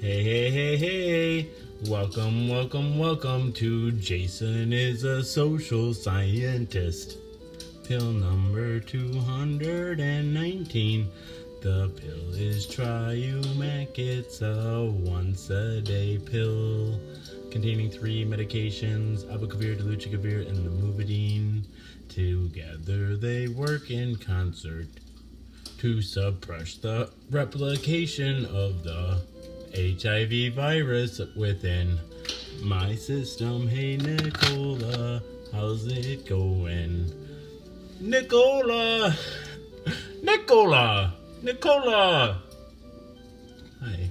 Hey, hey, hey, hey. Welcome to Jason is a Social Scientist. Pill number 219. The pill is Triumac. It's a once-a-day pill containing 3 medications, abacavir, dolutegravir, and lamivudine. Together they work in concert to suppress the replication of the HIV virus within my system. Hey Nicola, how's it going? Nicola! Hi.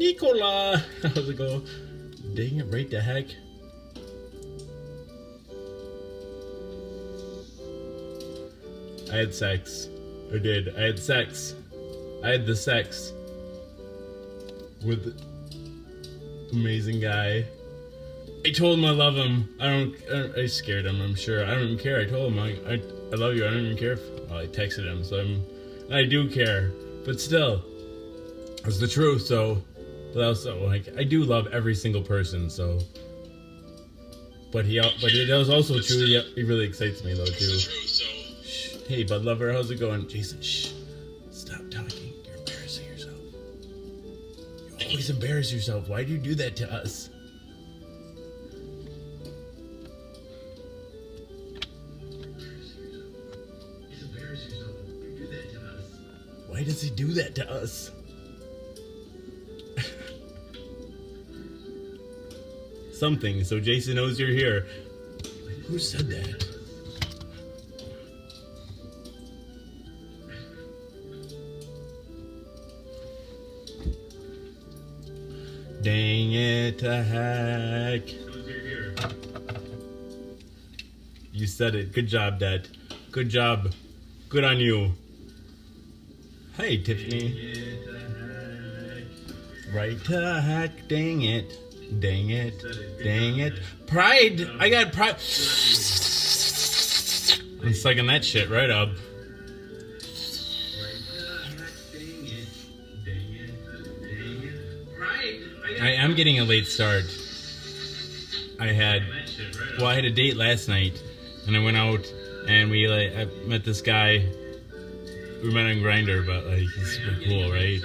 Nicola! How's it go? Dang it, right the heck. I had sex. I did. I had sex. I had the sex with amazing guy. I told him I love him. I scared him, I'm sure. I don't even care. I told him I love you. I don't even care I texted him, so I do care. But still, it's the truth, but also, I do love every single person, so. But it was also true. He really excites me, though, too. Shh. Hey, bud lover, how's it going? Jason, shh. Stop talking. You're embarrassing yourself. You always embarrass yourself. Why do you do that to us? Why does he do that to us? Something, so Jason knows you're here. Who said that? Dang it to heck. You said it. Good job, Dad. Good job. Good on you. Hey, Tiffany. Right to heck. Dang it. Dang it. Dang it. Pride. I got pride. I'm sucking that shit right up. I am getting a late start. I had a date last night, and I went out, and I met this guy. We met on Grindr, but he's super cool, right?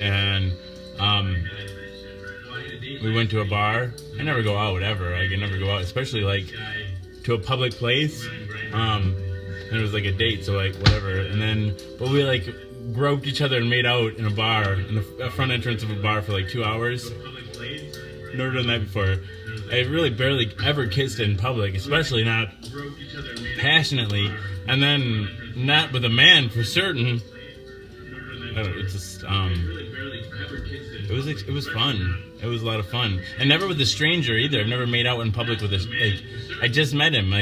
And we went to a bar. I never go out ever. I can never go out, especially to a public place. And it was a date, so whatever. And then, but we groped each other and made out in a bar, in the front entrance of a bar for 2 hours. Never done that before. I really barely ever kissed in public, especially not passionately, and then not with a man for certain. I don't know, it's just it was fun. It was a lot of fun, and never with a stranger either. I've never made out in public with I just met him.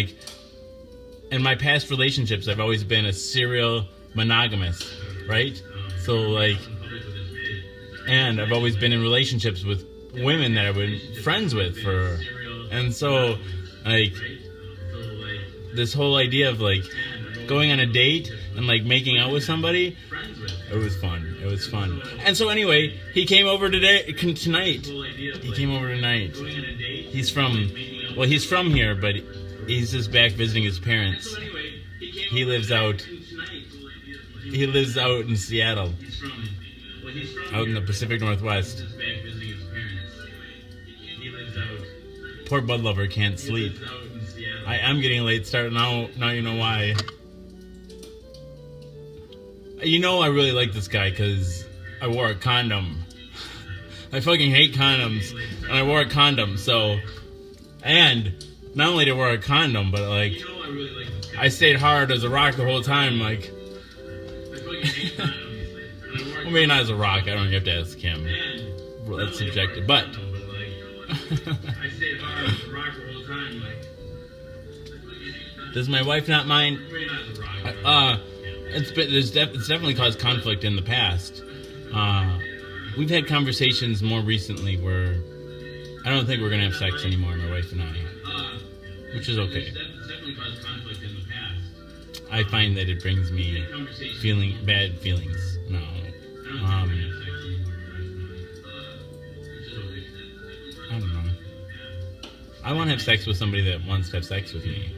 In my past relationships, I've always been a serial monogamous, right? So and I've always been in relationships with women that I've been friends with and so this whole idea of going on a date and making out with somebody, it was fun. It was fun. And so anyway, he came over tonight. He came over tonight. He's from here, but he's just back visiting his parents. He lives out in Seattle, out in the Pacific Northwest. Poor bud lover can't sleep. I am getting a late start now. Now you know why. I really like this guy because I wore a condom. I fucking hate condoms, and I wore a condom. And not only did I wear a condom, but I stayed hard as a rock the whole time. Well, maybe not as a rock. I don't even have to ask him. That's subjective, but. Does my wife not mind? It's definitely caused conflict in the past. We've had conversations more recently where I don't think we're gonna have sex anymore, my wife and I, which is okay. I find that it brings me bad feelings. No. I want to have sex with somebody that wants to have sex with me.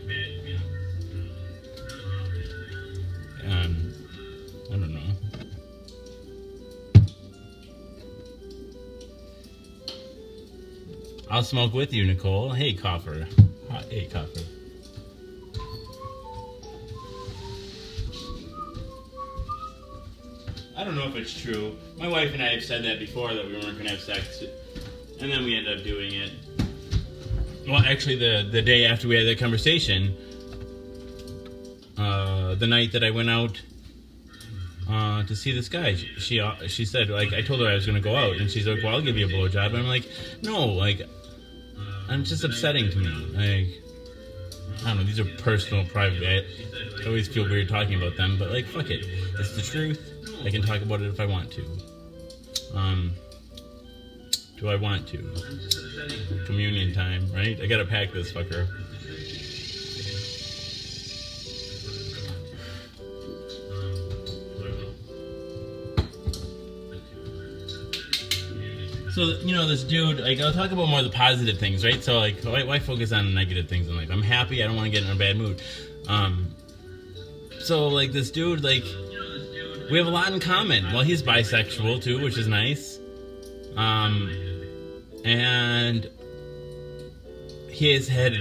I don't know. I'll smoke with you, Nicole. Hey, Coffer. Hey, Coffer. I don't know if it's true. My wife and I have said that before, that we weren't going to have sex. And then we ended up doing it. Well, actually, the day after we had that conversation, the night that I went out to see this guy, she said, like, I told her I was going to go out, and she's like, well, I'll give you a blowjob. And I'm like, no, like, it's just upsetting to me. Like, I don't know, these are personal, private. I always feel weird talking about them, but, like, fuck it. It's the truth. I can talk about it if I want to. Do I want to? Communion time, right? I gotta pack this fucker. So, you know, this dude, like, I'll talk about more of the positive things, right? So, like, why focus on the negative things in life? I'm happy, I don't want to get in a bad mood. So, like, this dude, like, we have a lot in common. Well, he's bisexual, too, which is nice. And he has had,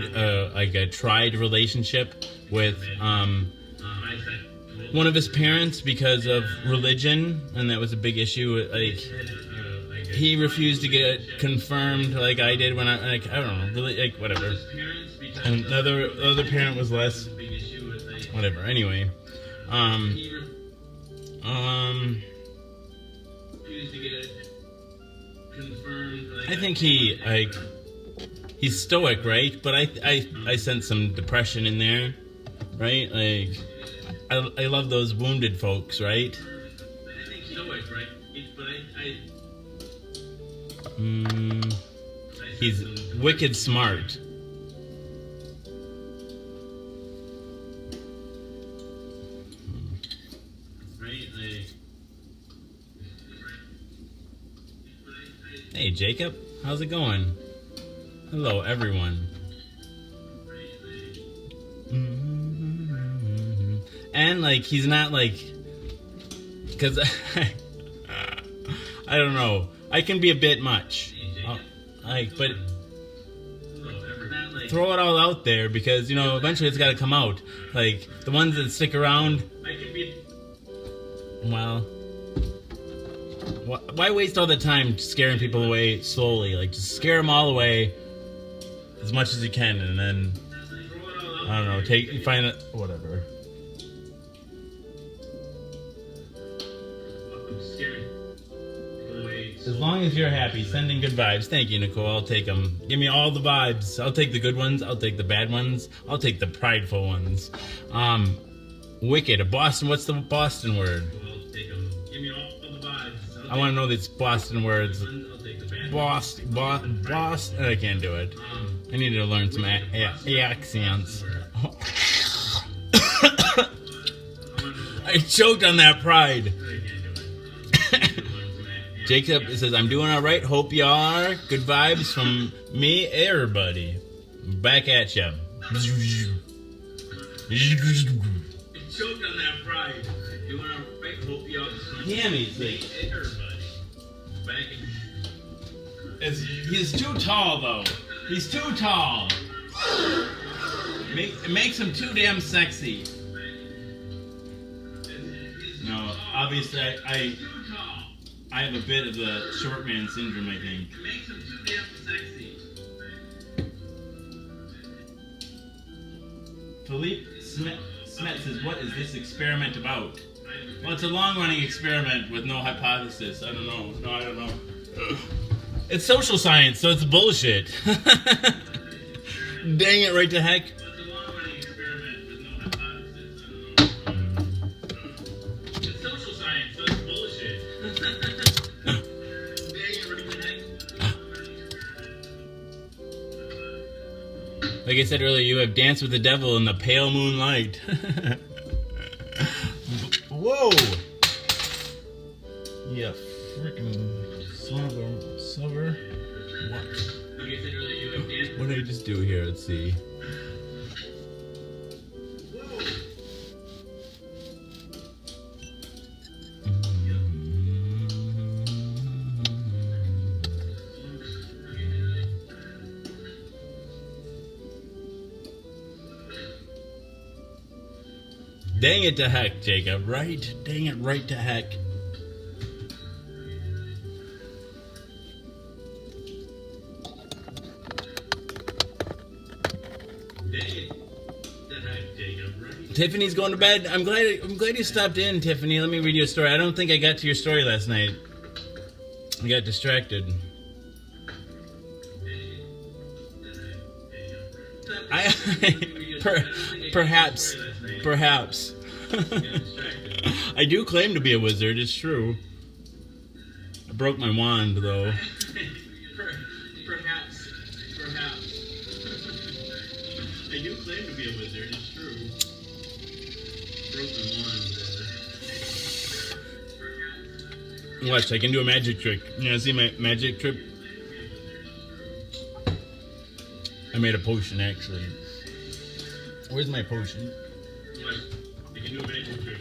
like, a tried relationship with, one of his parents because of religion, and that was a big issue, like... He refused to get confirmed like I did when I don't know, really, like, whatever. And the other parent was less, whatever. Anyway, I think he's stoic, right? But I sense some depression in there, right? Like, I love those wounded folks, right? I think stoic, right? But he's wicked smart. Hey, Jacob, how's it going? Hello, everyone. And, like, he's not, like... Because... I don't know. I can be a bit much. But throw it all out there because, you know, eventually it's got to come out. Like, the ones that stick around, well, why waste all the time scaring people away slowly? Like, just scare them all away as much as you can, and then, I don't know, find it, whatever. As long as you're happy, sending good vibes. Thank you, Nicole. I'll take them. Give me all the vibes. I'll take the good ones. I'll take the bad ones. I'll take the prideful ones. Wicked. What's the Boston word? Give me all the vibes. I want to know these Boston words. Boston. I can't do it. I need to learn some accents. I choked on that pride. Jacob says, I'm doing all right. Hope you are. Good vibes from me, everybody. Back at ya. Choked on that pride. Doing all right. Hope you are. Tammy's like, everybody. Back at... He's too tall, though. He's too tall. It makes him too damn sexy. No, obviously, I have a bit of the short man syndrome, I think. It makes him too damn sexy. Philippe Smet says, what is this experiment about? Well, it's a long-running experiment with no hypothesis. I don't know. No, I don't know. It's social science, so it's bullshit. Dang it, right to heck. Well, it's a long-running experiment with no hypothesis. I don't know. It's social science, so it's bullshit. Like I said earlier, you have danced with the devil in the pale moonlight. Whoa! You freaking silver. What? What did I just do here? Let's see. Dang it to heck, Jacob, right? Dang it right to heck. Tiffany's going to bed. I'm glad you stopped in, Tiffany. Let me read you a story. I don't think I got to your story last night. I got distracted. Perhaps. I do claim to be a wizard, it's true. I broke my wand, though. Perhaps. I do claim to be a wizard, it's true. Broke my wand. Watch, I can do a magic trick. You want to see my magic trick? I made a potion, actually. Where's my potion? I can do a magic trick.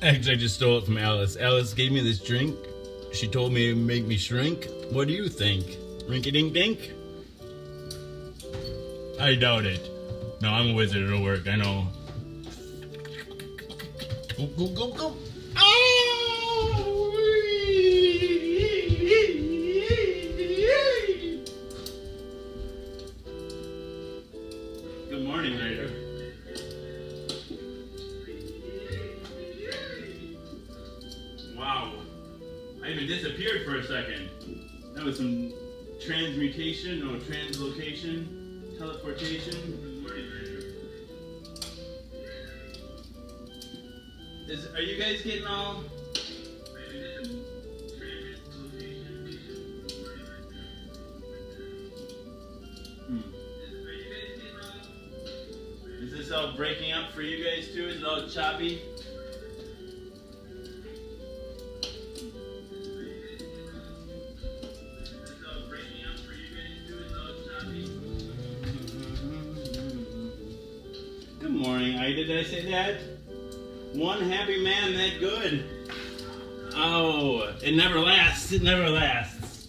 Actually, I just stole it from Alice. Alice gave me this drink. She told me it would make me shrink. What do you think? Rinky-dink-dink? I doubt it. No, I'm a wizard. It'll work. I know. Go. Good morning, Ryder. Wow. I even disappeared for a second. That was some transmutation, no, translocation, teleportation. Good morning, Ryder. Are you guys getting all... Is this all breaking up for you guys too? Is it all choppy? Good morning, Ida. Did I say that? One happy man that good. Oh, it never lasts. It never lasts.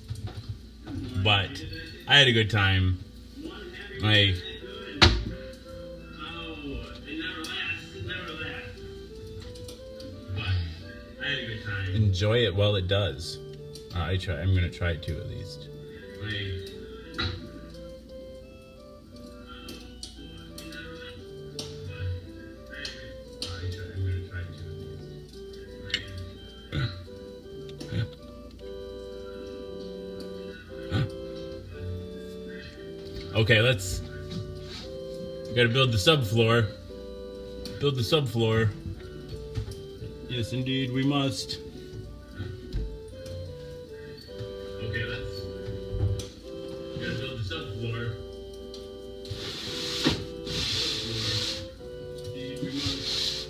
But I had a good time. Enjoy it while it does. I'm gonna try it too, at least. Okay, let's. We gotta build the subfloor. Build the subfloor. Yes, indeed, we must. Okay, let's. We gotta build the subfloor. Indeed, we must.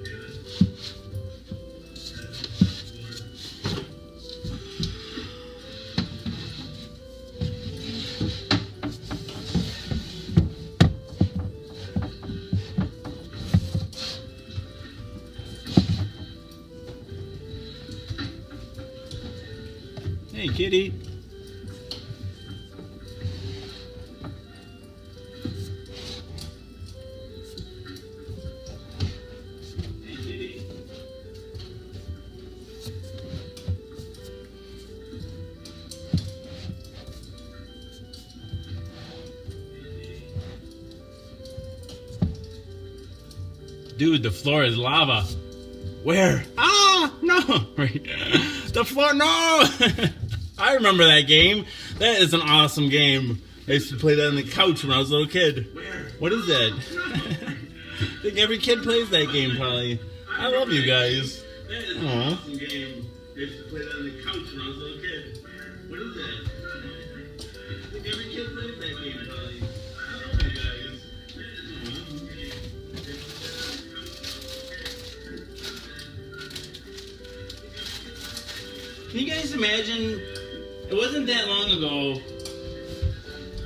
Okay, let's. Hey, kitty. Hey, kitty. Dude, the floor is lava. Where? Ah, no. Right. The floor, no. I remember that game. That is an awesome game. I used to play that on the couch when I was a little kid. Where? What is that? I think every kid plays that game, probably. I love you guys. That is an awesome game. I used to play that on the couch when I was a little kid. What is that? I think every kid plays that game, probably. I love you guys. That is an awesome game. Can you guys imagine? It wasn't that long ago.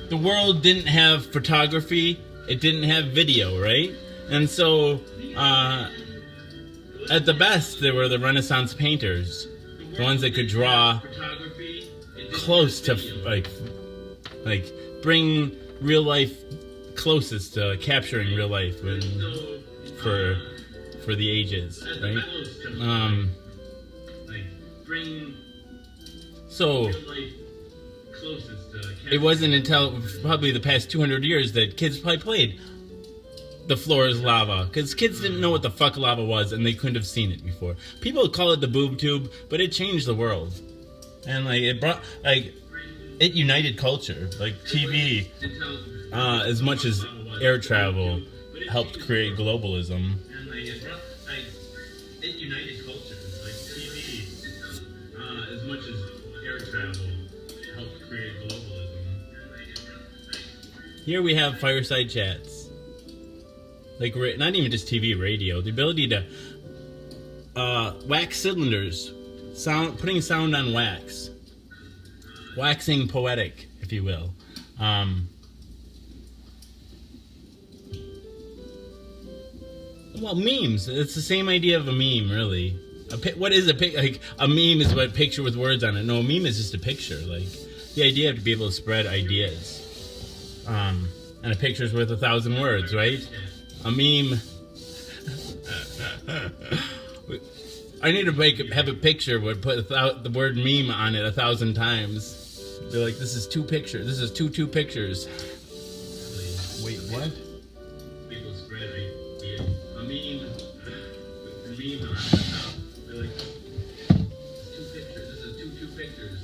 The world didn't have photography. It didn't have video, right? And so, at the best, there were the Renaissance painters, the ones that could draw close to like bring real life closest to capturing real life for the ages, right? So it wasn't until probably the past 200 years that kids probably played The Floor is Lava, because kids didn't know what the fuck lava was and they couldn't have seen it before. People call it the boob tube, but it changed the world. And it brought it united culture. TV, as much as air travel helped create globalism. It united culture. TV, as much as air travel helped create globalism. Here we have fireside chats. Not even just TV, radio. The ability to wax cylinders, putting sound on wax, waxing poetic, if you will. Well, memes. It's the same idea of a meme, really. What is a meme is a picture with words on it. No, a meme is just a picture. The idea to be able to spread ideas. And a picture's worth 1,000 words, right? A meme. I need to have a picture where put the word meme on it 1,000 times. They're like, this is two pictures. This is two pictures. Wait, what? People spread ideas. A meme. A meme on it. They're like, two pictures. This is two pictures.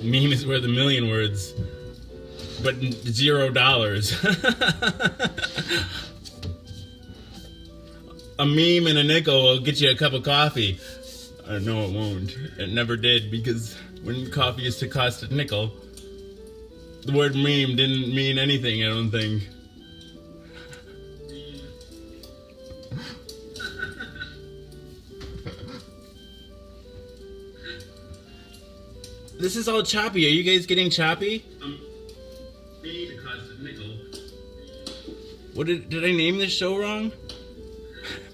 Meme is worth 1,000,000 words, but $0. A meme and a nickel will get you a cup of coffee. No, it won't. It never did, because when coffee used to cost a nickel, the word meme didn't mean anything, I don't think. This is all choppy. Are you guys getting choppy? It cost a nickel. What did I name this show wrong?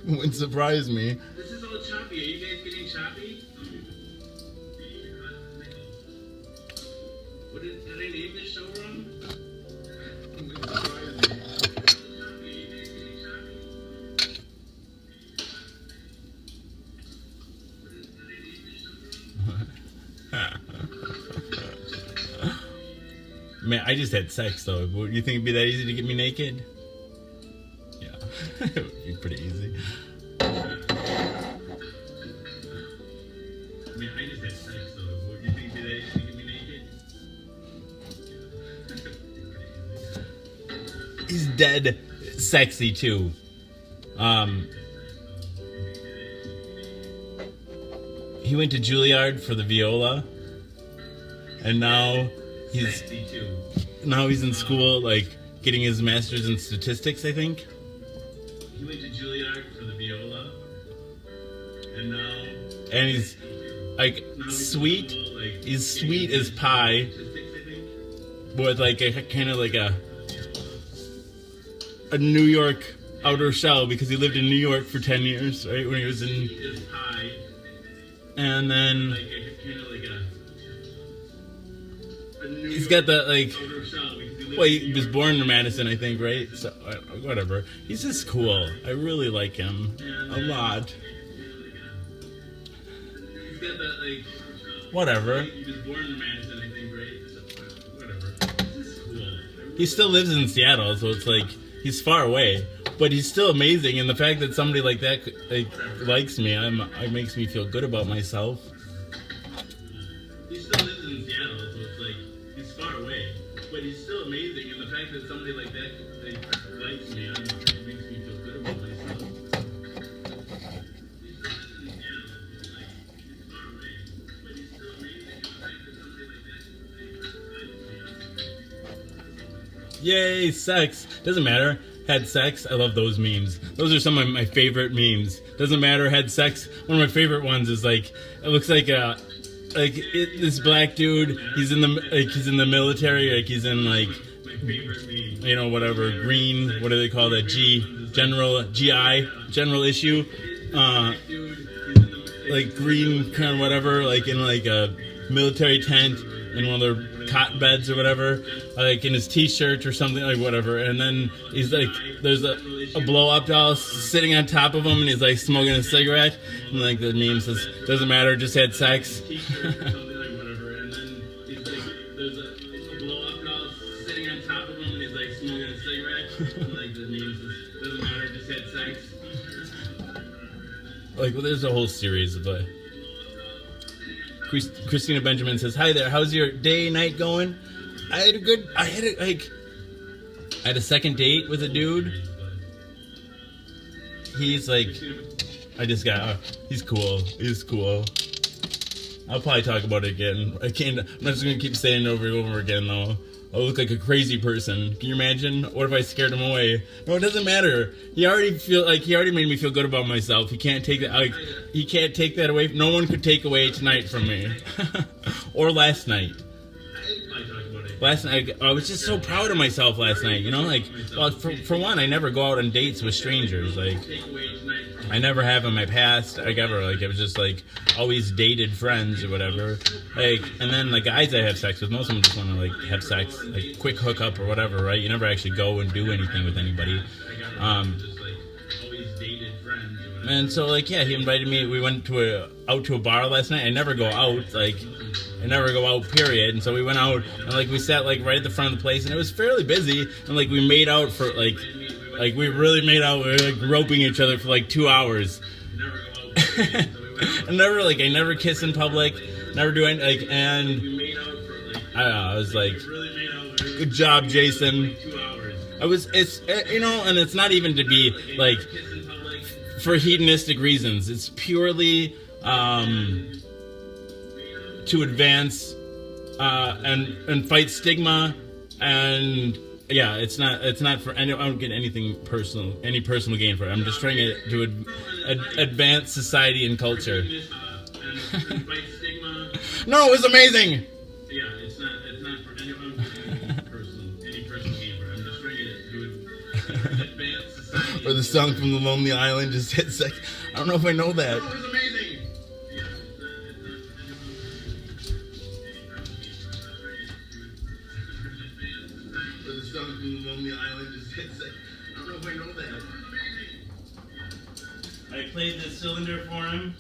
Wouldn't surprise me. This is all choppy. Are you guys getting choppy? It cost a nickel. What did I name this show wrong? Wouldn't surprise me. Man, I just had sex, though. Would you think it'd be that easy to get me naked? Yeah. It would be pretty easy. Man, I just had sex, though. Would you think it'd be that easy to get me naked? He's dead sexy, too. He went to Juilliard for the viola. And now he's in school, getting his master's in statistics, I think. He went to Juilliard for the viola, and he's sweet. He's sweet as pie, with a New York outer shell, because he lived in New York for 10 years, right? When he was in, and then. He's got the, he was born in Madison, I think, right? So, whatever. He's just cool. I really like him a lot. He's got the, whatever. He was born in Madison, I think, right? So, whatever. He's just cool. He still lives in Seattle, so it's he's far away. But he's still amazing, and the fact that somebody like that likes me, it makes me feel good about myself. He still lives in Seattle, so it's he's far away, but he's still amazing, and the fact that somebody like that likes me, it makes me feel good about myself. He still lives in Seattle, so he's far away, but he's still amazing, and the fact that somebody like that likes me. Yay, sex. Doesn't matter. had sex. I love those memes. Those are some of my favorite memes. Doesn't matter, had sex. One of my favorite ones is like, it looks like this black dude. He's in the military. Like he's in like, you know, whatever, green. What do they call that? General issue. Like green kind of whatever. Like in like a military tent in one of their cot beds or whatever, like in his t-shirt or something, like whatever, and then he's like, there's a blow-up doll sitting on top of him, and he's like smoking a cigarette, and like the meme says, doesn't matter, just had sex. Like, well, there's a whole series of Christina Benjamin says, "Hi there. How's your day, night going?" I had a second date with a dude. He's like, he's cool. He's cool. I'll probably talk about it again. I'm not just gonna keep saying it over and over again though. I'll look like a crazy person. Can you imagine? What if I scared him away? No, it doesn't matter. He already made me feel good about myself. He can't take that. He can't take that away. No one could take away tonight from me, or last night. Last night, I was just so proud of myself last night. You know, like, well, for one, I never go out on dates with strangers. Like, I never have in my past. Like, ever. Like, it was just like always dated friends or whatever. Like, and then the guys I have sex with, most of them just want to like have sex, like quick hookup or whatever, right? You never actually go and do anything with anybody. And so, like, yeah, he invited me. We went out to a bar last night. I never go out, like. I never go out, period. And so we went out, and like we sat like right at the front of the place, and it was fairly busy. And like we made out for like we really made out. We were like groping each other for like 2 hours. I never kiss in public, never do anything. Like, and I don't know. I was like, good job, Jason. It's you know, and it's not even to be like for hedonistic reasons. It's purely to advance and fight stigma, and yeah, it's not for any. I don't get any personal gain for it. I'm just trying to advance society and culture. No, it was amazing. Yeah, it's not for any personal gain for it. I'm just trying to advance society. Or the song from The Lonely Island just hits like, I don't know if I know that. No, it was amazing. The Lonely Island just hits like, I don't know if I know that. I played the cylinder for him.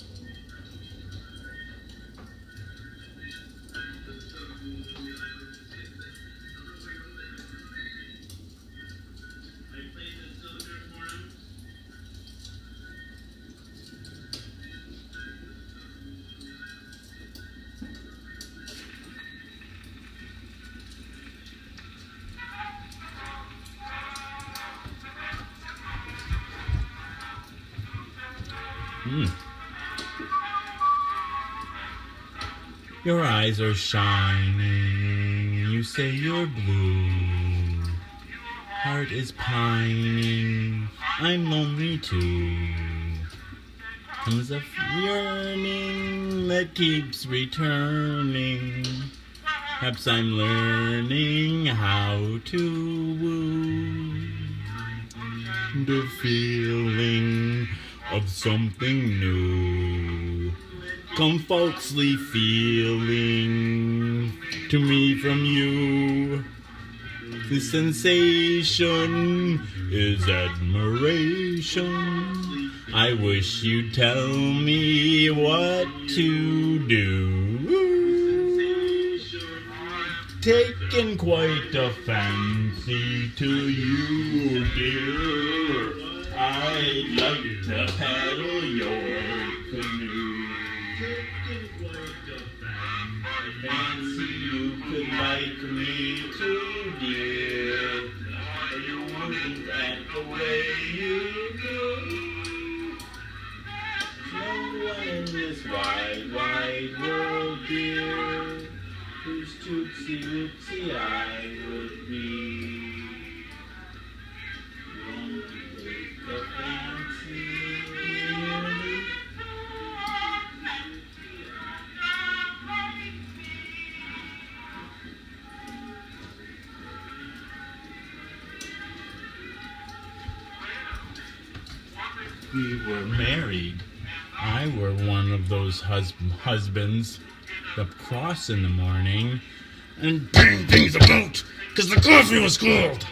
Your eyes are shining, you say you're blue. Heart is pining, I'm lonely too. Comes a yearning that keeps returning. Perhaps I'm learning how to woo. The feeling of something new. Come falsely feeling to me from you. The sensation is admiration. I wish you'd tell me what to do. Taking quite a fancy to you, dear. I'd like to paddle your canoe. Fancy you could like me too, dear. Are you looking at the way you do? No one in this wide, wide world, dear, whose tootsie-wootsie I would be. we were married, I were one of those husbands that cross in the morning and bang things about because the coffee was cold.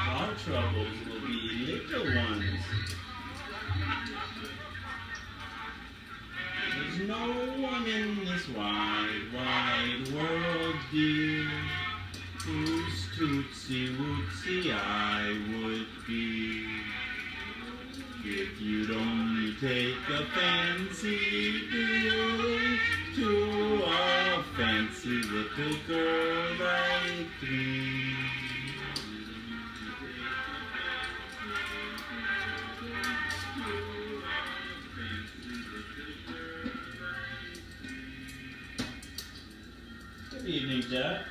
Our troubles will be little ones. There's no one in this wide world, dear, whose tootsie wootsy I would be. If you'd only take a fancy, dear, to a fancy little girl like me. Good evening, Jack.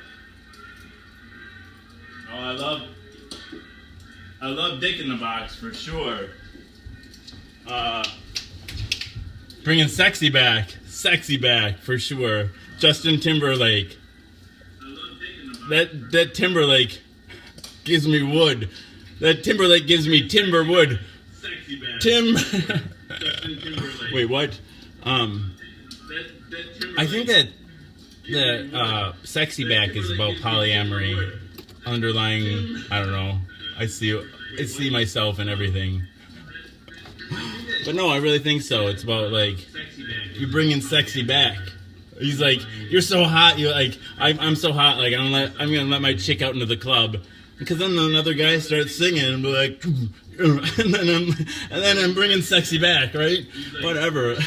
Oh, I love Dick in the Box for sure. Bringing sexy back for sure. Justin Timberlake. That Timberlake gives me wood. That Timberlake gives me timber wood. Sexy back. Justin Timberlake. Wait, what? I think that sexy back is about polyamory. Underlying, I don't know. I see myself in everything. But no, I really think so. It's about like you bringing sexy back. He's like, you're so hot. You're like, I'm so hot. Like I'm gonna let my chick out into the club, because then another guy starts singing and be like, and then I'm bringing sexy back, right? Like, whatever.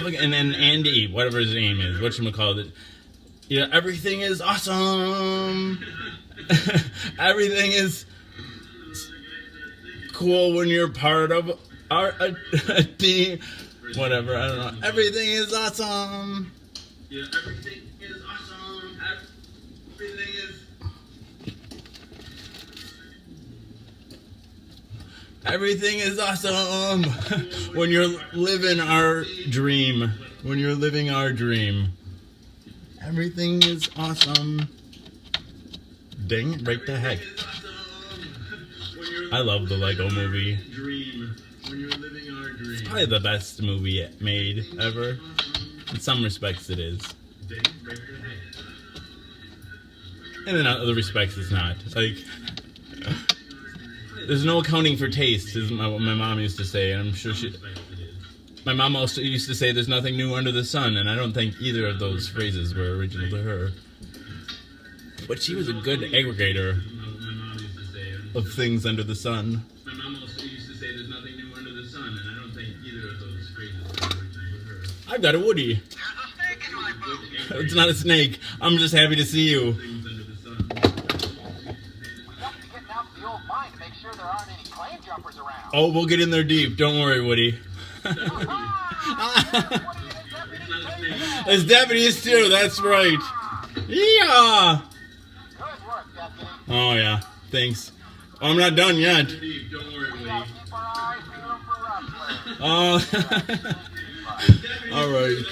And then Andy, whatever his name is, whatchamacallit, yeah, everything is awesome. Everything is cool when you're part of a team. Whatever, I don't know. Everything is awesome. Yeah, everything is awesome. Everything is. Everything is awesome when you're living our dream. When you're living our dream. Everything is awesome. Dang it, right the heck. I love the Lego movie. It's probably the best movie made ever. In some respects it is. And in other respects it's not. Like, there's no accounting for taste, is what my mom used to say, and I'm sure my mom also used to say there's nothing new under the sun, and I don't think either of those phrases were original to her. But she was a good aggregator of things under the sun. My mom also used to say there's nothing new under the sun, and I don't think either of those phrases were original to her. I've got a Woody. There's a snake in my boot. It's not a snake. I'm just happy to see you. Oh, we'll get in there deep. Don't worry, Woody. As deputies too, that's right. Yeah. Oh yeah, thanks. Oh, I'm not done yet. Oh, all right.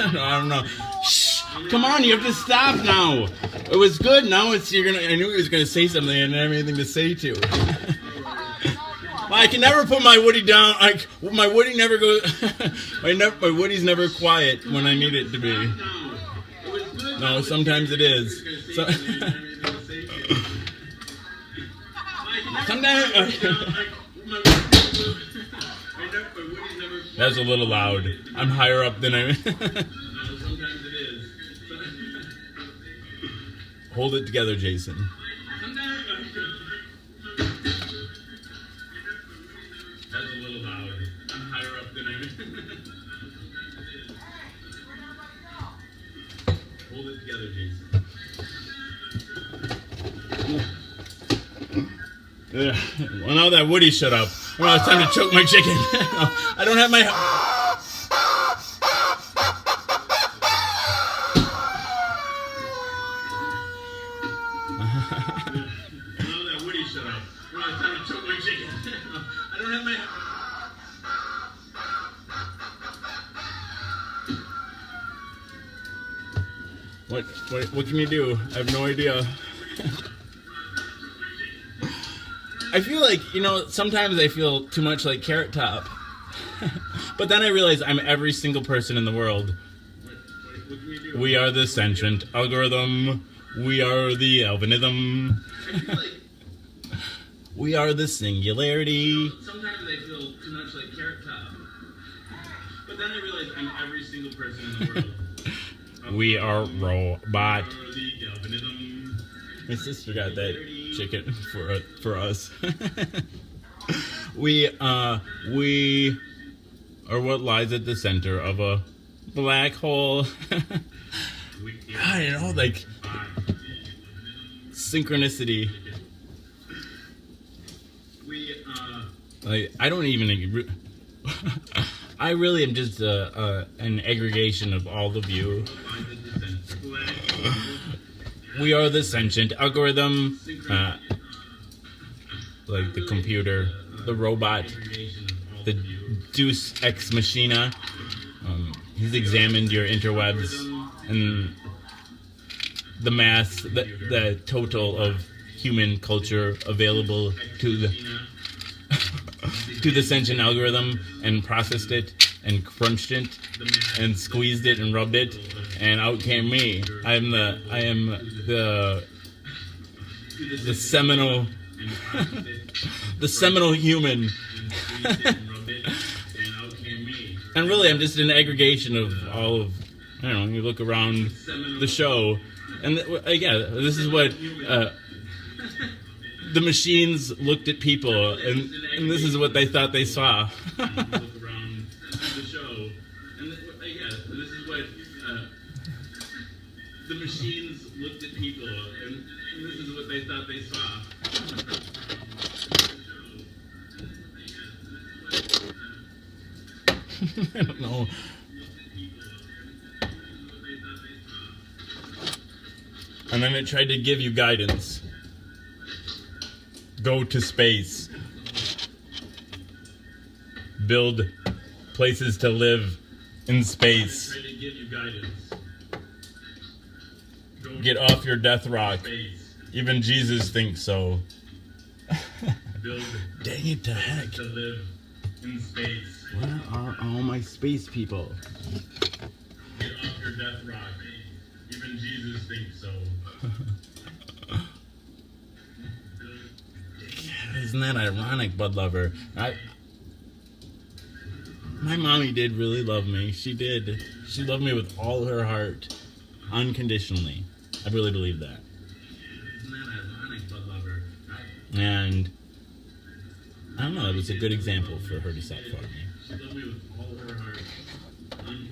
I don't know. Shh. Come on, you have to stop now. It was good. Now it's I knew he was gonna say something and I didn't have anything to say to. I can never put my Woody down. My Woody never goes. My Woody's never quiet when I need it to be. No, sometimes it is. Sometimes. That's a little loud. I'm higher up than I. Hold it together, Jason. That's a little loud. I'm higher up than I. Hold it together, Jason. Well, now that Woody shut up, well, it's time to choke my chicken. I don't have my. What can you do? I have no idea. I feel like, sometimes I feel too much like Carrot Top. But then I realize I'm every single person in the world. We are the sentient algorithm. We are the albinism. We are the singularity. Sometimes I feel too much like Carrot Top. But then I realize I'm every single person in the world. We are robot. The albinism. My sister got that chicken for us. We are what lies at the center of a black hole. I don't know, like synchronicity. Like, I don't even. I really am just an aggregation of all of you. We are the sentient algorithm, like the computer, the robot, the Deus Ex Machina. He's examined your interwebs and the mass, the total of human culture available to the sentient algorithm, and processed it and crunched it and squeezed it and rubbed it, and out came me. I am the seminal the seminal human. And really, I'm just an aggregation of all of, I don't know, you look around the show, and this is what the machines looked at people, and this is what they thought they saw. The machines looked at people, and this is what they thought they saw. I don't know. And then it tried to give you guidance. Go to space. Build places to live in space. Try to give you guidance. Get off your death rock. Even Jesus thinks so. Dang it to heck. To live in space. Where are all my space people? Get off your death rock. Even Jesus thinks so. Isn't that ironic, Bud Lover? My mommy did really love me. She did. She loved me with all her heart. Unconditionally. I really believe that. Isn't that ironic, Bud Lover? And I don't know, it was a good example for her to set for me. She loved me with all her heart.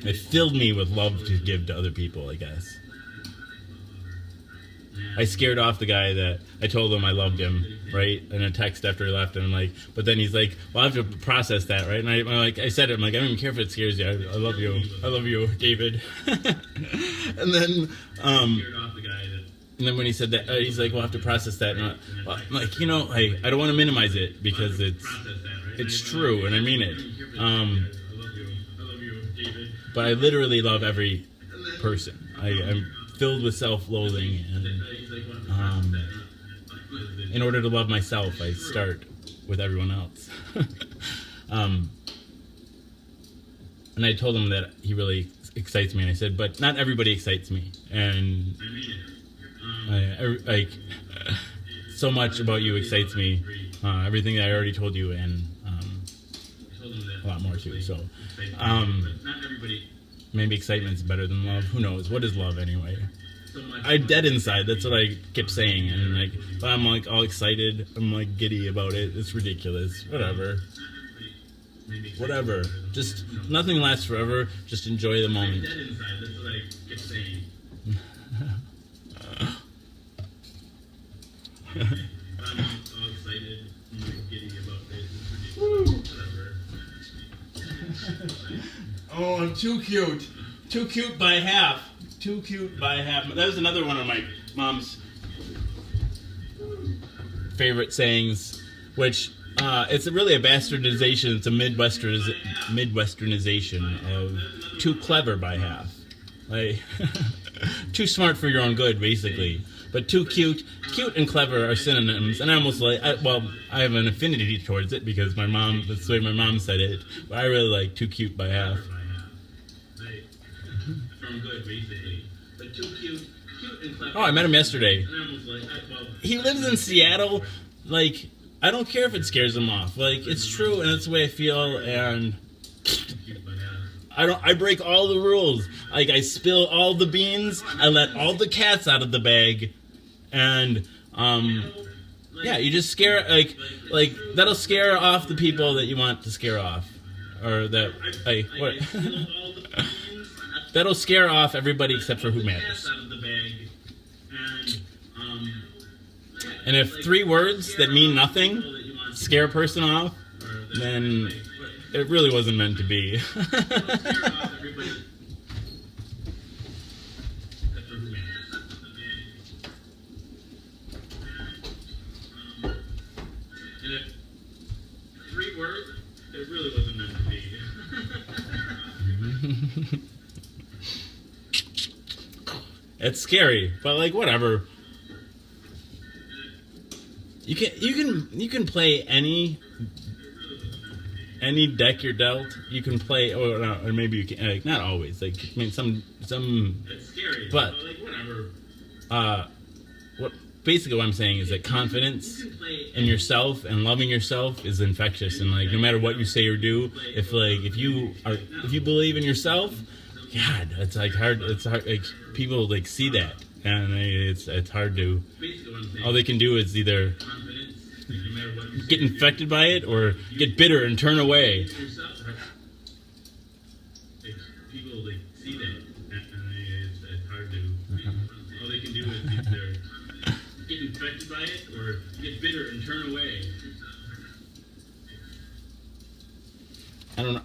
It filled me with love to give to other people, I guess. I scared off the guy that I told him I loved him, right? In a text after he left, and I'm like, but then he's like, well, I have to process that, right? And I said it, I'm like, I don't even care if it scares you. I love you, David. And then, when he said that, he's like, well, I have to process that. And I'm like, I don't want to minimize it because it's true, and I mean it. But I literally love every person. I'm filled with self-loathing, and in order to love myself, I start with everyone else. And I told him that he really excites me, and I said, but not everybody excites me, and I so much about you excites me, everything that I already told you, and a lot more too. So maybe excitement's better than love. Who knows? What is love anyway? I'm dead inside. That's what I kept saying. And I'm like all excited. I'm like giddy about it. It's ridiculous. Whatever. Just nothing lasts forever. Just enjoy the moment. I'm dead inside. That's what I kept saying. I'm all excited. I'm like giddy about it. It's ridiculous. Whatever. Oh, I'm too cute. Too cute by half. Too cute by half. That was another one of my mom's favorite sayings, which it's really a bastardization. It's a Midwesternization of too clever by half. Like, Too smart for your own good, basically. But too cute. Cute and clever are synonyms, and I almost like. I have an affinity towards it because that's the way my mom said it. But I really like too cute by half. From good, basically. But too cute and clever. Oh, I met him yesterday. And I almost like. He lives in Seattle. Like, I don't care if it scares him off. Like, it's true, and it's the way I feel, and I break all the rules. Like, I spill all the beans, I let all the cats out of the bag, and yeah, you just scare like that'll scare off the people that you want to scare off, or that what that'll scare off everybody except for who matters. And if 3 words that mean nothing scare a person off, then it really wasn't meant to be. And if 3 words, it really wasn't meant to be. It's scary, but like whatever. You can play any deck you're dealt. You can play, or maybe you can. Like, not always. Like, I mean, some. It's scary, but like whatever. What basically what I'm saying is that confidence in yourself and loving yourself is infectious, and like no matter what you say or do, if you believe in yourself, God, it's like hard. It's hard. Like people like see that, and it's hard to. All they can do is either get infected by it or get bitter and turn away. People like see that, and it's hard to. All they can do is either get infected by it or get bitter and turn away. I don't know.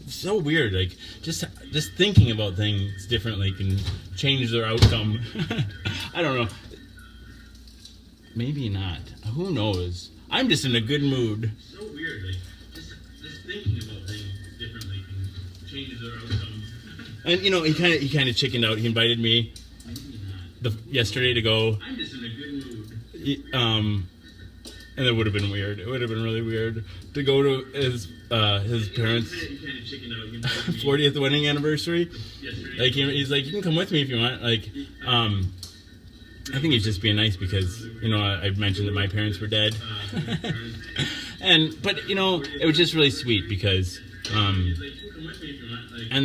It's so weird. Like just thinking about things differently can change their outcome. I don't know. Maybe not. Who knows? I'm just in a good mood. So weird. Like just thinking about things differently can change their outcome. And you know, he kind of chickened out. He invited me yesterday to go. I'm just in a good mood. And it would have been weird. It would have been really weird to go to his parents' 40th wedding anniversary. Like he's like, you can come with me if you want. Like, I think he's just being nice because you know I mentioned that my parents were dead, but you know it was just really sweet because and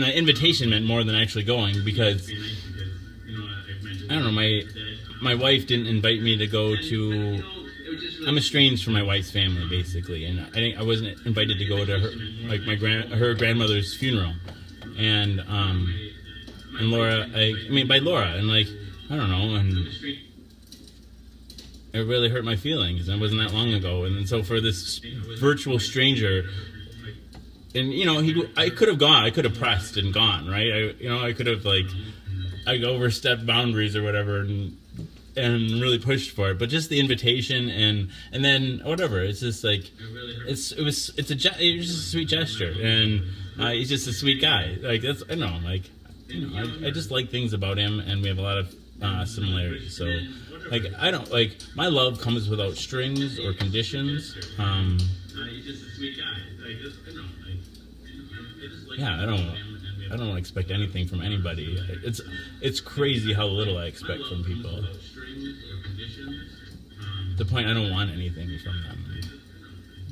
the invitation meant more than actually going because I don't know my wife didn't invite me to go to. I'm estranged from my wife's family, basically, and I wasn't invited to go to her grandmother's funeral, and Laura, by Laura, and like I don't know, and it really hurt my feelings. And it wasn't that long ago, and so for this virtual stranger, and you know, I could have gone, I could have pressed and gone, right? I could have I overstepped boundaries or whatever, and really pushed for it, but just the invitation and then whatever. It's just like it was just a sweet gesture, and he's just a sweet guy. Like that's I know, like you know, I just like things about him, and we have a lot of similarities. So like I don't like my love comes without strings or conditions. He's just a sweet guy. Like I know, like I don't expect anything from anybody. It's crazy how little I expect from people. The point I don't want anything from them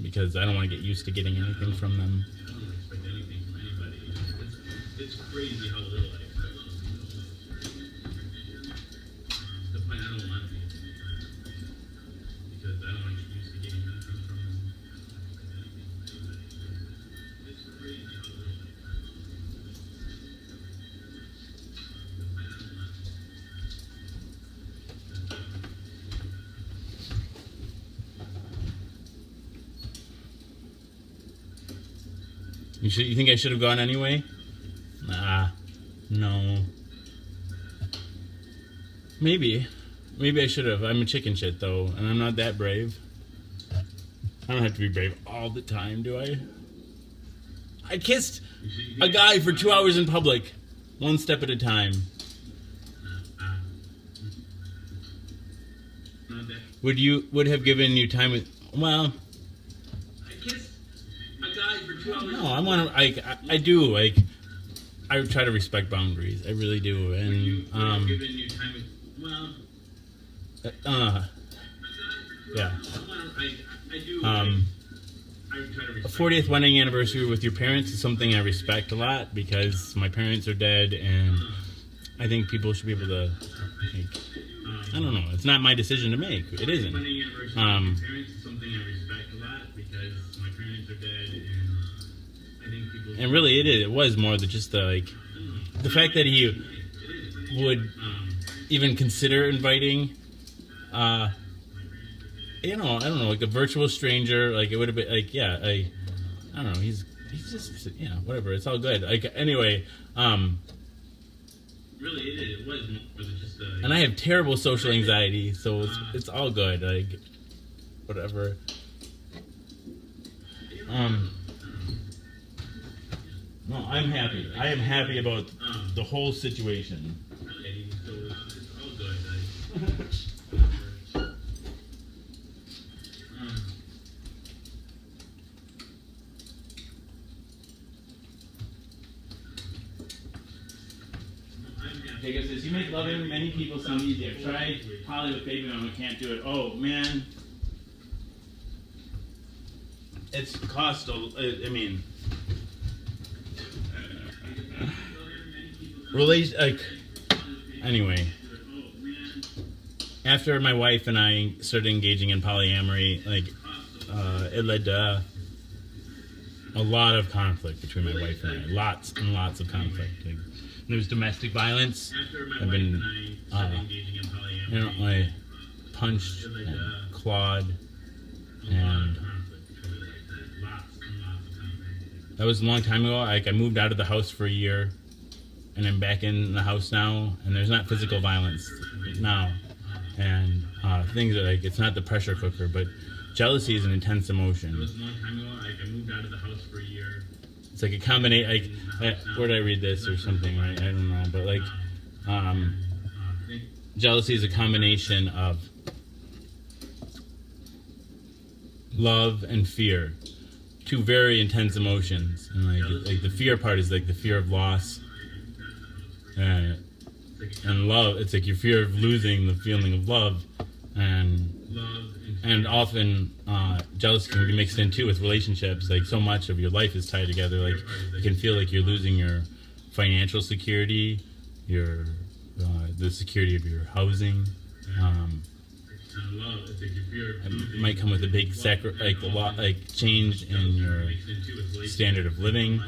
because I don't want to get used to getting anything from them. I don't expect anything from anybody. It's crazy how little I expect from people. The point I don't want anything because I don't want to get used to getting anything from them. It's crazy how little I expect. You think I should have gone anyway? Nah, no. Maybe I should have. I'm a chicken shit though, and I'm not that brave. I don't have to be brave all the time, do I? I kissed a guy for 2 hours in public, one step at a time. would have given you time with? Well, I kissed a guy for 2 hours. no, I want to. I do like. I try to respect boundaries. I really do, and Given you time with, well, yeah. I do. I try to A respect 40th wedding anniversary with your parents is something I respect a lot because my parents are dead, and I think people should be able to. Like, I don't know. It's not my decision to make. It isn't. wedding anniversary with your parents is something I respect a lot because my parents are dead, and I think people. And really, it is. It was more than just the fact that he would even consider inviting. I don't know, like a virtual stranger. Like it would have been like, yeah, I don't know. He's just whatever. It's all good. Like anyway. Really, it was more than just a. And I have terrible social anxiety, so it's all good. Like whatever. No, I'm happy. I am happy about the whole situation. Okay, so it's all good. Jacob says, you make loving many people sound easy. I've tried Holly with baby mama, can't do it. Oh, man. It's cost, I mean... Anyway. After my wife and I started engaging in polyamory, it led to a lot of conflict between my wife and I. Lots and lots of conflict. There was domestic violence. I've been, I punched and clawed, and that was a long time ago. I moved out of the house for a year, and I'm back in the house now, and there's not physical violence now, and things are it's not the pressure cooker, but jealousy is an intense emotion. It was a long time ago. I moved out of the house for a year. It's like a combination. Where did I read this or something? Right? I don't know, but jealousy is a combination of love and fear, two very intense emotions. And the fear part is like the fear of loss, and love. It's like your fear of losing the feeling of love, and often jealousy can be mixed in too with relationships. Like so much of your life is tied together. Like you can feel like you're losing your financial security, your the security of your housing. It might come with a big change in your standard of living.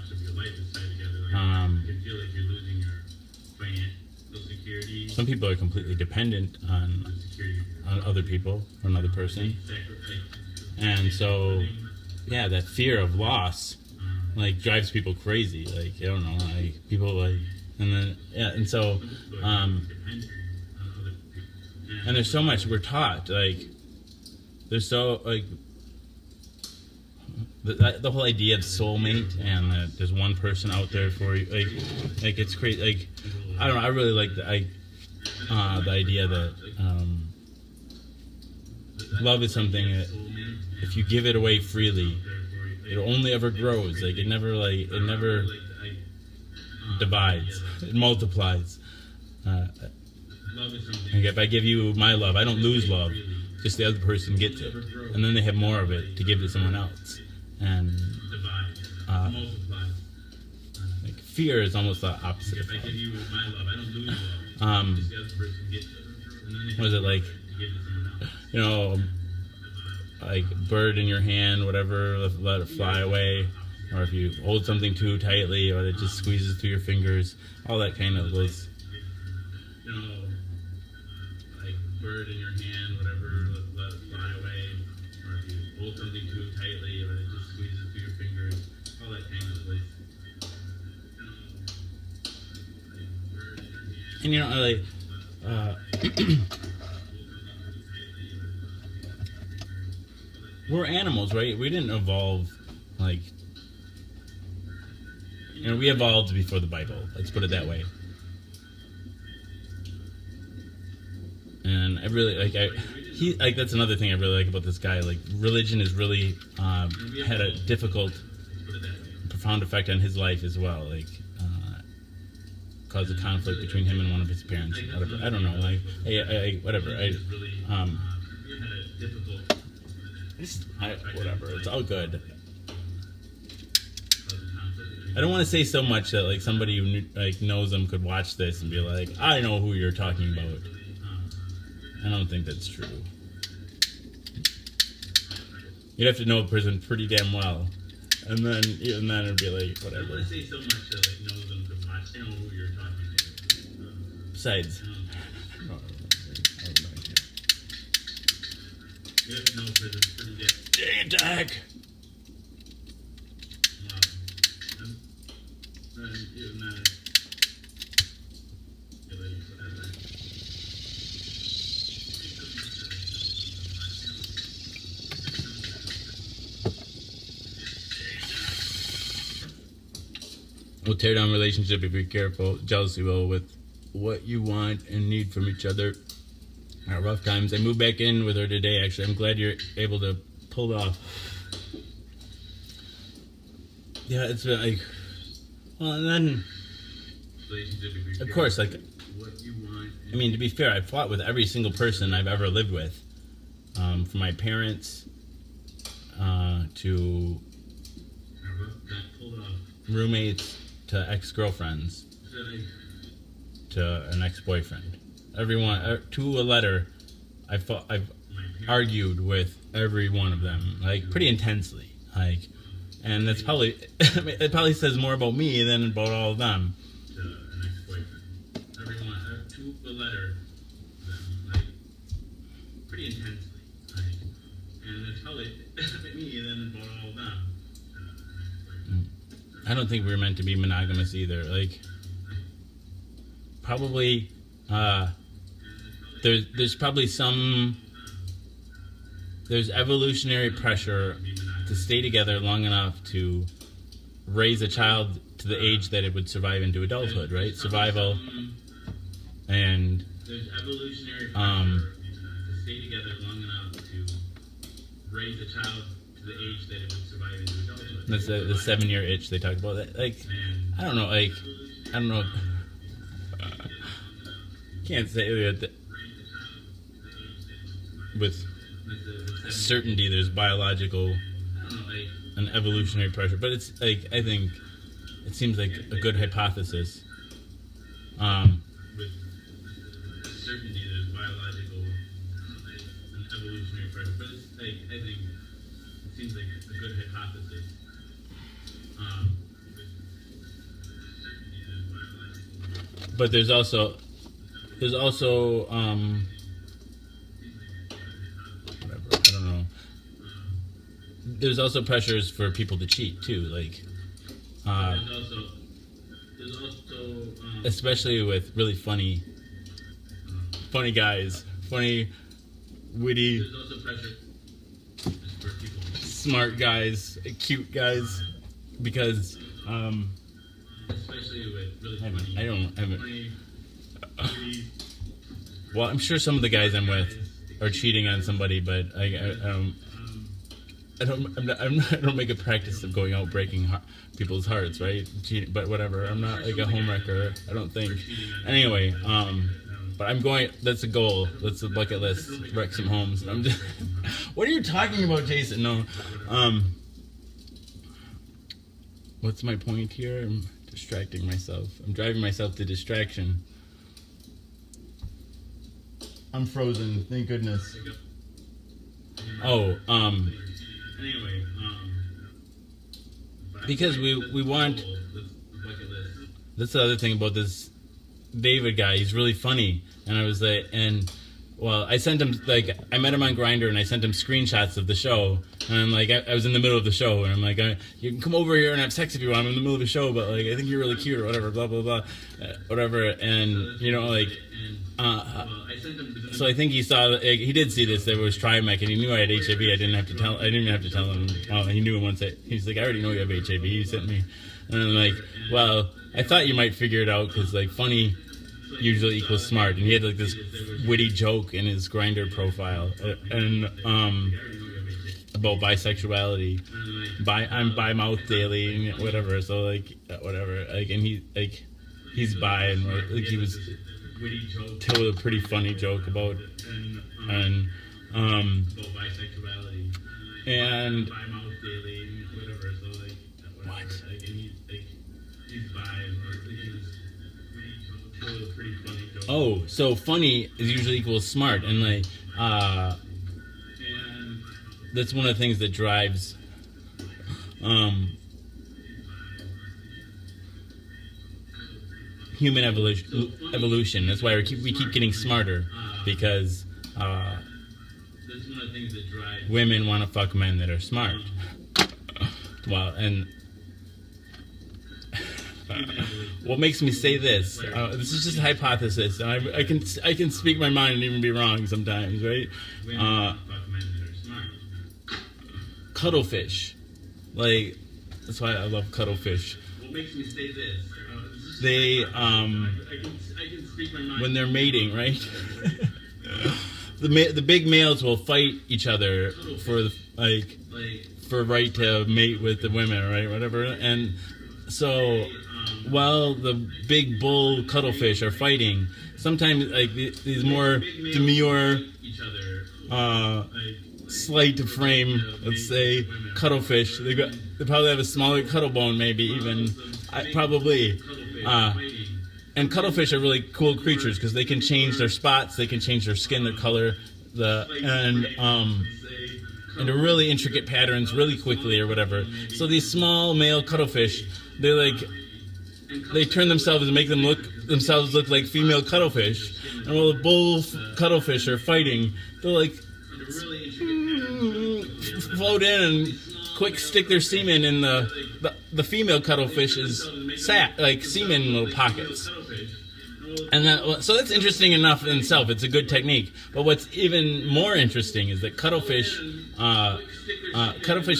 Some people are completely dependent on other people or another person, and so that fear of loss drives people crazy. I don't know, people and then and so and there's so much we're taught. There's so the whole idea of soulmate, and that there's one person out there for you. It's crazy. I don't know. I really like the idea that love is something that if you give it away freely, it only ever grows. It never divides. It multiplies. If I give you my love, I don't lose love. Just the other person gets it, and then they have more of it to give to someone else. And fear is almost the opposite of love. What is it like? Bird in your hand, whatever, let it fly away. Or if you hold something too tightly, or it just squeezes through your fingers. All that kind of those. Bird in your hand, whatever, let it fly away. Or if you hold something too tightly, or it just squeezes through your fingers. All that kind of like. And we're animals, right? We didn't evolve we evolved before the Bible. Let's put it that way. And I really he like that's another thing I really like about this guy. Like religion has really had a difficult, profound effect on his life as well. Like caused a conflict between him and one of his parents. Whatever. I don't know. Like whatever. Whatever. It's all good. I don't want to say so much that like somebody who like knows him could watch this and be like, I know who you're talking about. I don't think that's true. You'd have to know a person pretty damn well, and then even then it'd be like whatever. I don't want to say so much that like knows them could watch. I know who you're talking about. Besides, you have to know a person pretty damn. Dang attack! We'll tear down relationship if you're careful. Jealousy will with what you want and need from each other. At rough times. I moved back in with her today, actually. I'm glad you're able to pull it off. Yeah, it's been like... Well, and then... Of course, like... I mean, to be fair, I've fought with every single person I've ever lived with. From my parents to roommates to ex-girlfriends to an ex-boyfriend. Everyone, to a letter, I've argued with every one of them, like pretty intensely, like, and that's probably it probably says more about me than about all of them. To an ex-boyfriend. Everyone, to a letter, like pretty intensely, like, and that's probably me than about all of them. I don't think we were meant to be monogamous either. Like, probably, there's probably there's evolutionary pressure to stay together long enough to raise a child to the age that it would survive into adulthood, right? Survival, and there's evolutionary pressure to stay together long enough to raise a child to the age that it would survive into adulthood. That's the 7-year itch they talked about. That, like, I don't know. Can't say that with certainty there's biological and evolutionary pressure, but it's like I think it seems like a good hypothesis. With certainty there's biological and evolutionary pressure, but it's like I think it seems like a good hypothesis. But there's also whatever, I don't know. There's also pressures for people to cheat too, like especially with really funny guys, funny, witty, there's also pressure for people, smart guys, cute guys, because especially with really funny, I haven't. Well, I'm sure some of the guys I'm with are cheating on somebody, but I don't make a practice of going out breaking people's hearts, right? Cheating, but whatever. I'm not like a homewrecker, I don't think. Anyway, but I'm going. That's a goal. That's a bucket list. Wreck some homes. I'm just. What are you talking about, Jason? No. What's my point here? I'm distracting myself. I'm driving myself to distraction. I'm frozen. Thank goodness. Oh, anyway, because we want. That's the other thing about this David guy. He's really funny, and I was like, well, I sent him, like, I met him on Grindr, and I sent him screenshots of the show, and I'm like, I was in the middle of the show, and I'm like, you can come over here and have sex if you want, I'm in the middle of the show, but, like, I think you're really cute, or whatever, blah, blah, blah, whatever, and, you know, like, so I think he saw, like, he did see this, there was Trimac, and he knew I had HIV, I didn't even have to tell him, oh, he knew once, he's like, I already know you have HIV, he sent me, and I'm like, well, I thought you might figure it out, because, like, funny usually equals smart, and he had like this witty joke in his Grindr profile, and about bisexuality. I'm bi mouth daily and whatever. So like whatever, like, and he's bi, and like he was told a pretty funny joke about and and what? Oh, so funny is usually equals smart, and like that's one of the things that drives human evolution. That's why we keep getting smarter, because women want to fuck men that are smart. Well, and what makes me say this? This is just a hypothesis, and I can speak my mind and even be wrong sometimes, right? Cuttlefish, like, that's why I love cuttlefish. What makes me say this? They when they're mating, right? the big males will fight each other for right to mate with the women, right? Whatever, and so while the big bull cuttlefish are fighting, sometimes like these more demure, slight to frame, let's say, cuttlefish, they probably have a smaller cuttle bone, maybe even, probably. And cuttlefish are really cool creatures because they can change their spots, they can change their skin, their color, and into really intricate patterns really quickly or whatever. So these small male cuttlefish, they turn themselves and make themselves look like female cuttlefish. And while the bull cuttlefish are fighting, they'll like float in and quick stick their semen in the female cuttlefish's semen little pockets. And so that's interesting enough in itself. It's a good technique. But what's even more interesting is that cuttlefish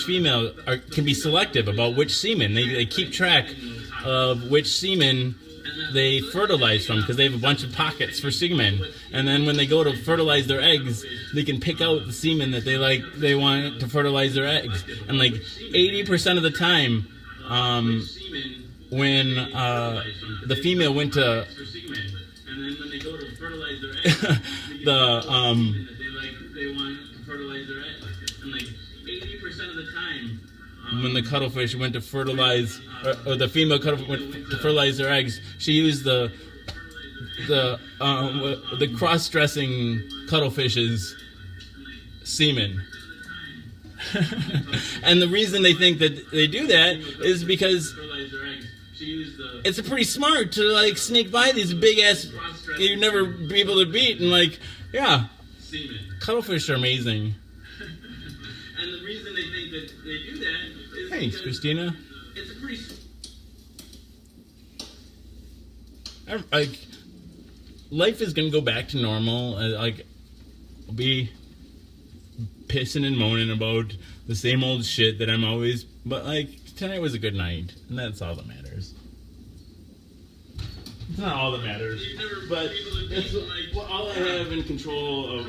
female can be selective about which semen. They keep track of which semen they fertilize from, because they have a bunch of pockets for semen. And then when they go to fertilize their eggs, they can pick out the semen that they want to fertilize their eggs. And like 80% of the time, when the female went to when the cuttlefish went to fertilize, or the female cuttlefish went to fertilize their eggs, she used the cross-dressing cuttlefish's semen. And the reason they think that they do that is because it's pretty smart to like sneak by these big ass you'd never be able to beat, and like, yeah, cuttlefish are amazing. And the reason they think that they do that is thanks, Christina. It's a pretty like life is gonna go back to normal. Like, I'll be pissing and moaning about the same old shit that I'm always, but like tonight was a good night, and that's all that matters. It's not all that matters, but that's all I have in control of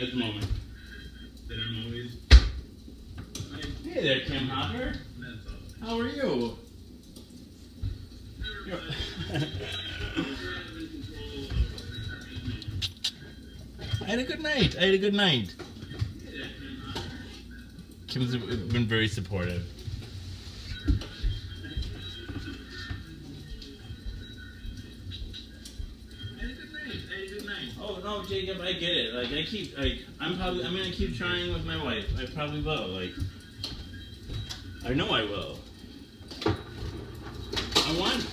at the moment. That I'm always. Hey there, Tim Hopper. How are you? I had a good night. Kim's been very supportive. Oh no, Jacob, I get it. Like I'm gonna keep trying with my wife. I probably will. Like, I know I will. I want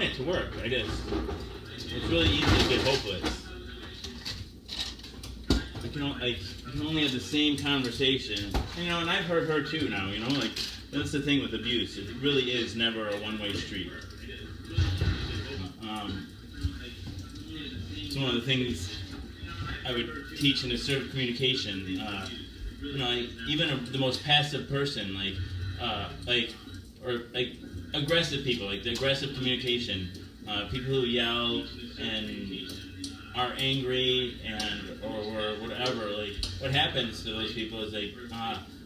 it to work. It's really easy to get hopeless. I can only have the same conversation, and I've heard her too now, like, that's the thing with abuse. It really is never a one-way street. It's one of the things I would teach in assertive communication. Even the most passive person, or aggressive people, like the aggressive communication, people who yell and are angry and or whatever. Like what happens to those people is like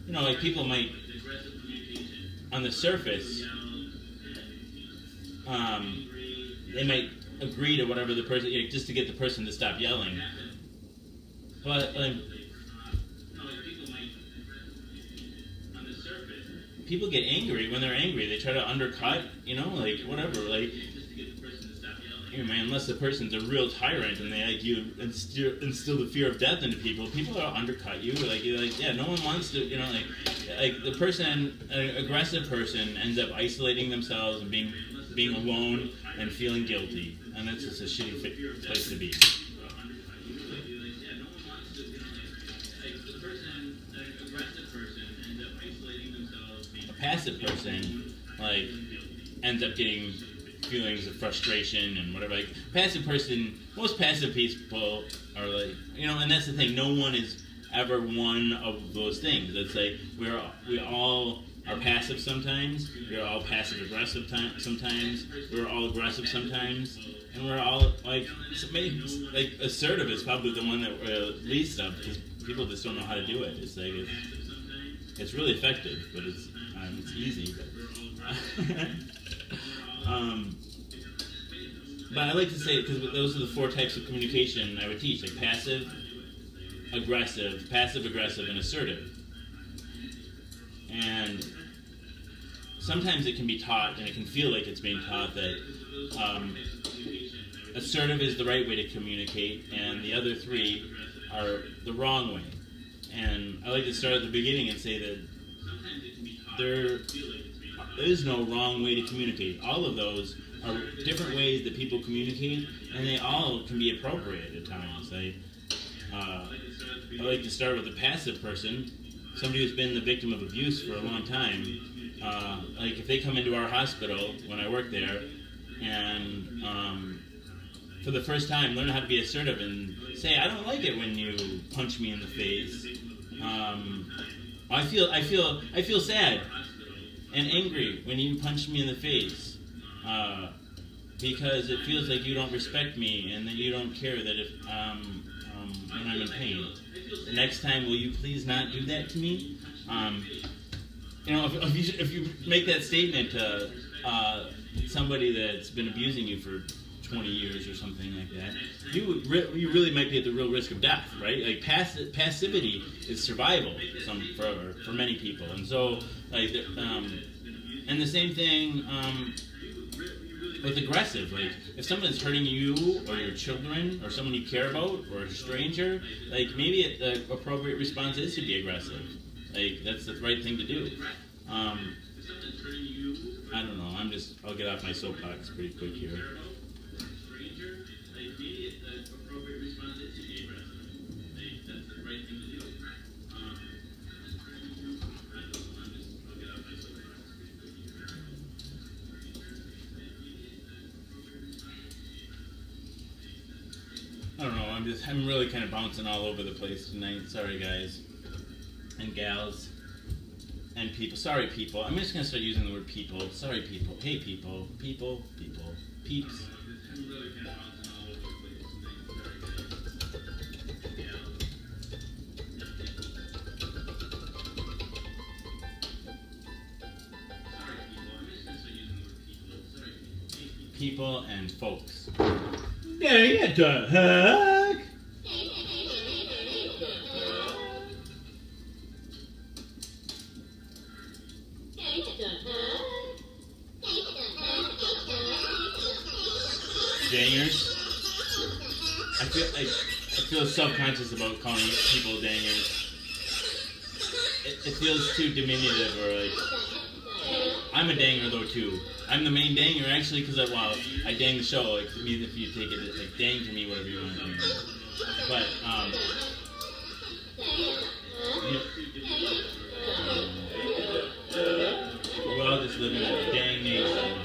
like people might on the surface they might agree to whatever the person just to get the person to stop yelling. But people get angry when they're angry. They try to undercut, whatever. Like, man, unless the person's a real tyrant and they you instill the fear of death into people, people will undercut you. No one wants to, the person, an aggressive person, ends up isolating themselves and being alone and feeling guilty, and that's just a shitty place to be. Passive person ends up getting feelings of frustration and whatever. Passive person, most passive people are and that's the thing. No one is ever one of those things. It's we all are passive sometimes. We're all passive aggressive sometimes. We're all aggressive sometimes, and we're all assertive is probably the one that we're least of because people just don't know how to do it. It's really effective, but it's easy. But I like to say, because those are the 4 types of communication I would teach, passive, aggressive, and assertive. And sometimes it can be taught, and it can feel like it's being taught that assertive is the right way to communicate, and the other 3 are the wrong way. And I like to start at the beginning and say that there is no wrong way to communicate. All of those are different ways that people communicate, and they all can be appropriate at times. I like to start with a passive person, somebody who's been the victim of abuse for a long time. If they come into our hospital when I work there, and for the first time learn how to be assertive and say, I don't like it when you punch me in the face. I feel sad and angry when you punch me in the face because it feels like you don't respect me and that you don't care that if when I'm in pain. Next time, will you please not do that to me? If you make that statement to somebody that's been abusing you for 20 years or something like that, you really might be at the real risk of death, right? Passivity is survival for many people, and so and the same thing with aggressive. If someone's hurting you or your children or someone you care about or a stranger, maybe the appropriate response is to be aggressive. That's the right thing to do. I don't know. I'll get off my soapbox pretty quick here. I don't know, I'm really kind of bouncing all over the place tonight. Sorry, guys. And gals. And people. Sorry, people. I'm just going to start using the word people. Sorry, people. Hey, people. People. Peeps. People and folks. Dang it, the heck? Dangers? I feel self-conscious about calling people dangers. It feels too diminutive, or I'm a danger though too. I'm the main danger actually because I dang the show. If you take it dang to me, whatever you want to do. But we're all just living in a dang nation.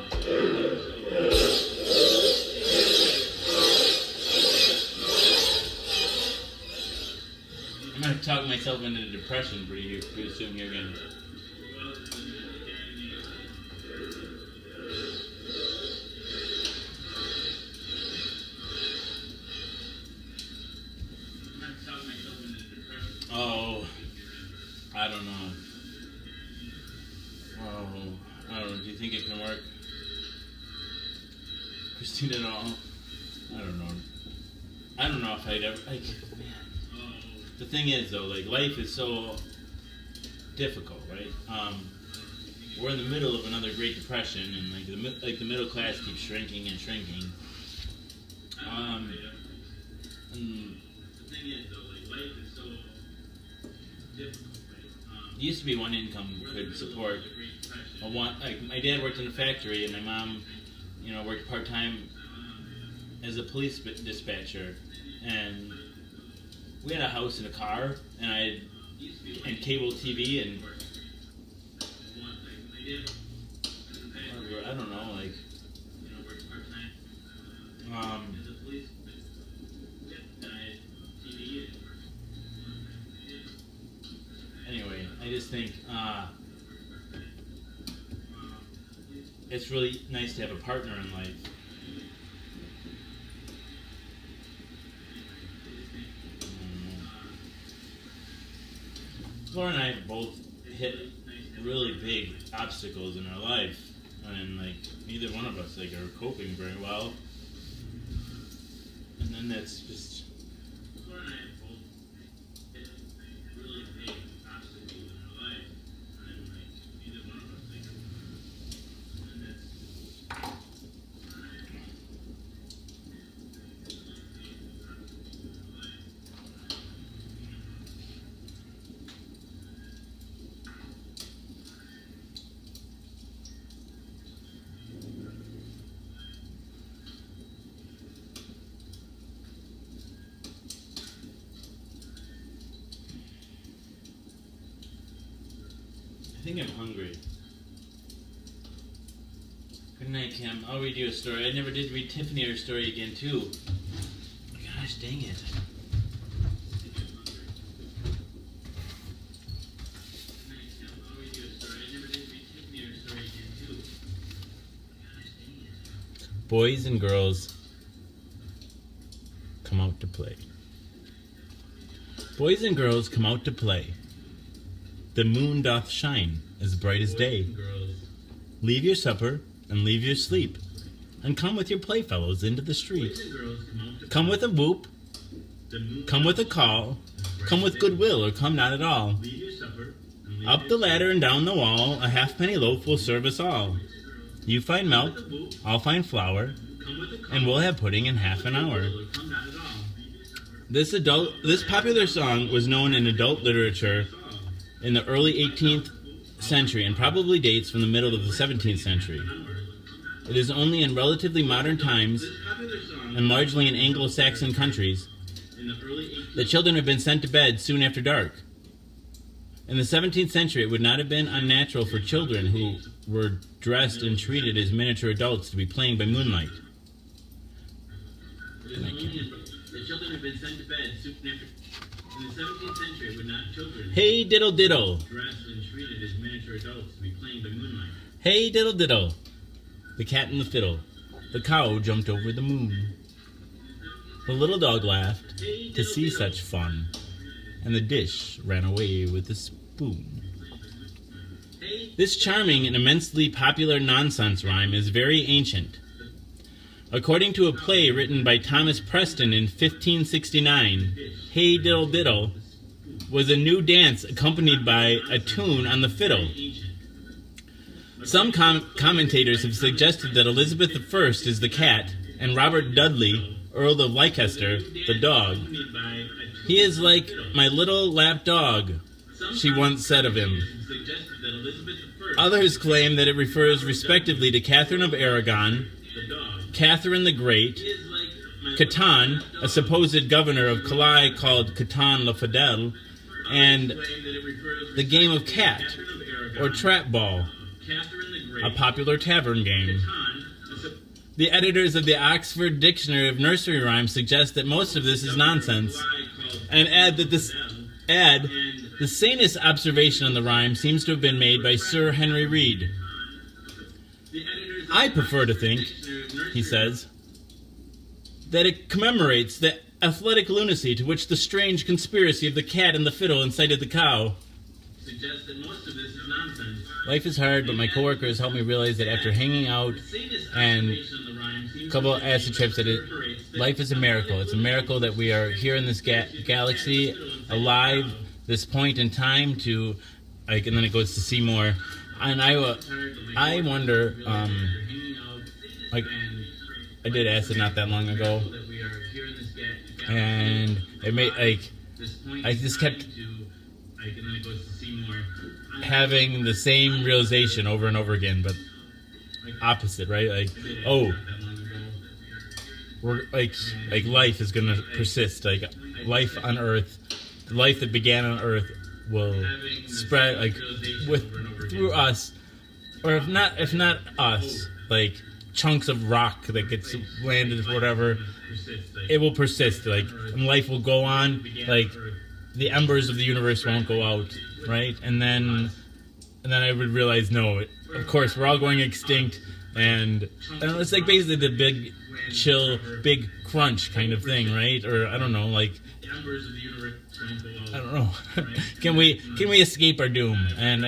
I'm gonna talk myself into depression pretty soon here again. Christina, no. I don't know. I don't know if I'd ever, like, man. The thing is, though, like, life is so difficult, right? We're in the middle of another Great Depression, and the middle class keeps shrinking and shrinking. And the thing is, though, like, life is so difficult, right? It used to be one income could support like, my dad worked in a factory, and my mom, worked part-time as a police dispatcher, and we had a house and a car, and cable TV, and I don't know, like, anyway, I just think it's really nice to have a partner in life. Laura and I have both hit really big obstacles in our life, and like neither one of us are coping very well. And then that's just. Laura and I have both hit really big obstacles in our life, and like neither one of us and that's. I think I'm hungry. Good night, Kim. I'll read you a story. I never did read Tiffany her story again, too. Gosh, dang it. Boys and girls come out to play. Boys and girls come out to play. The moon doth shine as bright as day. Leave your supper and leave your sleep, and come with your playfellows into the street. Come with a whoop, come with a call, come with goodwill or come not at all. Up the ladder and down the wall, a halfpenny loaf will serve us all. You find milk, I'll find flour, and we'll have pudding in half an hour. This popular song was known in adult literature in the early 18th century and probably dates from the middle of the 17th century. It is only in relatively modern times, and largely in Anglo-Saxon countries, that children have been sent to bed soon after dark. In the 17th century, it would not have been unnatural for children who were dressed and treated as miniature adults to be playing by moonlight. The children have been sent to bed soon after. In the 17th century, it would not children. Hey diddle diddle. Dressed and treated as miniature adults to be playing by moonlight. Hey diddle diddle. The cat and the fiddle. The cow jumped over the moon. The little dog laughed to see such fun, and the dish ran away with the spoon. This charming and immensely popular nonsense rhyme is very ancient. According to a play written by Thomas Preston in 1569, Hey Diddle Diddle was a new dance accompanied by a tune on the fiddle. Some commentators have suggested that Elizabeth I is the cat and Robert Dudley, Earl of Leicester, the dog. He is like my little lap dog, she once said of him. Others claim that it refers respectively to Catherine of Aragon, Catherine the Great, Catan, a supposed governor of Calais called Catan le Fidèle, and the game of cat, or trap ball, a popular tavern game. The editors of the Oxford Dictionary of Nursery Rhymes suggest that most of this is nonsense, and add the sanest observation on the rhyme seems to have been made by Sir Henry Reed. I prefer to think, he says, that it commemorates the athletic lunacy to which the strange conspiracy of the cat and the fiddle incited the cow. Life is hard, but my coworkers helped me realize that after hanging out and a couple of acid trips, life is a miracle. It's a miracle that we are here in this galaxy, alive, this point in time to, like, and then it goes to see more. And I wonder, like, I did acid not that long ago, and it made, like, I just kept having the same realization over and over again, but opposite, right? Like, oh, we're like life is gonna persist. Like, life on Earth, the life that began on Earth will spread, like, through us, or if not us, like chunks of rock that gets landed, whatever, it will persist. Like, and life will go on. Like, the embers of the universe won't go out, right? And then I would realize, no, of course we're all going extinct, and it's like basically the big chill, big crunch kind of thing, right? Or I don't know, like, I don't know. Can we escape our doom? And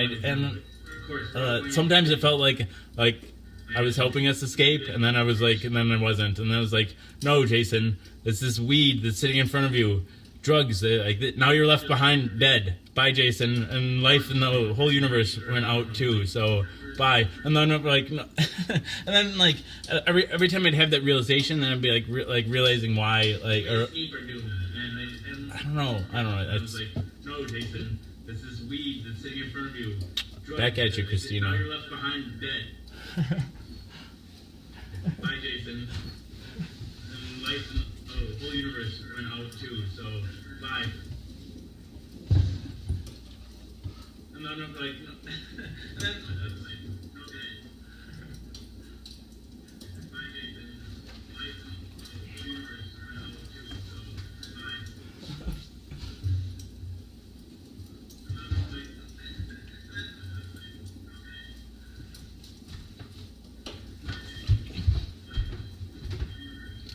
sometimes it felt like I was helping us escape, and then I was like, and then I wasn't, and then I was like, no, Jason, it's this weed that's sitting in front of you, drugs. Like, now you're left behind, dead. Bye, Jason. And life in the whole universe went out too. So bye. And then I'm like, no. And then, like, every time I'd have that realization, then I'd be like realizing why, like, or I don't know. It's like, no, Jason, this is weed that's sitting in front of you. Back at you, Christina. Now you're left behind, dead. Bye, Jason. And life in the whole universe went out too. So bye. And then I'm like, no. And then,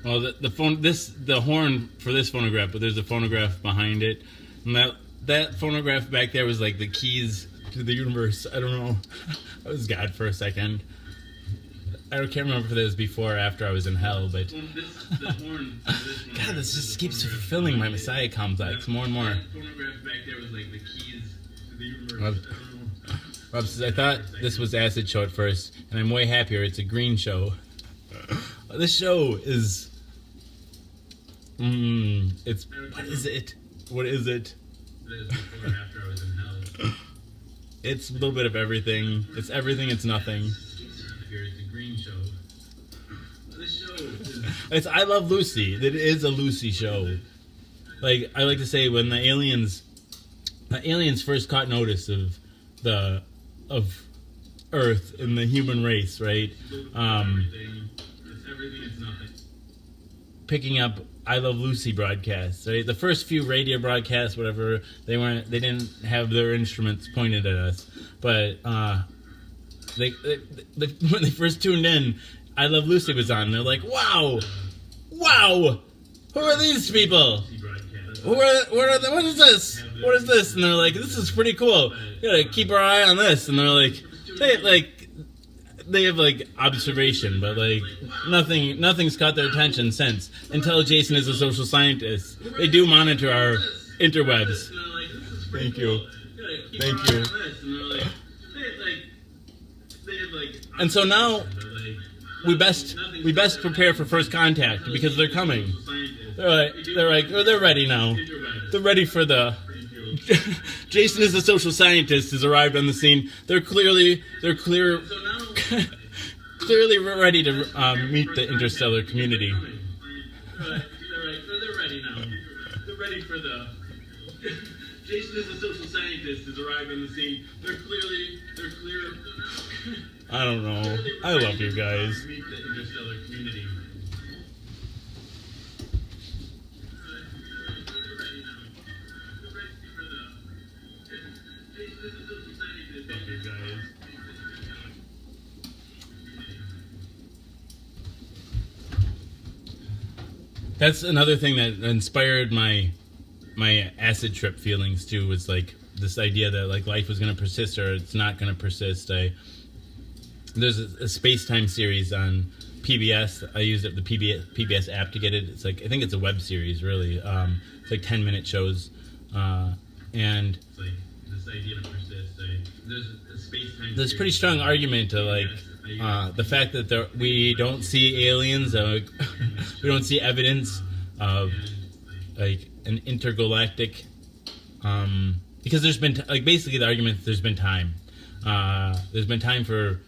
well, the horn for this phonograph, but there's a phonograph behind it, and that phonograph back there was like the keys to the universe. I don't know. I was God for a second. I can't remember if it was before or after I was in hell, but God, this just keeps fulfilling my Messiah complex more and more. That phonograph back there was like the keys to the universe. Rob says, I thought this was Acid Show at first, and I'm way happier. It's a green show. This show is... it's... What is it? What is it? Before or after I was in hell. It's a little bit of everything. It's everything, it's nothing. It's a green show. This show is... It's I Love Lucy. It is a Lucy show. Like, I like to say, when the aliens first caught notice of Earth and the human race, right? Picking up I Love Lucy broadcasts, right? The first few radio broadcasts, whatever, they didn't have their instruments pointed at us, but they when they first tuned in, I Love Lucy was on. They're like, wow, who are these people? What is this? What is this? And they're like, this is pretty cool. You gotta keep our eye on this. And they're like, they have like observation, but like nothing's caught their attention since. Until Jason is a social scientist. They do monitor our interwebs. Thank you. And so now we best prepare for first contact because they're coming. They're ready now. They're ready for the... Jason is a social scientist has arrived on the scene. They're clearly ready to meet the interstellar community. They're ready now. They're ready for the... Jason is a social scientist has arrived on the scene. They're clear... I don't know. I love you guys. Meet the interstellar community. That's another thing that inspired my acid trip feelings too. Was like this idea that like life was going to persist or it's not going to persist. There's a space-time series on PBS. I used the PBS app to get it. It's like, I think it's a web series, really. It's like 10-minute shows, and It's like this idea to persist. There's a space-time. there's a pretty strong argument to like the fact that we don't see aliens, we don't see evidence of like an intergalactic, because there's been like basically the argument there's been time. There's been time for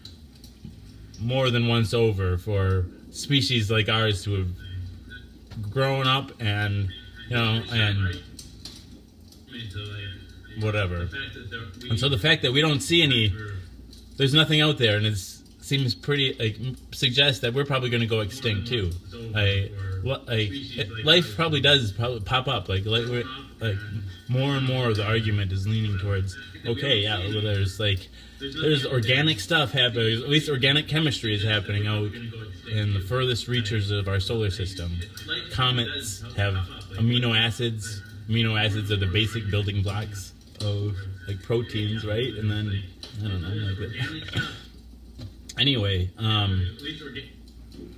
more than once over for species like ours to have grown up and and whatever. And so the fact that we don't see there's nothing out there, and it seems pretty like suggests that we're probably going to go extinct too. Life probably does pop up. Like more and more of the argument is leaning towards well, there's organic stuff happening. At least organic chemistry is happening out in the furthest reaches of our solar system. Comets have amino acids. Amino acids are the basic building blocks of like proteins, right? And then I don't know, like anyway,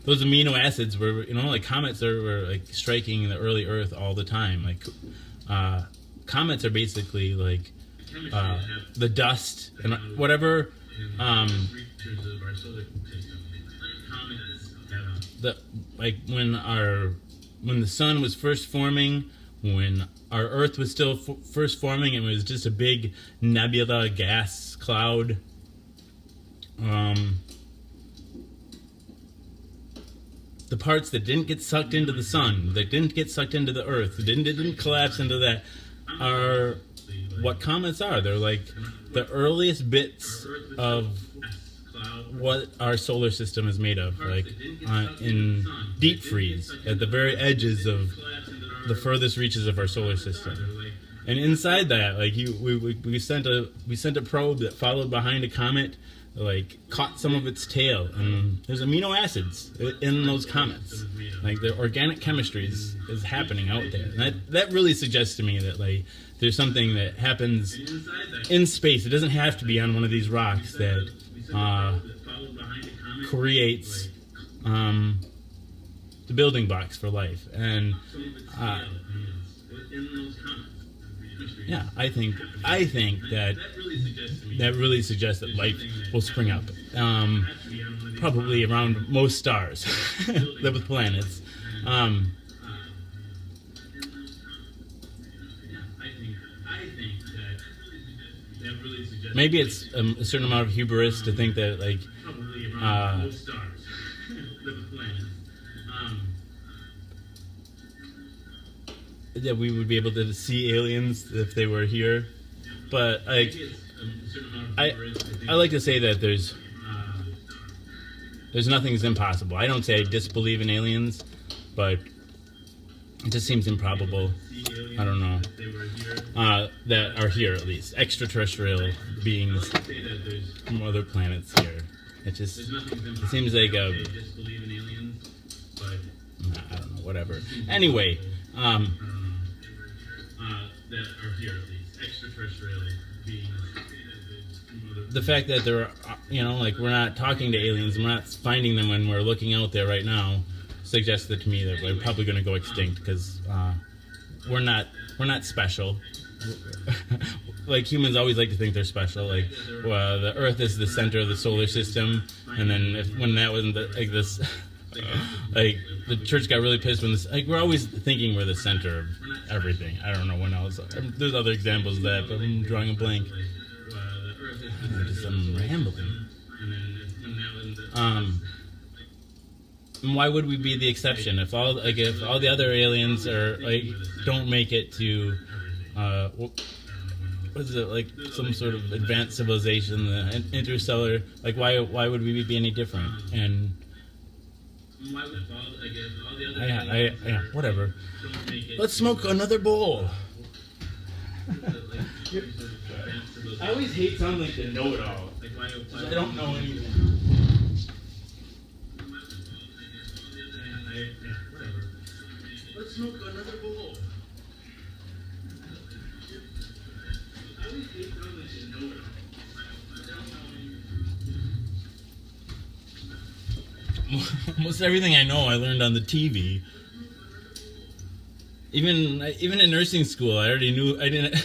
those amino acids were like comets were like striking the early Earth all the time. Like comets are basically like the dust and whatever when the sun was first forming, when our Earth was still first forming, it was just a big nebula gas cloud. The parts that didn't get sucked into the sun, that didn't get sucked into the Earth, didn't collapse into that, are what comets are. They're like the earliest bits of what our solar system is made of, like in deep freeze, at the very edges of the furthest reaches of our solar system. And inside that, like we sent a probe that followed behind a comet, like caught some of its tail, and there's amino acids in those comets. Like the organic chemistry is happening out there, and that really suggests to me that like there's something that happens in space. It doesn't have to be on one of these rocks that creates the building blocks for life. And yeah, I think that really suggests that life will spring up, probably around most stars with planets. Maybe it's a certain amount of hubris to think that like that we would be able to see aliens if they were here, but like I like to say that there's nothing's impossible. I don't say I disbelieve in aliens, but it just seems improbable. I don't know that are here, at least extraterrestrial beings from other planets here. It seems like I don't know, whatever. Anyway, that are here, at least extraterrestrial beings. The fact that there are, like we're not talking to aliens, and we're not finding them when we're looking out there right now, suggested to me that we're probably going to go extinct because we're not special. Like humans always like to think they're special. Like, well, the Earth is the center of the solar system, and then when that wasn't this. Like the church got really pissed when this. Like we're always thinking we're the center of everything. I don't know when else. There's other examples of that, but I'm drawing a blank. I'm rambling. And why would we be the exception? If all the other aliens are like don't make it to what is it, like some sort of advanced civilization, the interstellar? Like why would we be any different? And yeah, whatever. Let's smoke another bowl. I always hate sounding like the know-it-all. I don't know anything. Let's smoke another bowl. I always Almost everything I know I learned on the TV. Even in nursing school, I already knew. I didn't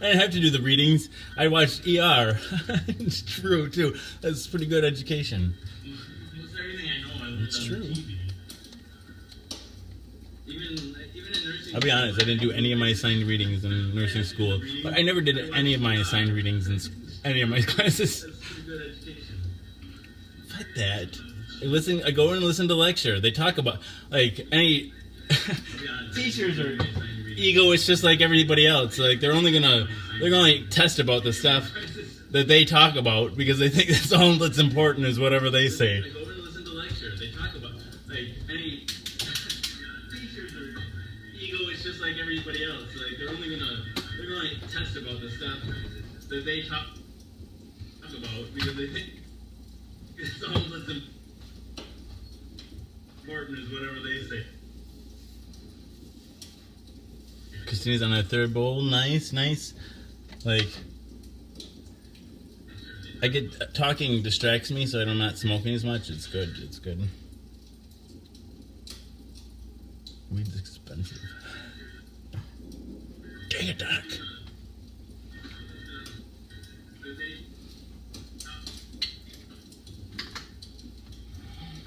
have to do the readings. I watched ER. It's true too. That's pretty good education. Almost everything I know I learned It's on true. the TV. Even in nursing. I'll be honest. I didn't do any of my assigned readings in nursing school, but I never did any of my assigned readings in any of my classes. That's pretty good education. Fuck that. I go in and listen to lecture. They talk about like any. Teachers are egoists just like everybody else. Like they're gonna test about the stuff that they talk about because they think that's all that's important is whatever they say. Go and listen to lecture. They talk about like any teachers are egoists just like everybody else. Like they're gonna test about the stuff that they talk about because they think it's all that's important is whatever they say. Christina's on her third bowl. Nice. Like, I get talking distracts me, so I'm not smoking as much. It's good. Weed's expensive. Dang it, Doc.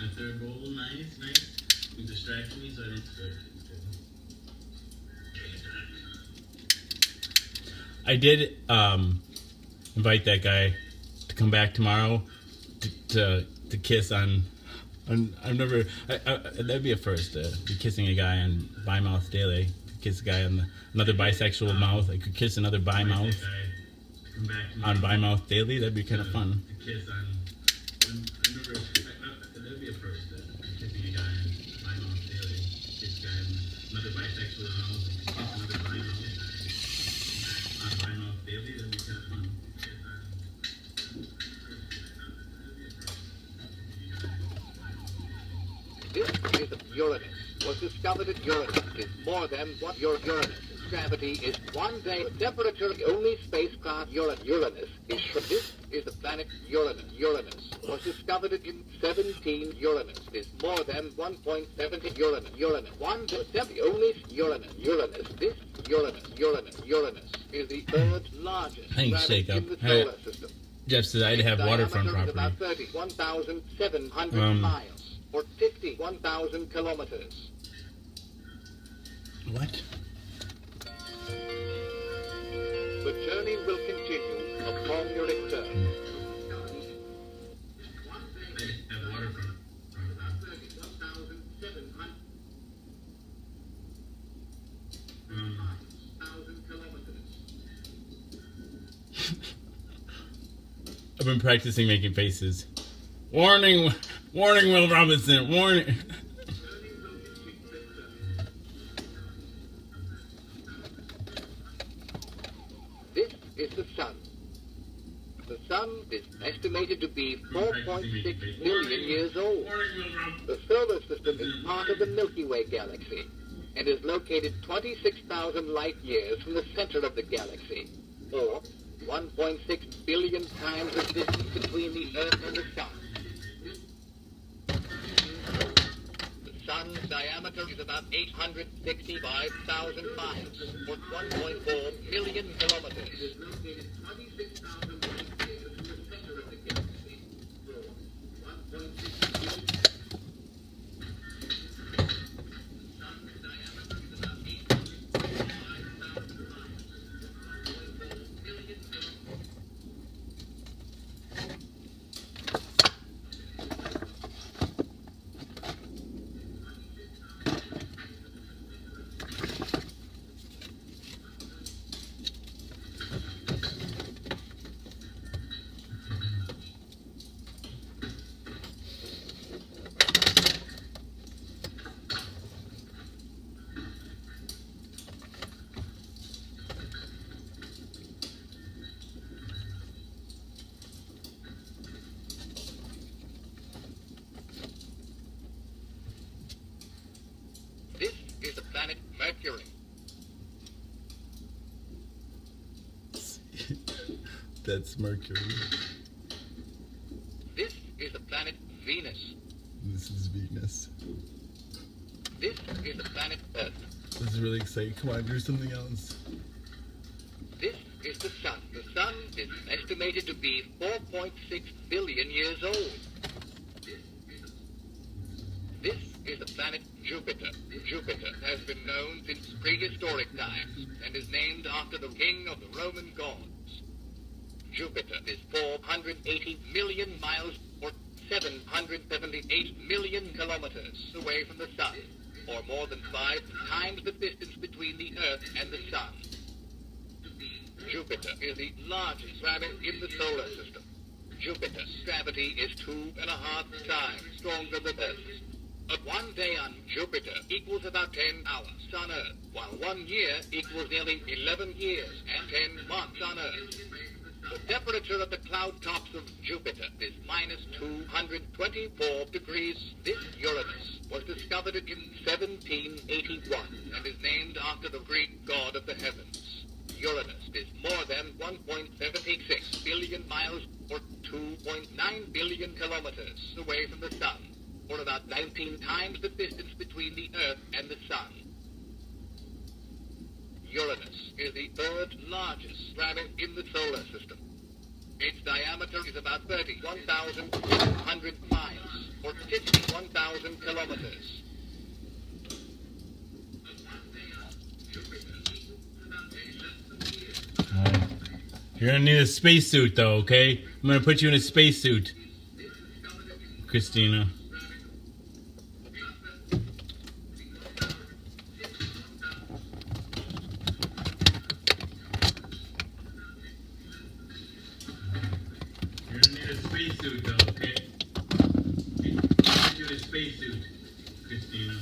A third bowl. Nice. It distracts me, so I don't smoke. I did invite that guy to come back tomorrow to kiss on I've never that'd be a first to be kissing a guy on Bi Mouth Daily. To kiss a guy on another bisexual mouth. I could kiss another bi mouth on Bi Mouth Daily. That'd be kind of fun. That'd be a first kissing a guy on Bi Mouth Daily. Kiss a guy on another bisexual mouth. Kiss another bi mouth. Daily, that'd be kind of fun. This is Uranus. Was discovered at Uranus. Is more than what your Uranus. Gravity is 1 day. Temperature. The only spacecraft Uranus is. This is the planet Uranus. Uranus was discovered in 17. Uranus is more than 1.70 Uranus. 1 day. The only Uranus. This Uranus is the third largest planet in the solar system. Jeff said I'd have waterfront property. About 31,700 miles, or 51,000 kilometers. What? The journey will continue upon your return. I've been practicing making faces. Warning, Will Robinson, warning. This is the sun. The sun is estimated to be 4.6 billion years old. The solar system is part of the Milky Way galaxy and is located 26,000 light years from the center of the galaxy, or 1.6 billion times the distance between the Earth and the Sun. The Sun's diameter is about 865,000 miles, or 1.4 million kilometers. It is located 26,000 light years from the center of the galaxy, or 1.6 billion. This is the planet Mercury. That's Mercury. This is the planet Venus. This is Venus. This is the planet Earth. This is really exciting. Come on, do something else. This is the Sun. The Sun is estimated to be 4.6 billion years old. This is the planet Jupiter. Jupiter has been known since prehistoric times and is named after the king of the Roman gods. Jupiter is 480 million miles or 778 million kilometers away from the Sun, or more than 5 times the distance between the Earth and the Sun. Jupiter is the largest planet in the solar system. Jupiter's gravity is 2.5 times stronger than Earth's. 1 day on Jupiter equals about 10 hours on Earth, while 1 year equals nearly 11 years and 10 months on Earth. The temperature at the cloud tops of Jupiter is minus 224 degrees. This Uranus was discovered in 1781 and is named after the Greek god of the heavens. Uranus is more than 1.76 billion miles or 2.9 billion kilometers away from the Sun, or about 19 times the distance between the Earth and the Sun. Uranus is the third largest planet in the solar system. Its diameter is about 31,200 miles, or 51,000 kilometers. You're gonna need a spacesuit, though, okay? I'm gonna put you in a spacesuit, Christina. You're gonna need a spacesuit, though, okay? Put you in a spacesuit, Christina.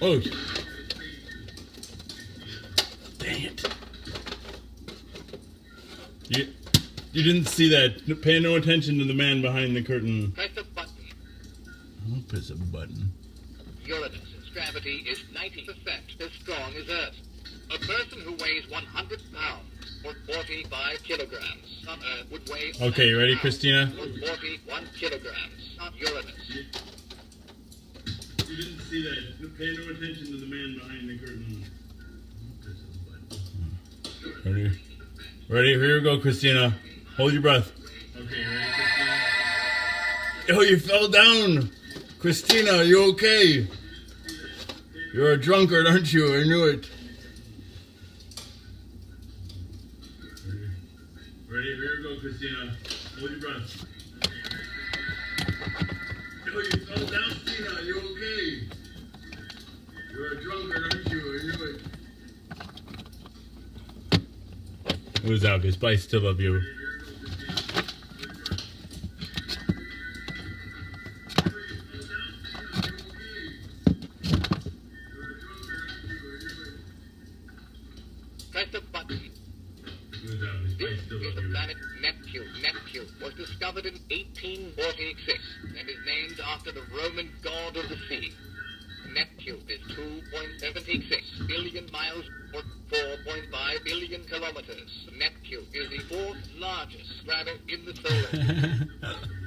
Oh, dang it. You didn't see that. Pay no attention to the man behind the curtain. Press a button. I'll press a button. Uranus's gravity is 90% as strong as Earth. A person who weighs 100 pounds or 45 kilograms on Earth would weigh... Okay, you ready, 90 Christina? pounds or 41 kilograms on Uranus. You didn't see that. Pay no attention to the man behind the curtain. Ready? Ready? Here we go, Christina. Hold your breath. Okay, ready, Christina? Oh, you fell down! Christina, are you okay? You're a drunkard, aren't you? I knew it. Ready? Here we go, Christina. Hold your breath. Oh, you fell down, Christina. Are you okay? You're a drunkard, aren't you? I knew it. It was obvious, but I still love you. Press the button. This is the planet Neptune. Neptune was discovered in 1846 and is named after the Roman god of the sea. Neptune is 2.76 billion miles or 4.5 billion kilometers. Neptune is the fourth largest planet in the solar system.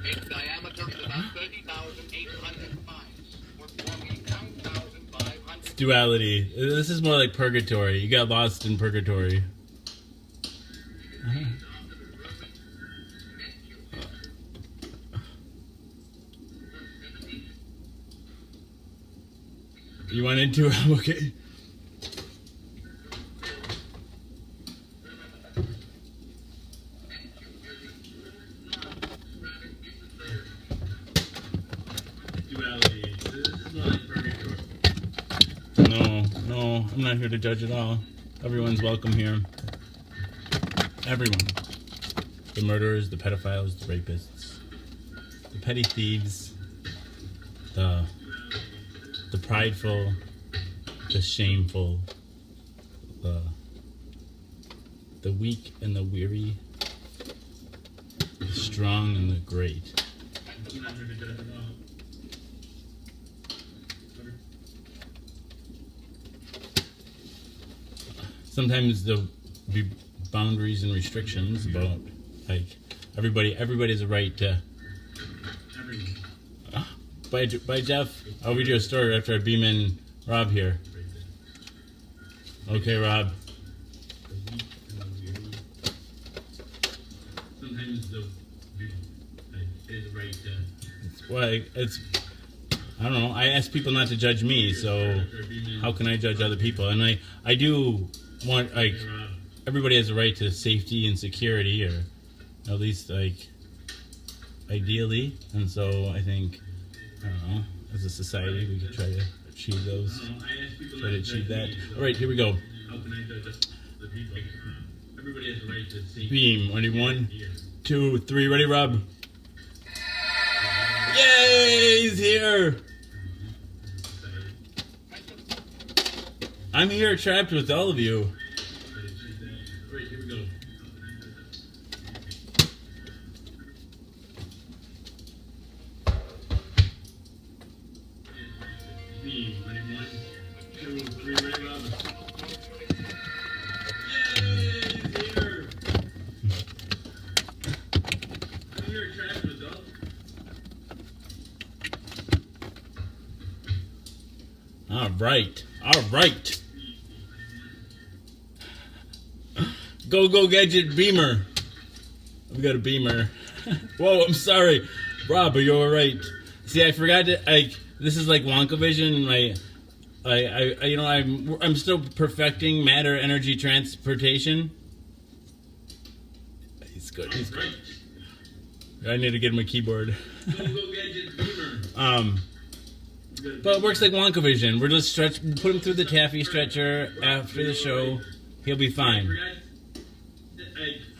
Its diameter is about 30,800 miles or 49,500. It's duality. This is more like purgatory. You got lost in purgatory. You went into it? Okay. Duality. This is not like purgatory. No, I'm not here to judge at all. Everyone's welcome here. Everyone. The murderers, the pedophiles, the rapists, the petty thieves, the prideful, the shameful, the weak and the weary, the strong and the great. sometimes there'll be boundaries and restrictions about like everybody has a right to. Bye, Jeff. I'll read you a story after I beam in Rob here. Okay, Rob. Sometimes there'll be right to. Well, it's. I don't know. I ask people not to judge me, so how can I judge other people? And I do want, like, everybody has a right to safety and security, or at least, like, ideally. And so I think, I don't know, as a society, we could try to achieve those. Try to achieve that. All right, here we go. How can I judge the people? Everybody has a right to safety. Beam. Ready? 1, 2, 3. Ready, Rob? Yay! He's here! I'm here trapped with all of you. Alright, here we go. Beam. Ready? 1, 2, 3. Ready, Rob? Yay! He's here! I'm here trapped with all of you. All right. Go Gadget Beamer. We got a beamer. Whoa, I'm sorry, Rob. Are you all right? See, I forgot to. This is like Wonka Vision. I'm still perfecting matter energy transportation. He's good. I need to get him a keyboard. Go Gadget Beamer. But it works like Wonka Vision. We're just put him through the taffy stretcher after the show. He'll be fine.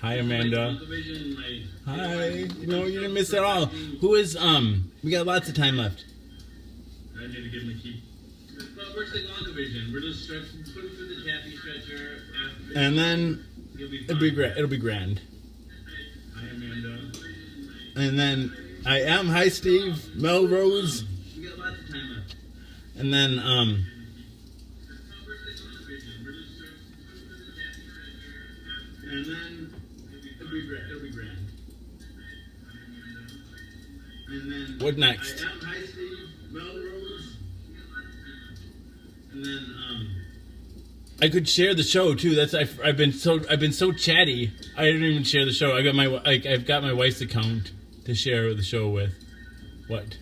Hi, Amanda. Hi. You didn't miss it all. Who is, we got lots of time left. I need to give him a key. Well, it works like Wonka Vision. We're just put him through the taffy stretcher after. And then it'll be grand. Hi, Amanda. And then hi, Steve. Melrose. And then, it'll be grand. And then, what next? Hi, Steve, Melrose. And then, I could share the show too. I've been so chatty. I didn't even share the show. I've got my wife's account to share the show with. What?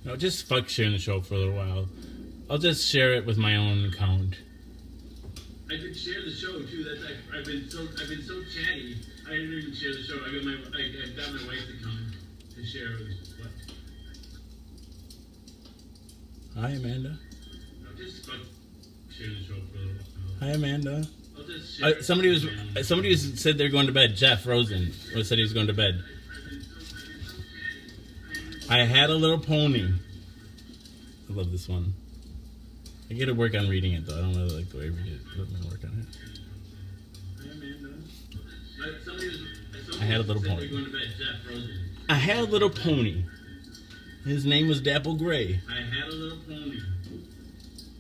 No, just fuck sharing the show for a little while. I'll just share it with my own account. I could share the show too. I've been so chatty. I didn't even share the show. I've got my wife's account to share with what? Hi, Amanda. No, just fuck sharing the show for a little while. Hi, Amanda. I'll just share somebody said they're going to bed. Jeff Rosen said he was going to bed. I had a little pony. I love this one. I get to work on reading it though. I don't really like the way I read it. Let me work on it. I had a little pony. I had a little pony. His name was Dapple Gray. I had a little pony.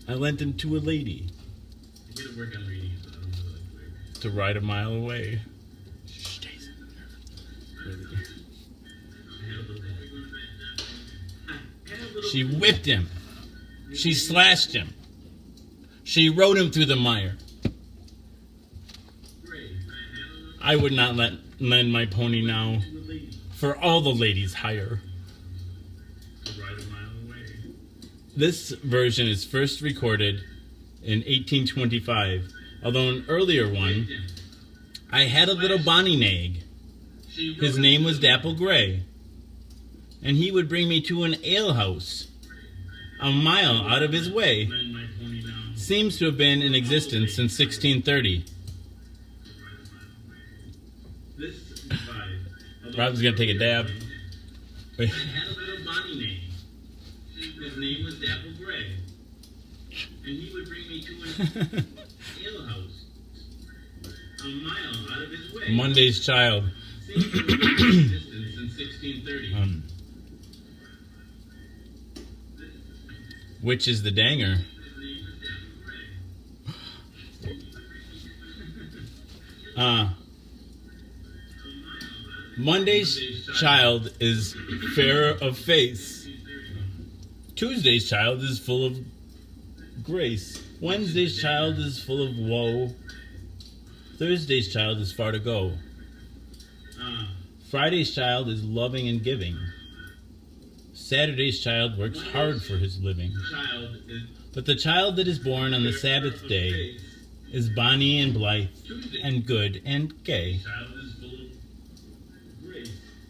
I lent him to a lady. I get to work on reading it though. I don't really like the way I read it. To ride a mile away. Shh, Jason. Really? She whipped him. She slashed him. She rode him through the mire. I would not lend my pony now, for all the ladies hire. This version is first recorded in 1825, although an earlier one, I had a little Bonnie nag. His name was Dapple Gray. And he would bring me to an alehouse, a mile out of his way. Seems to have been in existence since 1630. Rob's gonna take a dab. Wait. I had a little Bonnie name. His name was Dapple Gray. And he would bring me to an alehouse, a mile out of his way. Monday's Child. Seems to have been in existence since 1630. Which is the danger? Monday's child is fair of face. Tuesday's child is full of grace. Wednesday's child is full of woe. Thursday's child is far to go. Friday's child is loving and giving. Saturday's child works hard for his living. But the child that is born on the Sabbath day is bonny and blithe and good and gay.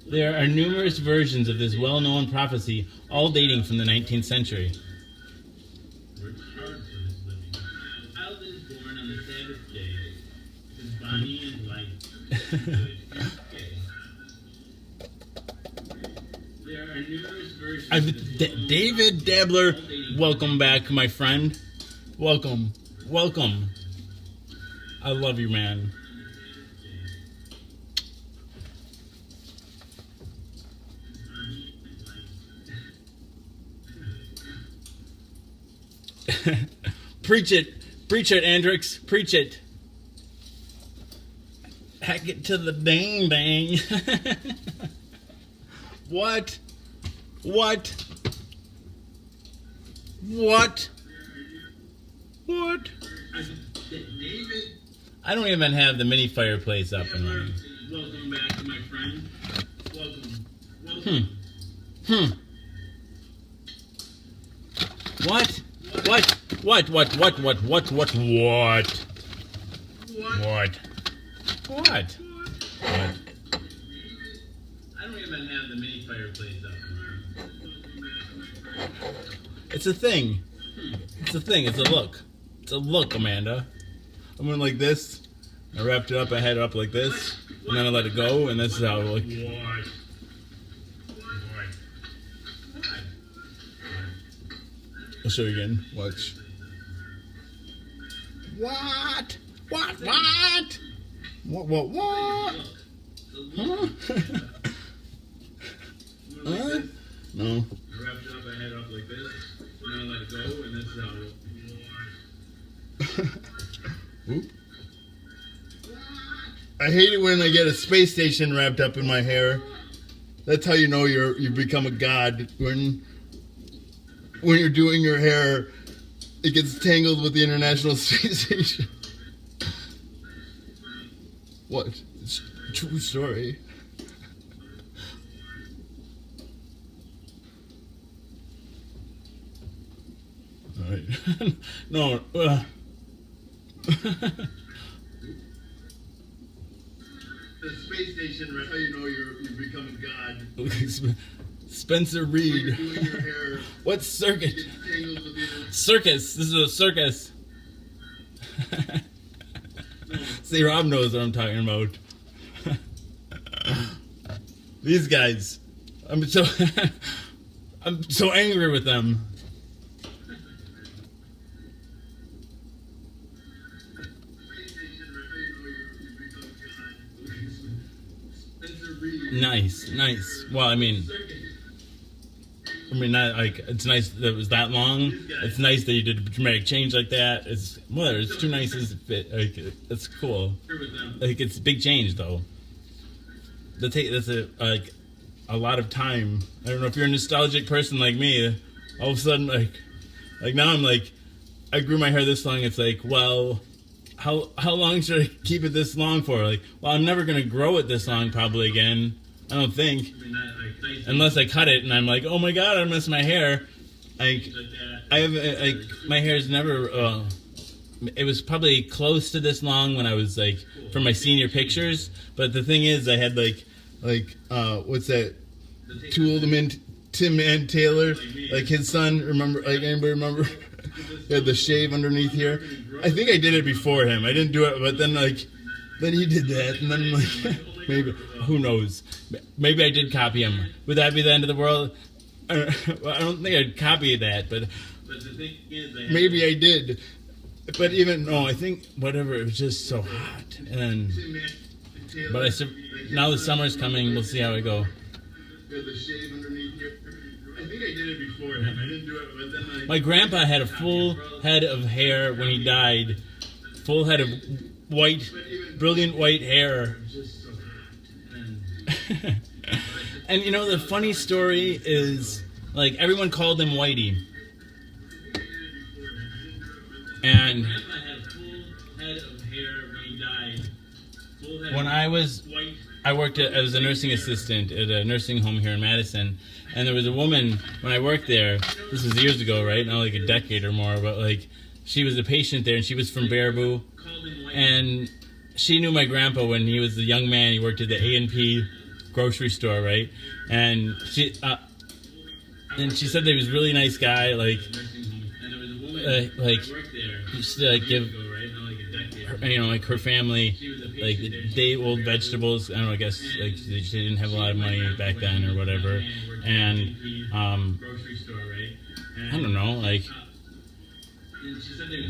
There are numerous versions of this well-known prophecy, all dating from the 19th century. Works hard for his living. The child that is born on the Sabbath day is bonny and blithe and good and gay. There are numerous versions. David Dabbler, welcome back, my friend. Welcome. I love you, man. Preach it, Andrix, preach it. Hack it to the dang bang. What? I don't even have the mini fireplace up and running. Welcome back, my friend. Welcome. What? What? I don't even have the mini fireplace up and running. It's a thing. It's a look. It's a look, Amanda. I went like this. I wrapped it up. I had it up like this, and then I let it go, and this is how it looked. I'll show you again. Watch. What? Huh? Huh? No. I wrapped it up. I had it up like this, and then I let it go, and this is how it looked. Whoop. I hate it when I get a space station wrapped up in my hair. That's how you know you've become a god. When you're doing your hair, it gets tangled with the International Space Station. What? It's a true story. All right. No. The space station, right? How you know you've become a god. Spencer Reed. Doing your hair. What's circuit? Circus. This is a circus. See, Rob knows what I'm talking about. These guys. I'm so angry with them. Nice. Well, I mean, not like it's nice that it was that long. It's nice that you did a dramatic change like that. It's too nice as it fit. Like, it's cool. Like, it's a big change though. That's a lot of time. I don't know if you're a nostalgic person like me. All of a sudden, like now I'm like, I grew my hair this long. It's like, well, how long should I keep it this long for? Like, well, I'm never gonna grow it this long probably again. I don't think, unless I cut it and I'm like, oh my god, I miss my hair. Like, I have my hair's never. It was probably close to this long when I was like for my senior pictures. But the thing is, I had like what's that? Tim and Taylor, like his son. Remember? Like, anybody remember? He had the shave underneath here. I think I did it before him. I didn't do it, but then he did that, and then like. Maybe, who knows? Maybe I did copy him. Would that be the end of the world? I don't think I'd copy that, but the thing is, maybe I did. But I think whatever. It was just so hot, and now the summer's coming. We'll see how I go. The shave underneath here. I think I did it before him. I didn't do it, but then my grandpa had a full head of hair when he died. Full head of brilliant white hair. And you know, the funny story is, like, everyone called him Whitey. And when I was a nursing assistant at a nursing home here in Madison, and there was a woman when I worked there. This was years ago, right? Not like a decade or more, but like she was a patient there, and she was from Baraboo, and she knew my grandpa when he was a young man. He worked at the A&P grocery store, right? And she said that he was a really nice guy, like used to give, you know, like her family, like day old vegetables. I don't know, I guess like she didn't have a lot of money back then or whatever, and I don't know, like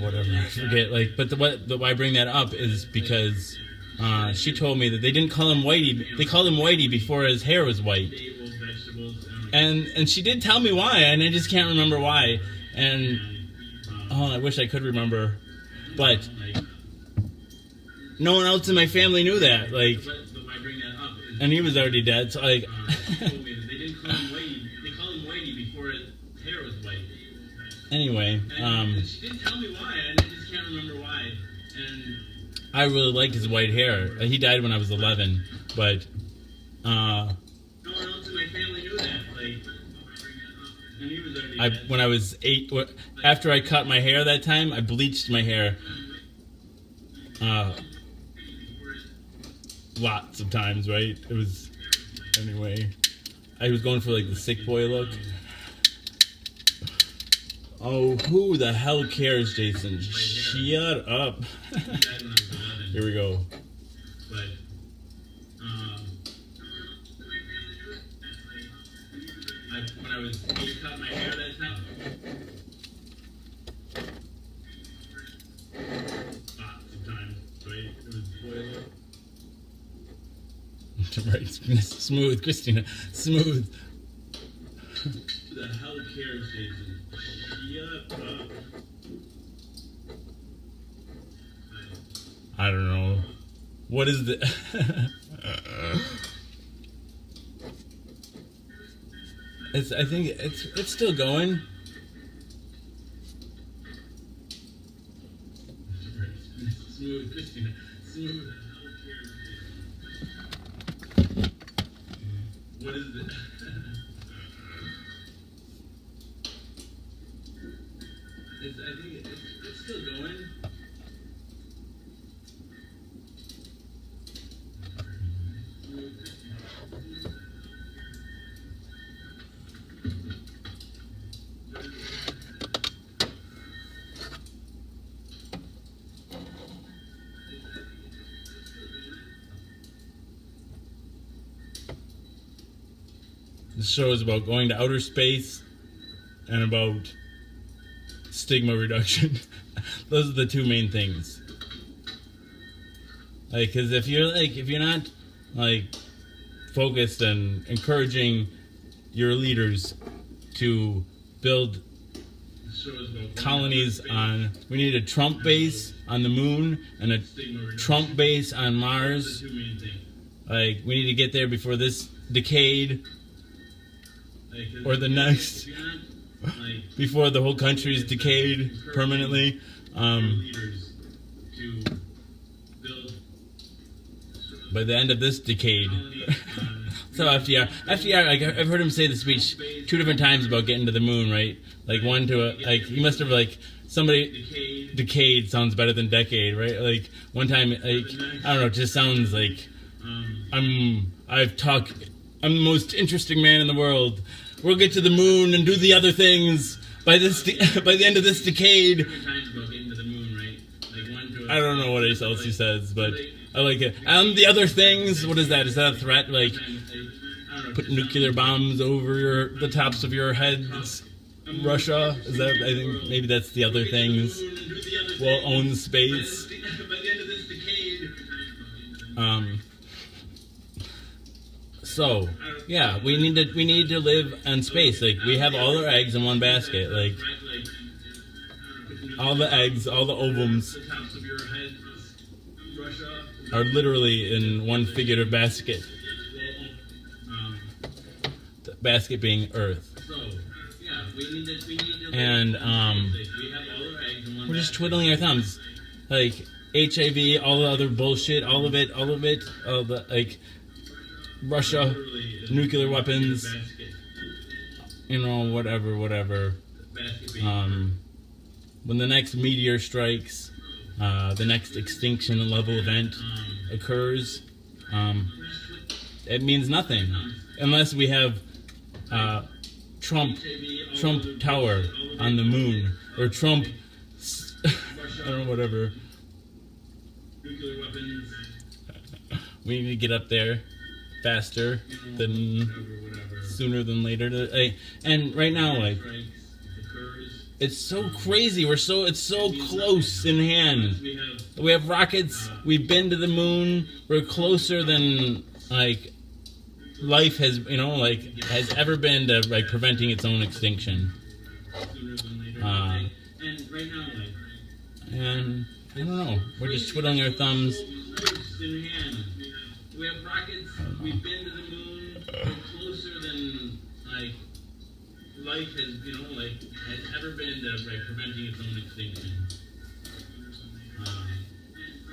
whatever, I forget. Like, but why I bring that up is because she told me that they didn't call him Whitey. They called him Whitey before his hair was white, and she did tell me why, and I just can't remember why. And I wish I could remember, but no one else in my family knew that. Like, and he was already dead, so like. Anyway, she did tell me why, and I just can't remember why. And I really liked his white hair. He died when I was 11, but no one else in my family knew that. Like, and he was already dead. When I was 8, after I cut my hair that time, I bleached my hair. Lots of times, right? It was, anyway, I was going for like the sick boy look. Oh, who the hell cares, Jason? Shut up. Here we go. When I was 8, cut my hair that time. Lots of times, right? It was boy look. Right, smooth, Christina, smooth. Who the hell cares, Jason? Shut up. I don't know. What is the... I think it's still going. Smooth, Christina, smooth. What is it? I think it's still going. This show is about going to outer space and about stigma reduction. Those are the two main things. Like, because if you're not like focused and encouraging your leaders to build colonies on, we need a Trump base on the moon and a Trump base on Mars. Like, we need to get there before this decade or the next, before the whole country is decayed permanently. By the end of this decade. So FDR, like, I've heard him say the speech 2 different times about getting to the moon, right? Like, one to a, like, he must have, like, somebody, decade sounds better than decade, right? Like, one time, like, I don't know, it just sounds like, I'm the most interesting man in the world. We'll get to the moon and do the other things by the end of this decade. I don't know what else he says, but I like it. And the other things, what is that? Is that a threat? Like, put nuclear bombs over the tops of your heads? Russia? Is that, I think maybe that's the other things. We'll own space. So, yeah, we need to live in space. Like, we have all our eggs in one basket. Like, all the eggs, all the ovums. are literally in one figurative basket. The basket being Earth. And we're just twiddling our thumbs. Like HIV, all the other bullshit, all of it, all the like Russia, nuclear weapons, whatever. When the next meteor strikes, the next extinction level event occurs, it means nothing unless we have Trump Tower on the moon, or Trump I don't know, whatever. We need to get up there faster sooner than later. And right now, like, it's so crazy. It's so close in hand. We have rockets. We've been to the moon. We're closer than like life has ever been to like preventing its own extinction. And I don't know. We're just twiddling our thumbs. We have rockets. We've been to the moon. We're closer than like life has ever been to like preventing its own extinction.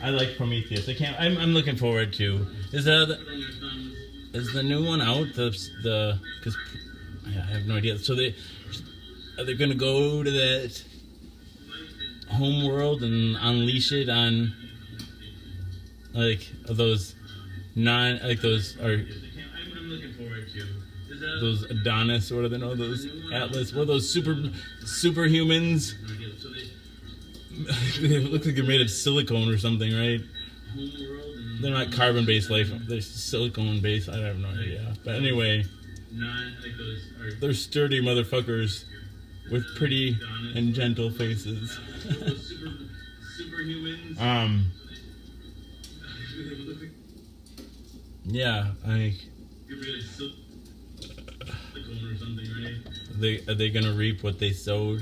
I like Prometheus. I'm looking forward to. Is the new one out? Because I have no idea. So are they gonna go to that home world and unleash it on like those I'm looking forward to those Adonis, what do they know? Those Atlas, what are those superhumans? They look like they're made of silicone or something, right? They're not carbon-based life; they're silicone-based. I have no idea. But anyway, they're sturdy motherfuckers with pretty and gentle faces. Yeah, are they gonna reap what they sowed?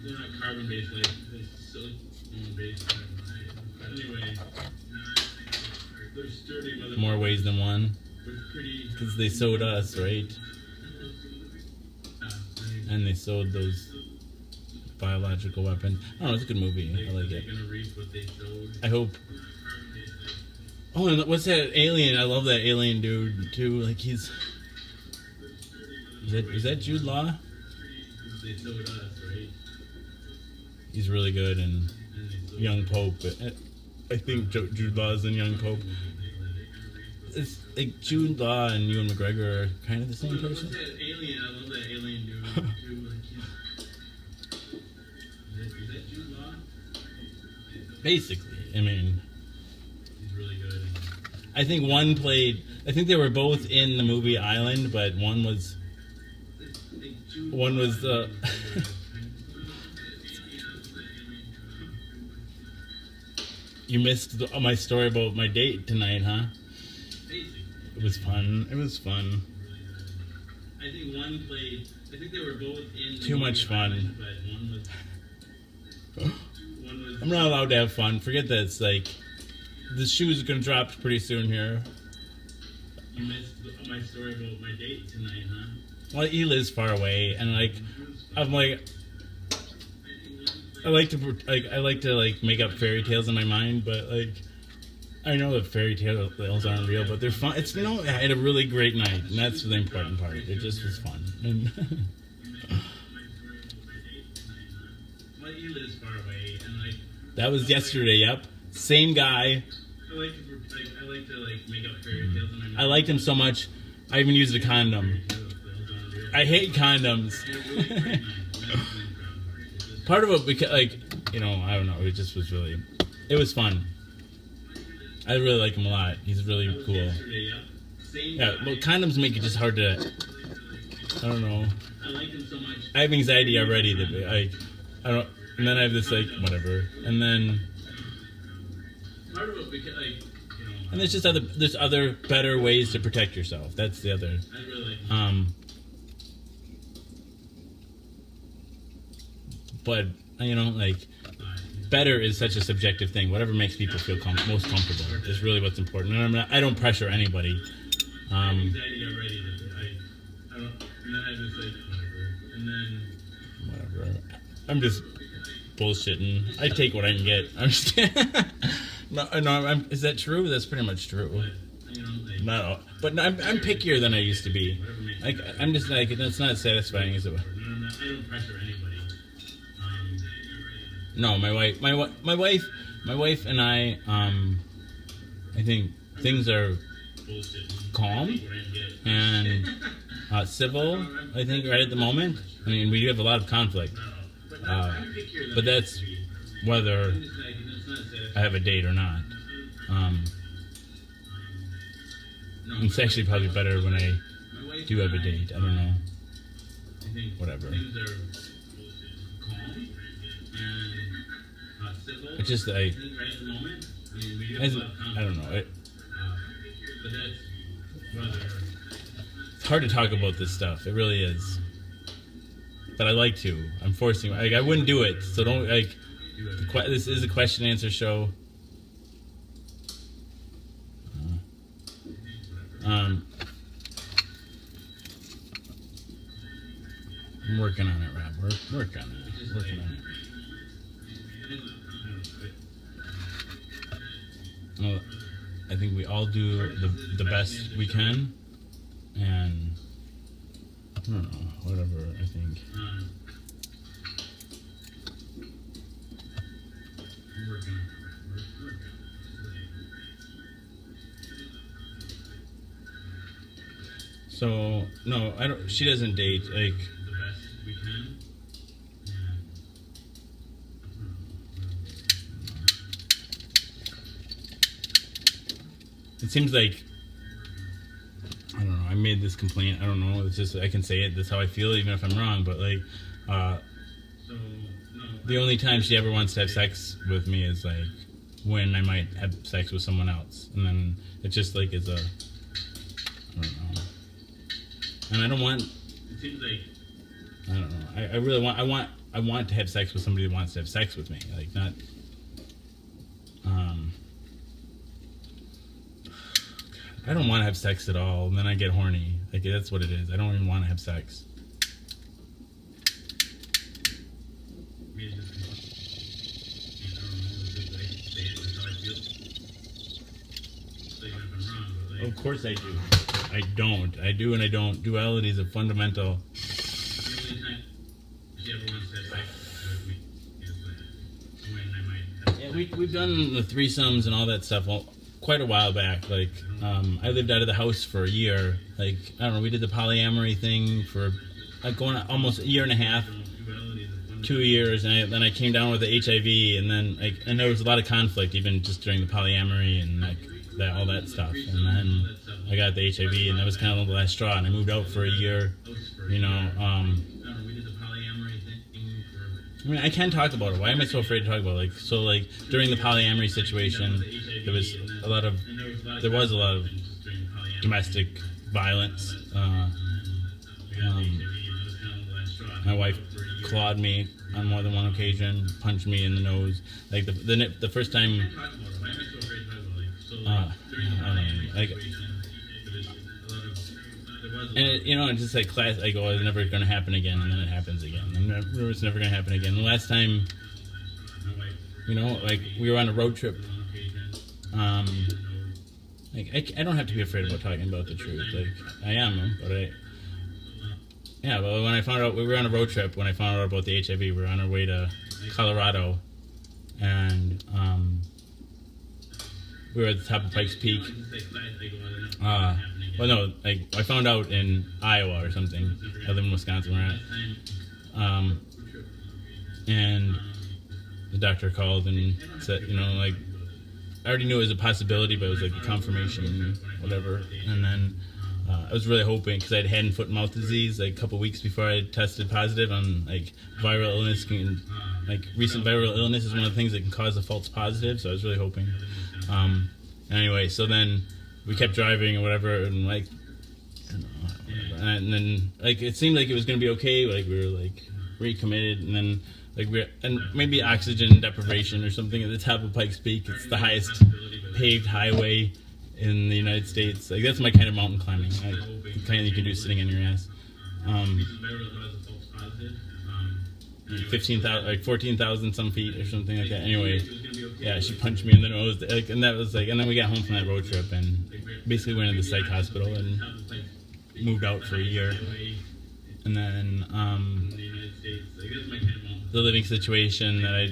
They're not carbon-based, like they're silicone-based. Anyway, they're sturdy. More ways than one, because they sowed us, right? And they sowed those biological weapons. I don't know, it's a good movie. I like it. I hope. Oh, and what's that alien? I love that alien dude too. Like is that Jude Law? He's really good in Young Pope. I think Jude Law is in Young Pope. It's like Jude Law and Ewan McGregor are kind of the same person. Alien, I love that alien dude too. Is that Jude Law? Basically, I mean, he's really good. I think they were both in the movie Island, but one was You missed my story about my date tonight, huh? It was fun. I think they were both in too much fun. I'm not allowed to have fun. Forget that. It's like the shoes are gonna drop pretty soon here. You missed my story about my date tonight, huh? Well, he lives far away, and I'm like, I like to make up fairy tales in my mind, but like, I know that fairy tales aren't real, but they're fun. It's I had a really great night, and that's the important part. It just was fun. And well, he lives far away, and that was yesterday. Yep, same guy. I like to make up fairy tales in my mind. I liked him so much, I even used a condom. I hate condoms. Part of it because, I don't know. It just was it was fun. I really like him a lot. He's really cool. Yeah, well, condoms make it just hard to. I don't know. I have anxiety already. I don't. And then I have this whatever. And then. And there's other better ways to protect yourself. That's the other. But better is such a subjective thing. Whatever makes people feel most comfortable is really what's important. And I don't pressure anybody. Anxiety already. I don't. And then I just like whatever. Whatever. I'm just bullshitting. I take what I can get. I'm just kidding. No. Is that true? That's pretty much true. But, you know, like, Not all, but no, I'm pickier than I used to be. Like I'm just like that's not satisfying, is it? I don't pressure anybody. No, my wife and I think things are calm and civil. I think right at the moment. I mean, we do have a lot of conflict, but that's whether I have a date or not. It's actually probably better when I do have a date. I don't know. Whatever. It's just like I don't know. It's hard to talk about this stuff. It really is. But I like to. I'm forcing. Like I wouldn't do it. So don't like. This is a question and answer show. I'm working on it, Rob. Working on it. Well, I think we all do the best we can, and I don't know, whatever. I think. So no, I don't. She doesn't date like. It seems like I don't know. I made this complaint. I don't know. It's just I can say it. That's how I feel, even if I'm wrong. But like, the only time she ever wants to have sex with me is like when I might have sex with someone else, and then it's just like it's a I don't know. And I don't want. It seems like I don't know. I really want. I want to have sex with somebody who wants to have sex with me. Like not. I don't want to have sex at all, and then I get horny. Like that's what it is. I don't even want to have sex. Of course I do. I don't. I do and I don't. Duality is a fundamental. Yeah, we've done the threesomes and all that stuff quite a while back. Like, I lived out of the house for a year. Like, I don't know, we did the polyamory thing for like going on almost a year and a half, 2 years, and then I came down with the HIV, and then and there was a lot of conflict even just during the polyamory and like that all that stuff, and then I got the HIV, and that was kind of the last straw, and I moved out for a year, you know. I mean, I can talk about it. Why am I so afraid to talk about it? Like, so like during the polyamory situation, there was a lot of domestic violence. My wife clawed me on more than one occasion, punched me in the nose. Like the first time. And it, you know, it's just like class. I go, it's never going to happen again, and then it happens again, and it's never going to happen again. The last time, you know, like we were on a road trip. Like I don't have to be afraid about talking about the truth. Like I am, but yeah. But when I found out we were on a road trip, when I found out about the HIV, we were on our way to Colorado, and we were at the top of Pikes Peak. Well, no, like I found out in Iowa or something. I live in Wisconsin, where I'm at. And the doctor called and said, you know, like I already knew it was a possibility, but it was like a confirmation, whatever. And then I was really hoping, because I had hand and foot and mouth disease like a couple weeks before I tested positive on like viral illness. Like recent viral illness is one of the things that can cause a false positive. So I was really hoping. Anyway, so then we kept driving or whatever, and like, I don't know, whatever. And then like it seemed like it was gonna be okay. Like we were like recommitted, and then and maybe oxygen deprivation or something at the top of Pikes Peak. It's the highest paved highway in the United States. Like, that's my kind of mountain climbing. The kind you can do sitting on your ass. 15,000, like 14,000 some feet or something like that. Anyway, yeah, she punched me in the nose, like, and that was like, and then we got home from that road trip and basically went to the psych hospital and moved out for a year. And then the living situation that I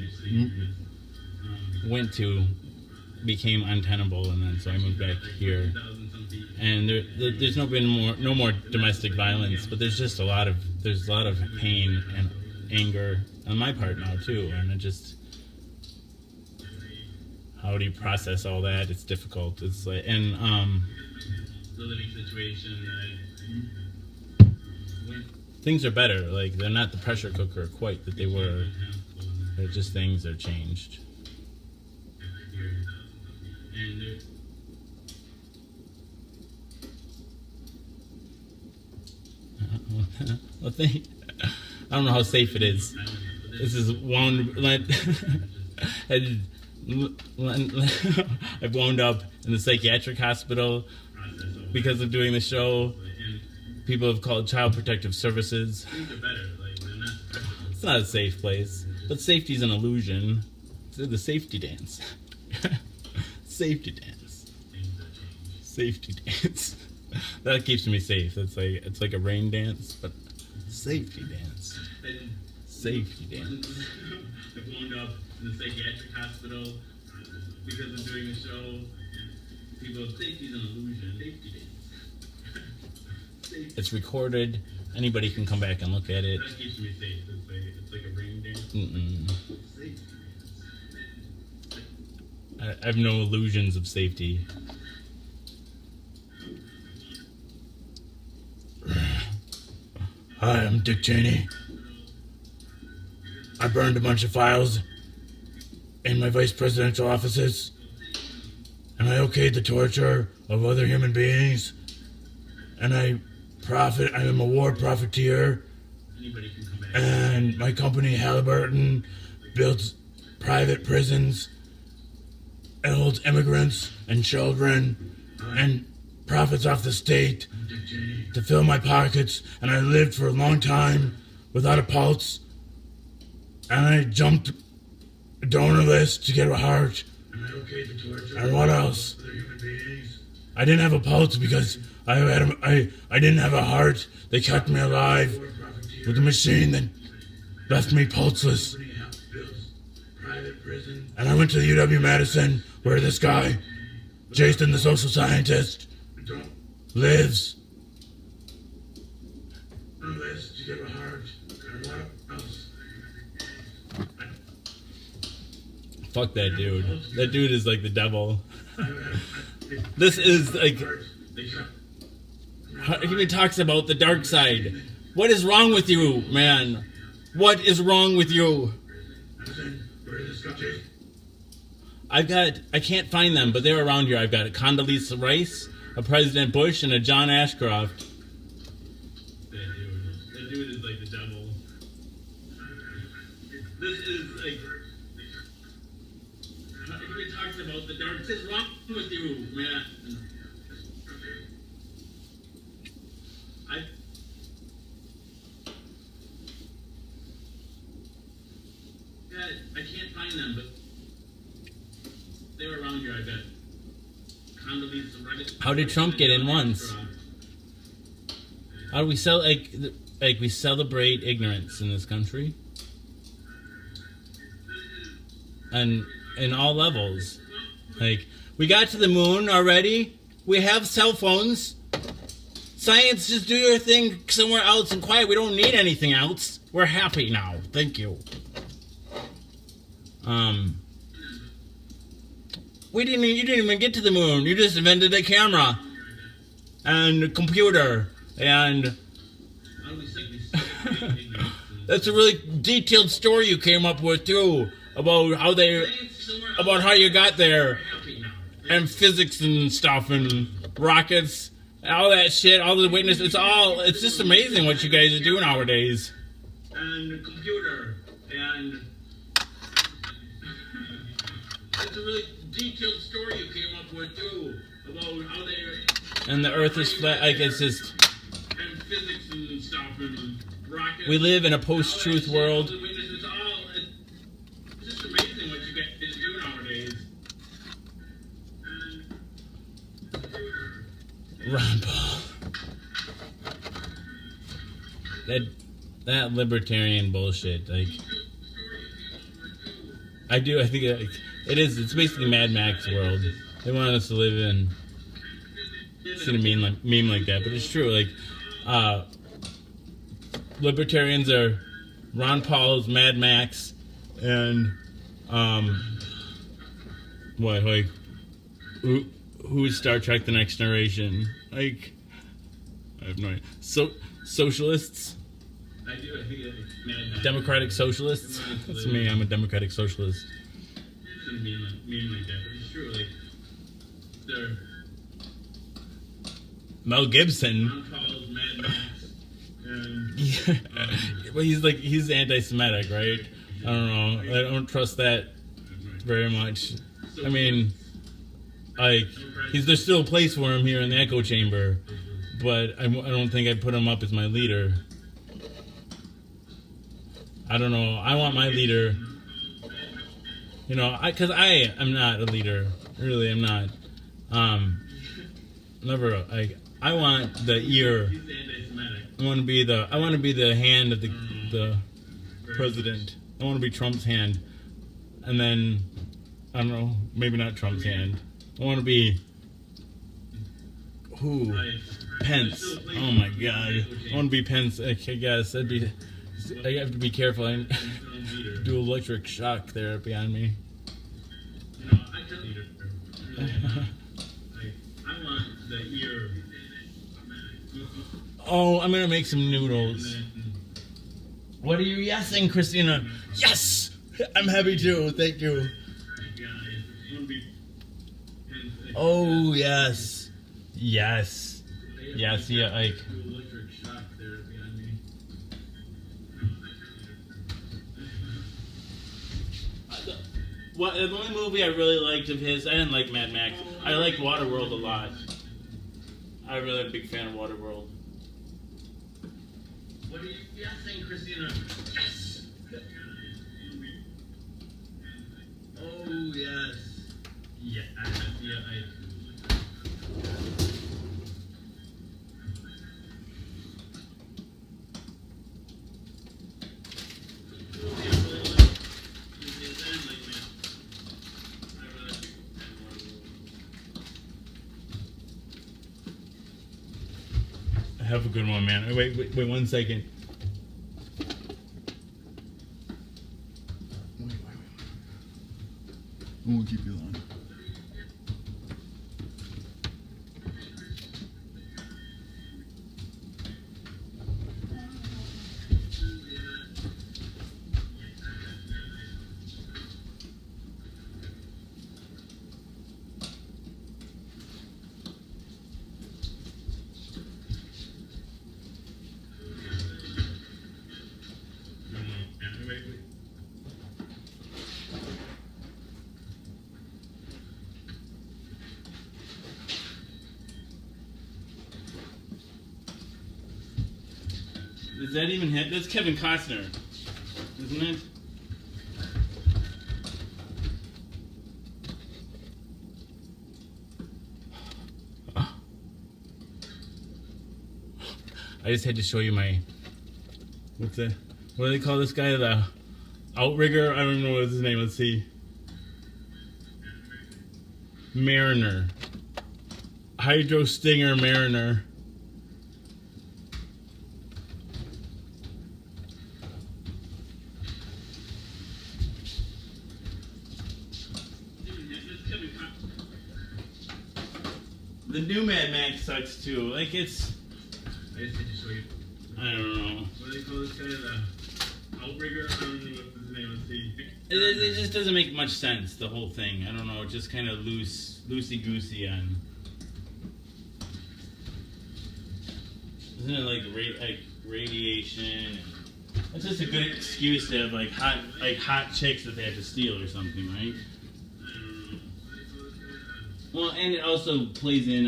went to became untenable, and then so I moved back here. And there's no more domestic violence, but there's a lot of pain and anger on my part now too, and it just, how do you process all that? It's difficult. It's like, and the living situation things are better. Like, they're not the pressure cooker quite that they were. They're just things that are changed. Well, I don't know how safe it is. This is I've wound up in the psychiatric hospital because of doing the show. People have called Child Protective Services. It's not a safe place, but safety's an illusion. It's the safety dance. Safety dance. Safety dance. That keeps me safe. It's like a rain dance, but safety dance. Safety dance. I wound up in the psychiatric hospital because of doing the show. People have safety's an illusion. Safety dance. It's recorded. Anybody can come back and look at it. That keeps me safe. It's like a rain dance. I have no illusions of safety. Hi, I'm Dick Cheney. I burned a bunch of files in my vice presidential offices, and I okayed the torture of other human beings, and I am a war profiteer, and my company Halliburton builds private prisons and holds immigrants and children and profits off the state to fill my pockets, and I lived for a long time without a pulse, and I jumped a donor list to get a heart, and what else? I didn't have a pulse because I didn't have a heart. They kept me alive with a machine that left me pulseless. And I went to the UW-Madison where this guy, Jason the social scientist, lives. Fuck that dude. That dude is like the devil. This is like... He talks about the dark side. What is wrong with you, man? What is wrong with you? I can't find them, but they're around here. I've got a Condoleezza Rice, a President Bush, and a John Ashcroft. That dude is like the devil. This is like... He talks about the dark... What is wrong with you, man? I can't find them, but they're around here, I bet. Condoleezza Rice. How did Trump get in once? How do we we celebrate ignorance in this country? And in all levels. Like, we got to the moon already. We have cell phones. Science, just do your thing somewhere else and quiet. We don't need anything else. We're happy now. Thank you. You didn't even get to the moon. You just invented a camera and a computer, and that's a really detailed story you came up with too about how you got there, and physics and stuff and rockets, all that shit, all the witnesses. It's just amazing what you guys are doing nowadays. And a computer. And it's a really detailed story you came up with too about how they. And the Earth is flat. Like it's just. And physics and stuff and rockets. We live in a post-truth world. It's just amazing what you get to do nowadays. Ron Paul. That libertarian bullshit. Like, I think it is. It's basically Mad Max world. They want us to live in. It's gonna meme like that, but it's true. Like, libertarians are Ron Paul's Mad Max, and what like who is Star Trek: The Next Generation? Like, I have no idea. Socialists. I do. I think Democratic socialists. That's me. I'm a democratic socialist. It's gonna meme like that, but it's true. Like, they're Mel Gibson. Ron Paul's Mad Max. Yeah. Well, he's anti-Semitic, right? I don't know. I don't trust that very much. I mean, like, there's still a place for him here in the echo chamber, but I don't think I'd put him up as my leader. I don't know. I want my leader. You know, because I am not a leader. Really, I'm not. Never. Like, I want the ear. I want to be the hand of the president. I want to be Trump's hand, and then I don't know. Maybe not Trump's hand. I want to be Pence. Oh my God. I want to be Pence. I guess I have to be careful. I do electric shock therapy on me. I want the ear. Oh, I'm gonna make some noodles. What are you yesing, Christina? Yes! I'm happy too, thank you. Oh, yes. Yes. Yes, yeah, like. The only movie I really liked of his, I didn't like Mad Max. I liked Waterworld a lot. I'm really a big fan of Waterworld. What are you saying, Christina? Yes! Oh, yes. Yeah, Have a good one, man. Wait 1 second. Wait. We'll keep you on. Is that even him? That's Kevin Costner, isn't it? I just had to show you my. What do they call this guy? The outrigger? I don't know what his name. Let's see. Mariner. Hydro Stinger Mariner. The new Mad Max sucks too. Like, it's. I just had to show you. I don't know. What do they call this guy? The outrigger? I don't know what his name is. It just doesn't make much sense, the whole thing. I don't know. It's just kind of loosey-goosey on. Isn't it like radiation? That's just a good excuse to have like hot chicks that they have to steal or something, right? Well, and it also plays in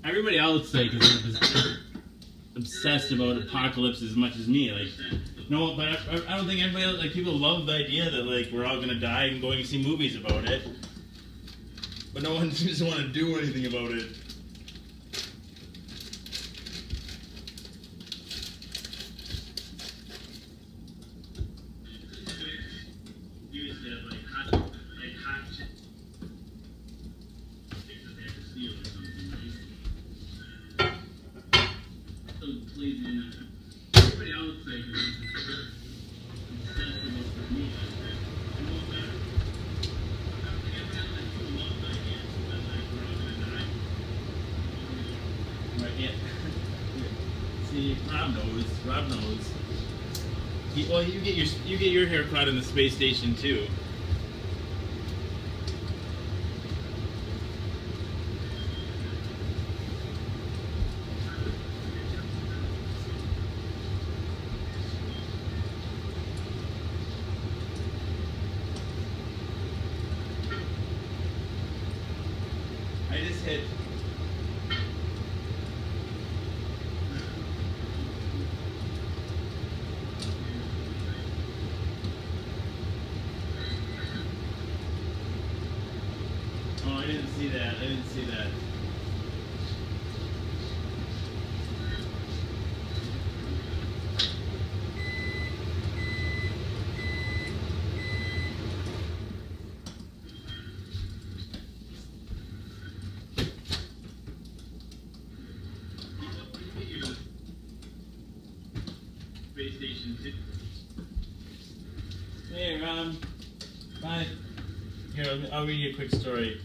everybody else is obsessed about apocalypse as much as me. Like, no, but I don't think everybody else, like, people love the idea that like we're all gonna die and going to see movies about it, but no one seems to want to do anything about it. See, Rob knows. Rob knows. Well, you get your hair cut in the space station too. I just hit. Oh, I didn't see that. I didn't see that. Space Station 2. Hey, Ron. Bye. Here, I'll read you a quick story.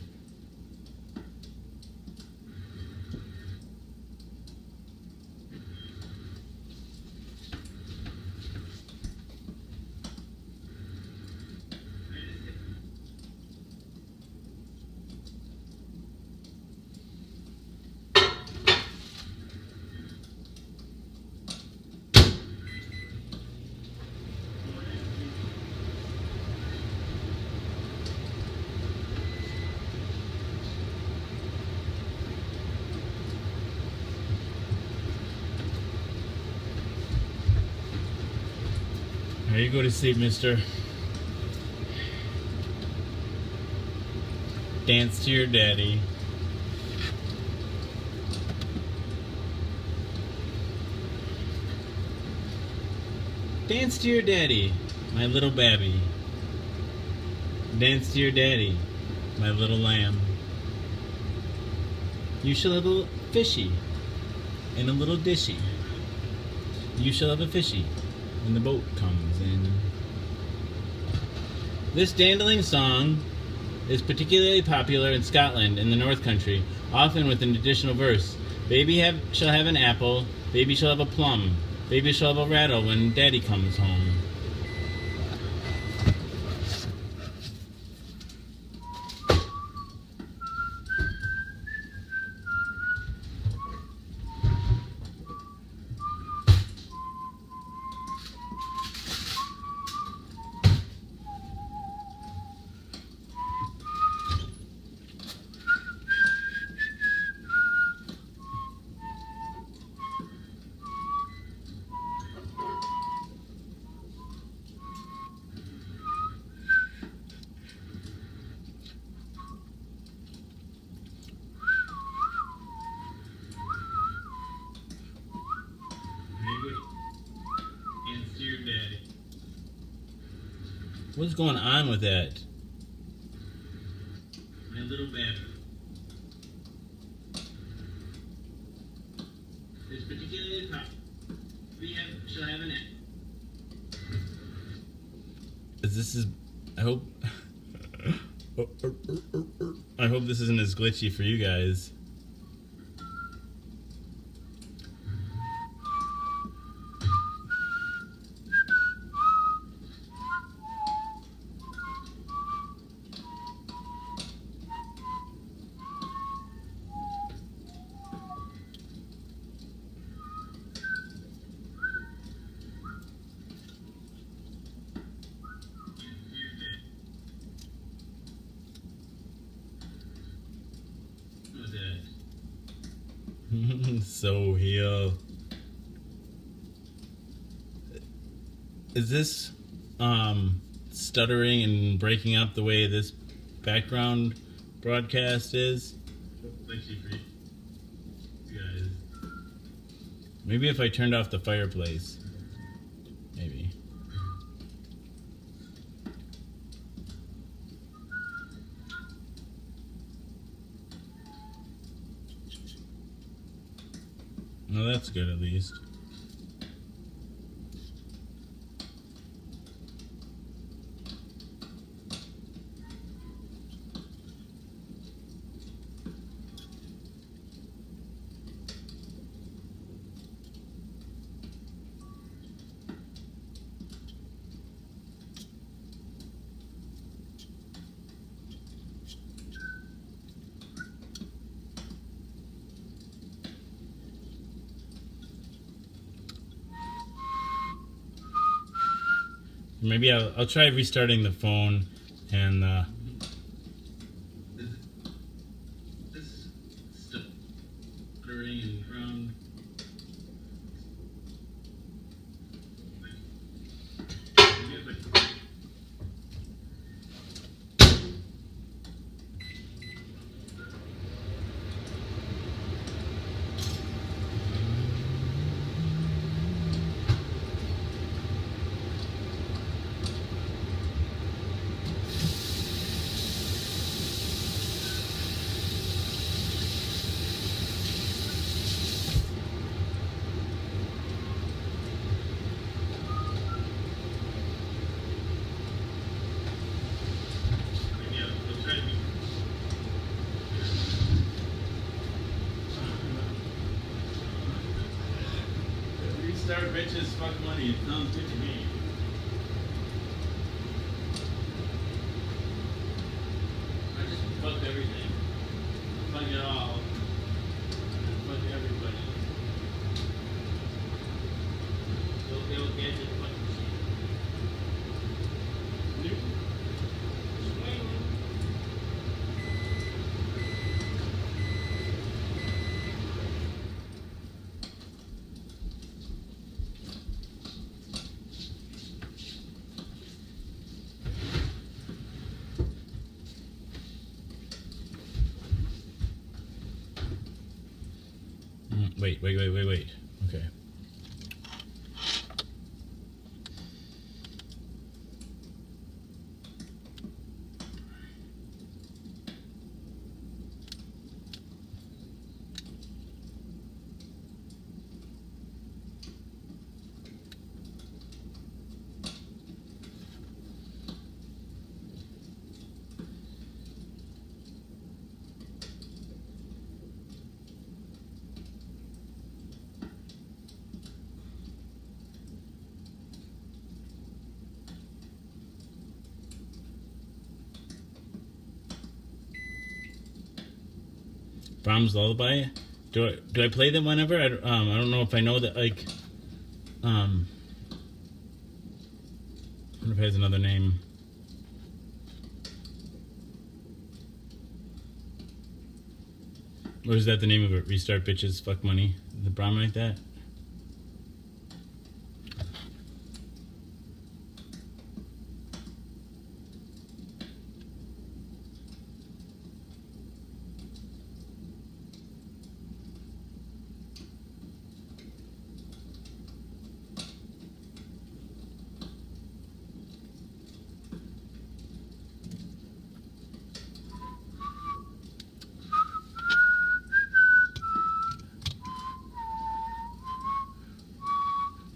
There you go to sleep, mister. Dance to your daddy. Dance to your daddy, my little babby. Dance to your daddy, my little lamb. You shall have a fishy and a little dishy. You shall have a fishy when the boat comes in. This dandling song is particularly popular in Scotland and the North Country, often with an additional verse. Baby shall have an apple, baby shall have a plum, baby shall have a rattle when daddy comes home. What's going on with that? My little baby. It's particularly popular. Shall have an I hope. I hope this isn't as glitchy for you guys. so here. Is this stuttering and breaking up the way this background broadcast is? Maybe if I turned off the fireplace. Maybe. No, that's good at least. Maybe I'll try restarting the phone and restart bitches fuck money. It sounds good to me. I just fucked everything. Fuck it all. Fuck everybody. They'll get it. Fuck machine. Wait. Okay. Brahms Lullaby. Do I play them whenever? I don't know if I know that, like, I wonder if it has another name. Or is that the name of it? Restart bitches, fuck money. Is it Brahms like that?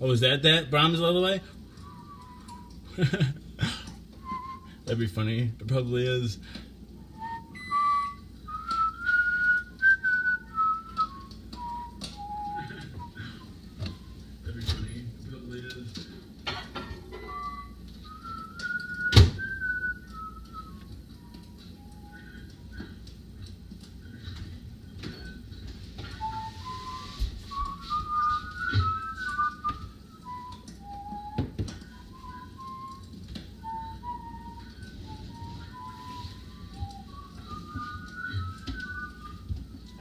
Oh, is that Brahms Lullaby? That'd be funny. It probably is. That'd be funny. It probably is.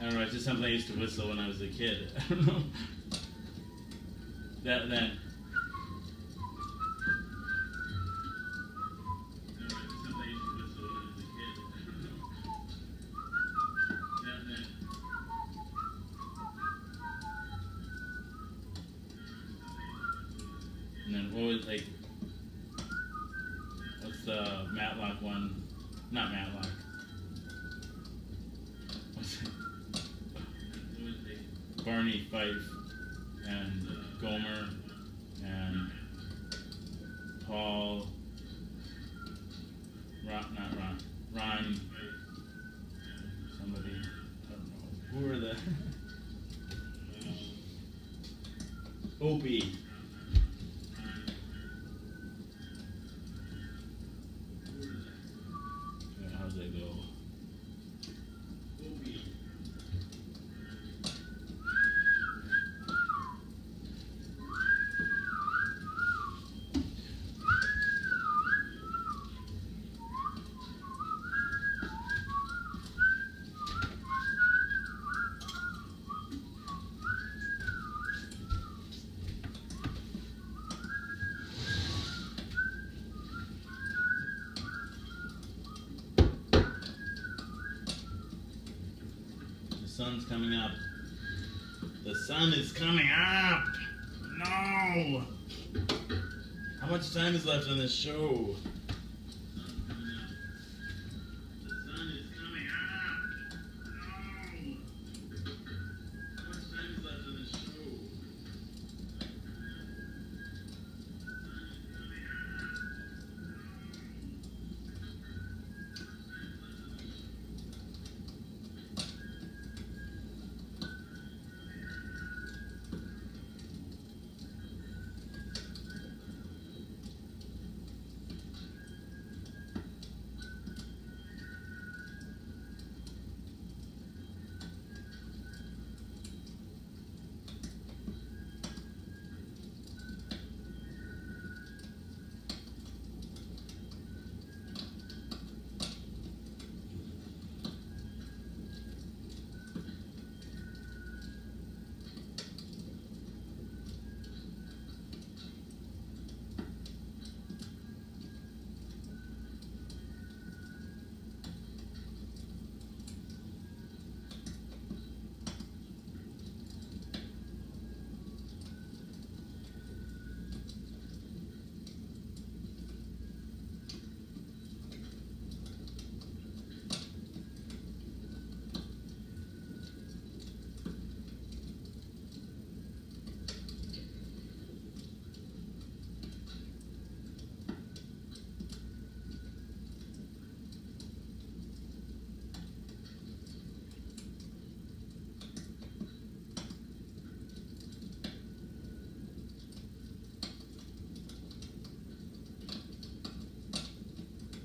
don't know, it's just something I used to whistle when I was a kid. I don't know. That. And then what was like? What's the Matlock one? Not Matlock. What's it? Barney Fife and Gomer and Paul. Ron. Somebody. I don't know. Who are the? Opie. How's that go? The sun's coming up. The sun is coming up! No! How much time is left on this show? The sun is coming up!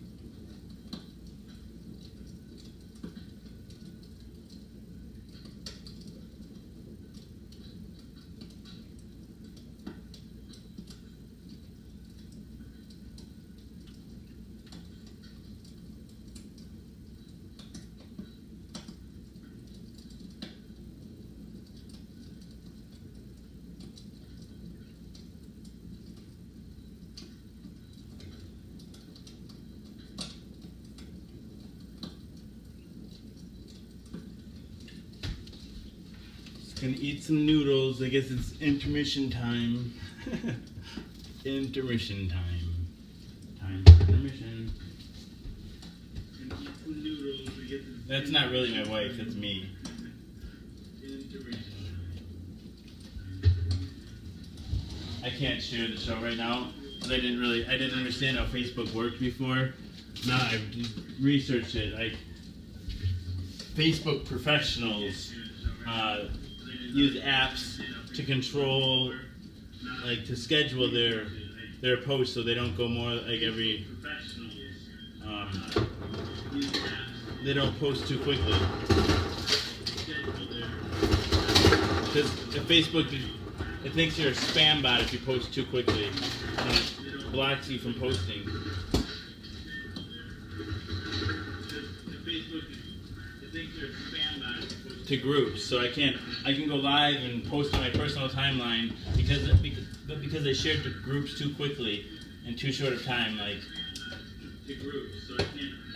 No! How much time is left on this show? Gonna eat some noodles. I guess it's intermission time. Intermission time. Time for intermission. Gonna eat some noodles. That's not really my wife, that's me. I can't share the show right now because I didn't understand how Facebook worked before. Now I've researched it. Like Facebook professionals use apps to control, like to schedule their posts so they don't go more like every. They don't post too quickly. Because if Facebook, it thinks you're a spam bot if you post too quickly, and it blocks you from posting. If Facebook, it thinks you're a spam bot if you post too quickly. to groups, so I can go live and post on my personal timeline because they shared to groups too quickly in too short of time. Like to groups, so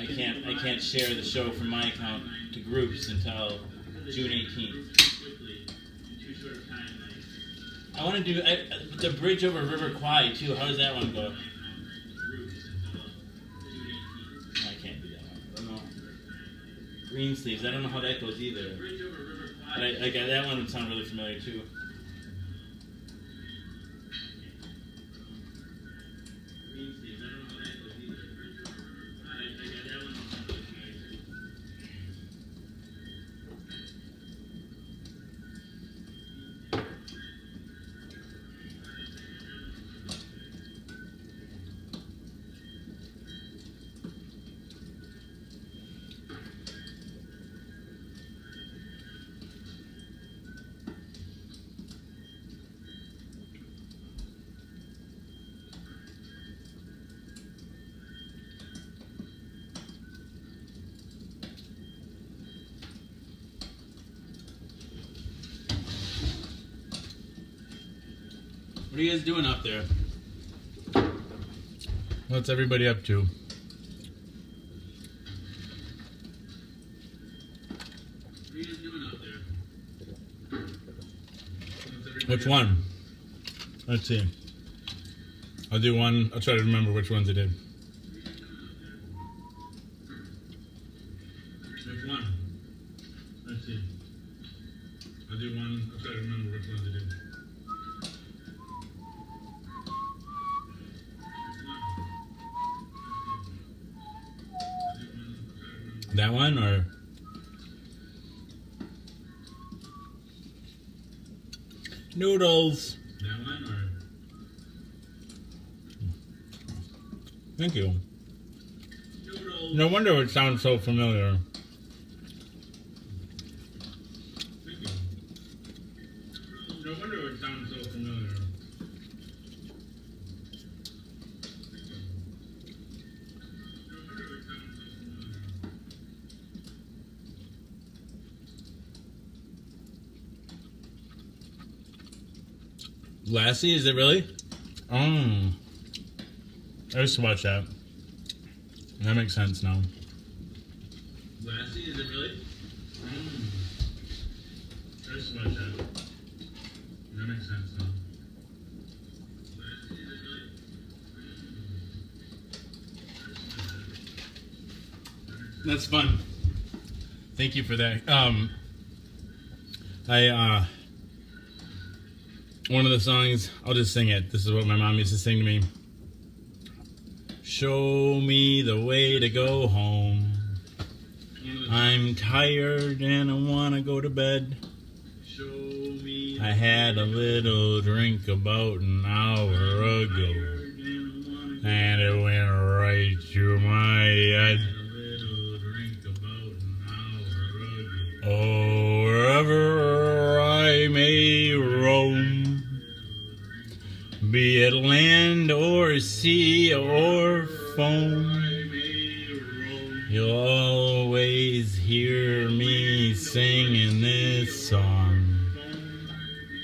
I can't share the show from my account to groups until June 18th. I want to do the bridge over River Kwai too. How does that one go? I can't do that one. I don't know. Green Sleeves. I don't know how that goes either. But I got that one would sound really familiar too. What are you guys doing up there? What's everybody up to? What are you guys doing up there? Which one? Let's see. I'll do one. I'll try to remember which ones I did. Which one? Let's see. I'll do one. I'll try to remember which ones I did. That one or noodles? That one or thank you. Noodles. No wonder it sounds so familiar. Thank you. No wonder it sounds so familiar. Lassie, is it really? I used to watch that. That makes sense now. Lassie, is it really? I used to watch that. That makes sense now. Lassie, is it really? That's fun. Thank you for that. One of the songs, I'll just sing it. This is what my mom used to sing to me. Show me the way to go home. I'm tired and I want to go to bed. I had a little drink about an hour ago, and it went right through my head. Oh, wherever I may roam, be it land or sea or foam, you'll always hear me singing this song.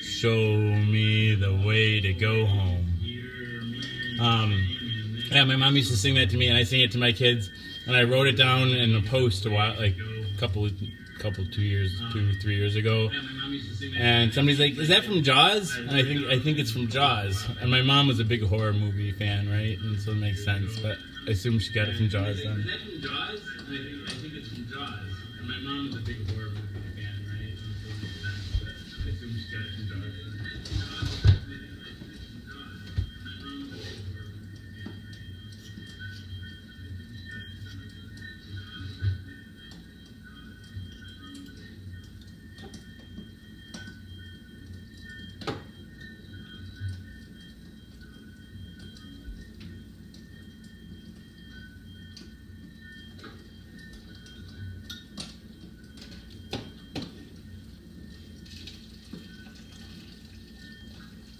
Show me the way to go home. Yeah, my mom used to sing that to me, and I sing it to my kids. And I wrote it down in a post a while, like a couple, 3 years ago. And somebody's like, "Is that from Jaws?" And I think it's from Jaws. And my mom was a big horror movie fan, right? And so it makes sense. But I assume she got it from Jaws then. Is that from Jaws? And I think it's from Jaws. And my mom was a big horror movie fan, right? And so it makes sense. But I assume she got it from Jaws then.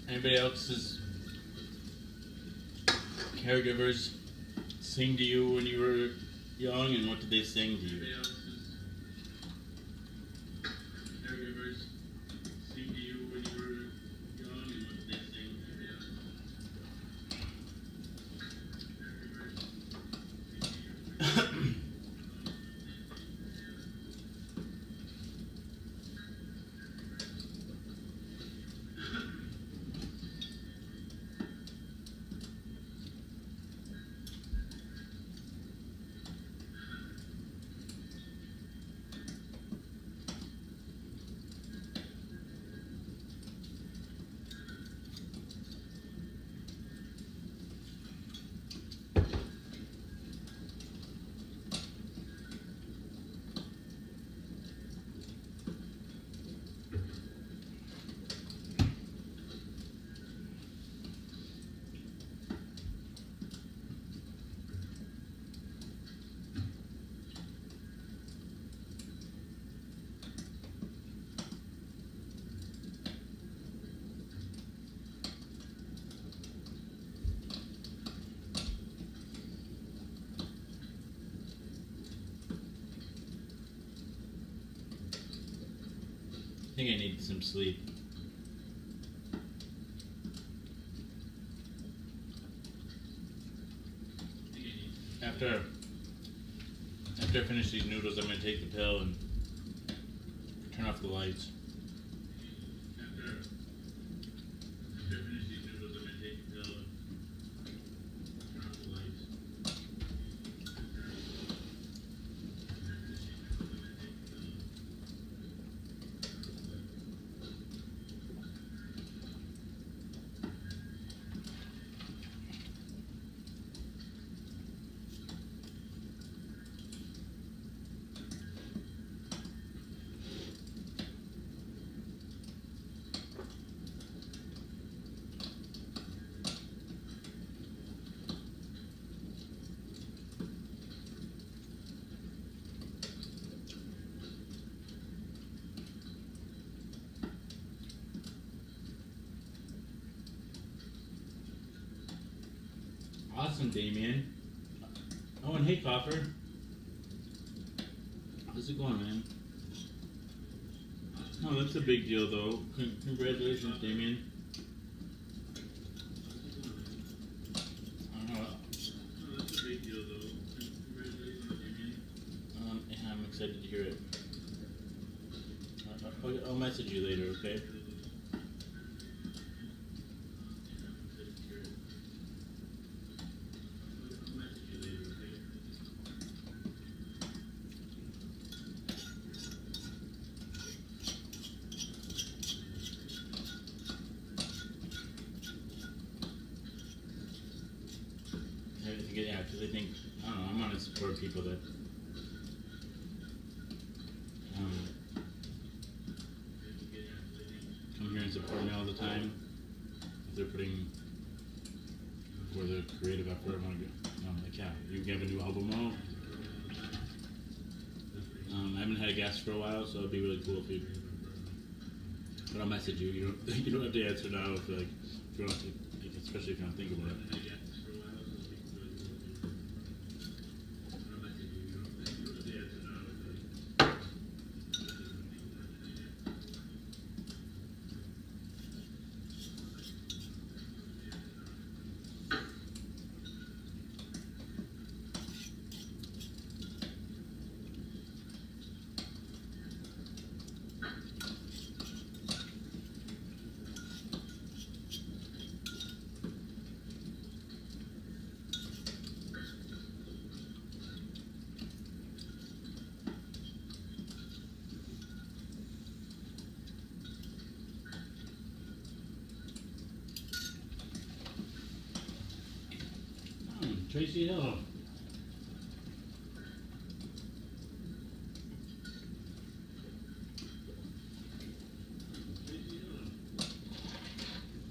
Anybody else's caregivers sing to you when you were young, and what did they sing to you? think I need some sleep. After I finish these noodles, I'm gonna take the pill and turn off the lights. Awesome, Damien. Oh, and hey, Coffer. How's it going, man? Oh, that's a big deal, though. Congratulations, Damien. That's a big deal, though. Congratulations, Damien. Yeah, I'm excited to hear it. I'll message you later, okay? Yeah, because I think, I don't know, I want to support people that come here and support me all the time. If they're putting for the creative effort, I want to go, like, yeah, you have a new album out. I haven't had a guest for a while, so it'd be really cool if you, but I'll message you. You don't have to answer now if, like, if you don't, like, especially if you don't think about it. Tracy Hill.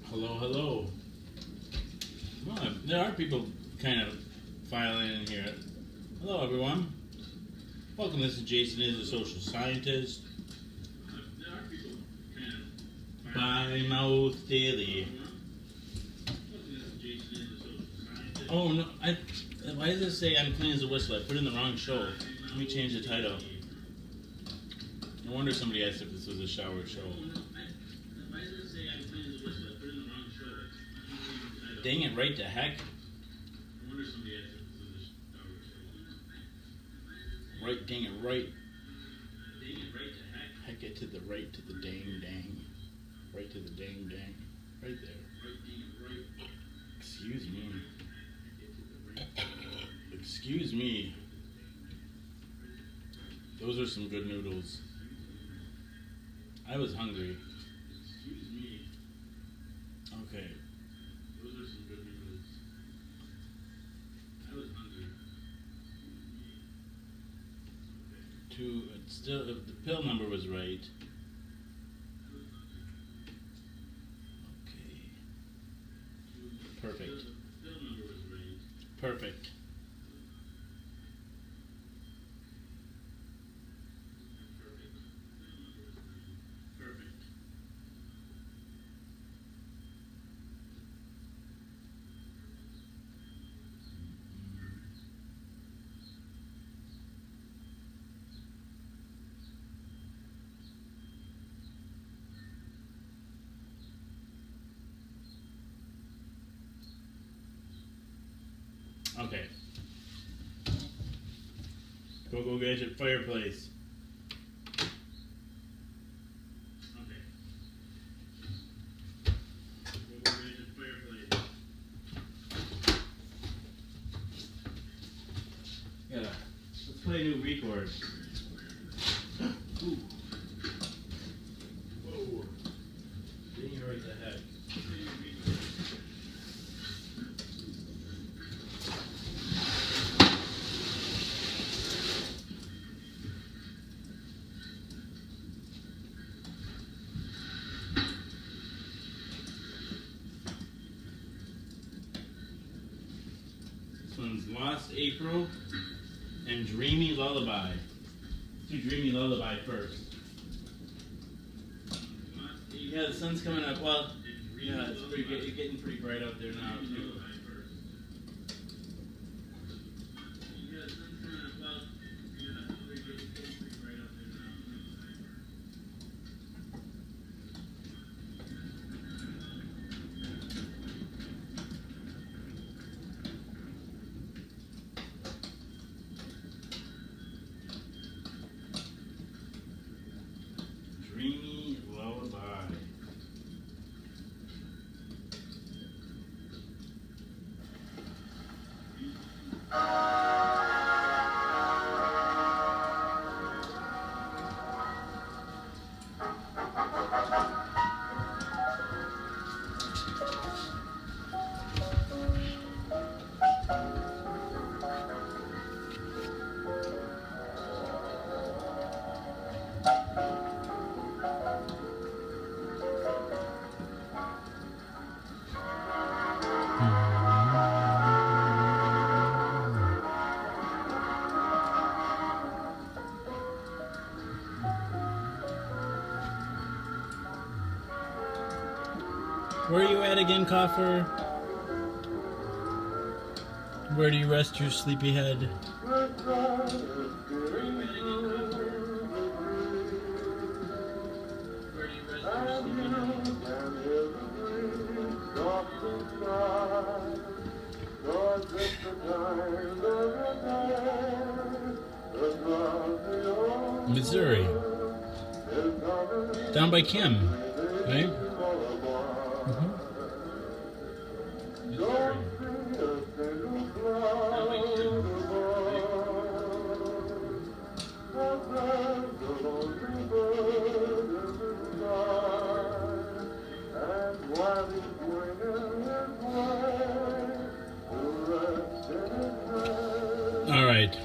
Hello, hello. Well, there are people kind of filing in here. Hello, everyone. Welcome. This is Jason is a social scientist. There are people kind of by mouth daily. Oh no! Why does it say I'm clean as a whistle? I put in the wrong show. Let me change the title. No wonder somebody asked if this was a shower show. Why does it say I'm clean as a whistle? I put in the wrong show. Dang it! Right to heck. No wonder somebody asked if this was a shower show. Right, dang it! Right. Dang it! Right to heck. Heck it to the right to the dang. Right to the dang. Right there. Right, dang it! Right. Excuse me. Excuse me. Those are some good noodles. I was hungry. Excuse me. Okay. Those are some good noodles. I was hungry. Still, if the pill number was right. Okay. Perfect. Perfect. Okay. Go gadget fireplace. Okay. Go gadget fireplace. Yeah. Let's play a new record. Ooh. Whoa. Didn't you right the heck? This one's Lost April and Dreamy Lullaby. Let's do Dreamy Lullaby first. Yeah, the sun's coming up. Well, yeah, it's getting pretty bright out there now, too. Dreamy Lullaby. Where are you at again, Coffer? Where do you rest your sleepy head? Missouri. Down by Kim, right? All right.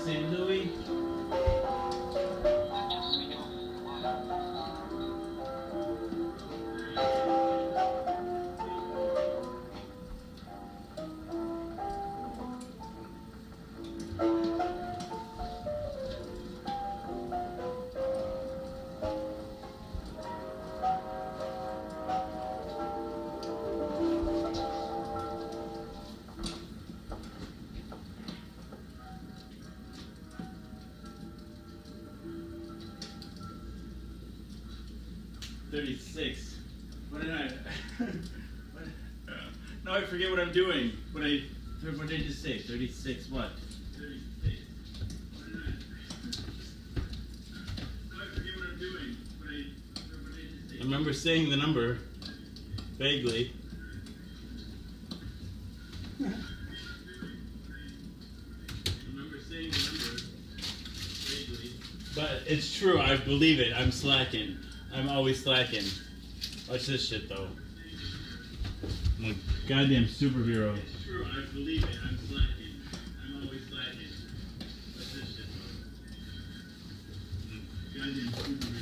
St. Louis. What did I? Now I forget what I'm doing. But What did I just say? 36 what? 36. I remember saying the number vaguely. But it's true, I believe it. I'm slacking. I'm always slacking. Watch this shit though. I'm a goddamn superhero. It's true, I believe it. I'm slacking. I'm always slacking. Watch this shit though. Goddamn superhero.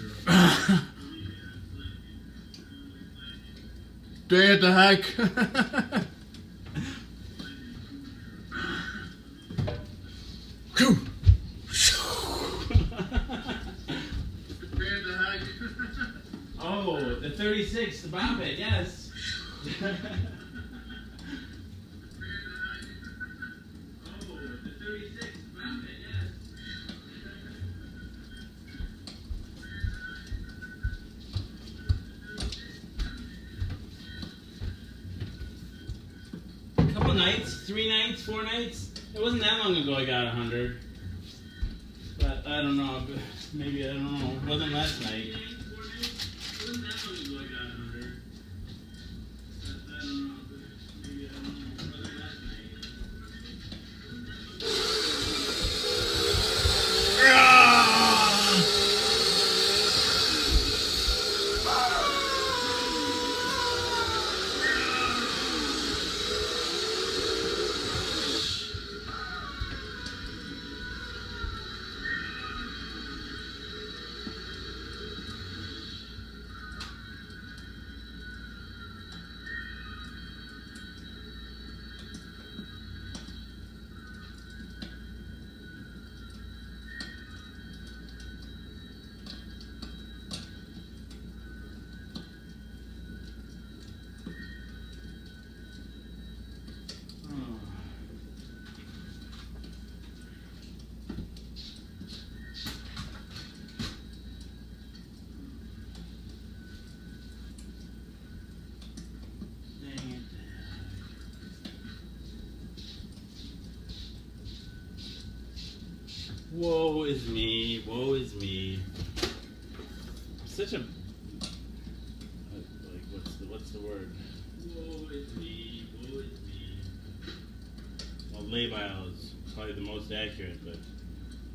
Day at the heck. Oh, the 36, the bomb pit, yes. Oh, the 36, the bomb pit, yes. Couple nights, 3 nights, 4 nights. It wasn't that long ago I got 100. But I don't know, maybe, I don't know, it wasn't last night. Woe is me, woe is me. Such a, like, what's the word? Woe is me, woe is me. Well, labile is probably the most accurate, but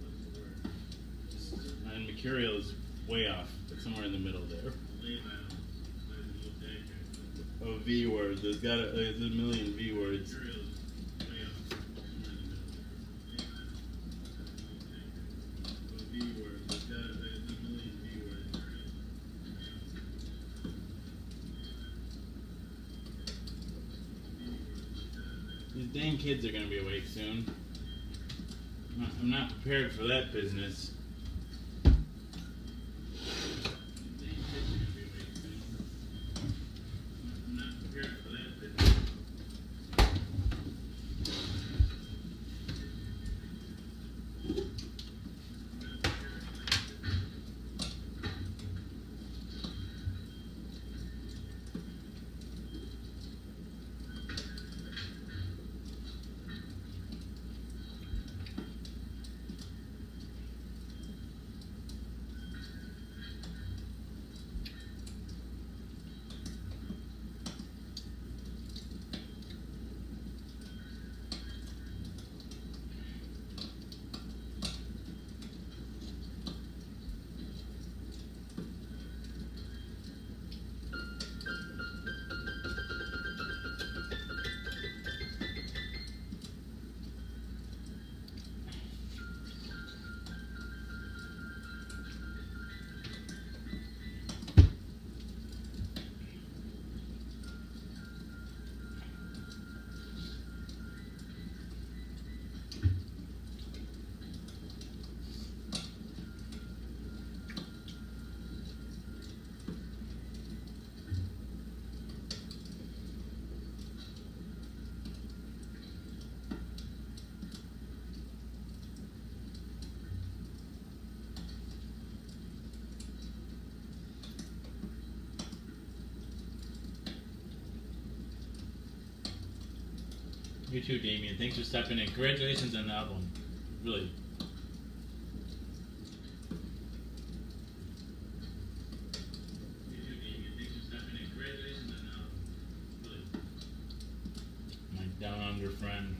what's the word? And mercurial is way off, but somewhere in the middle there. Labile is probably the most accurate. A V word, there's a million V words. These dang kids are gonna be awake soon. I'm not prepared for that business. You too, Damien. Thanks for stepping in. Congratulations on the album. Really. My down under friend.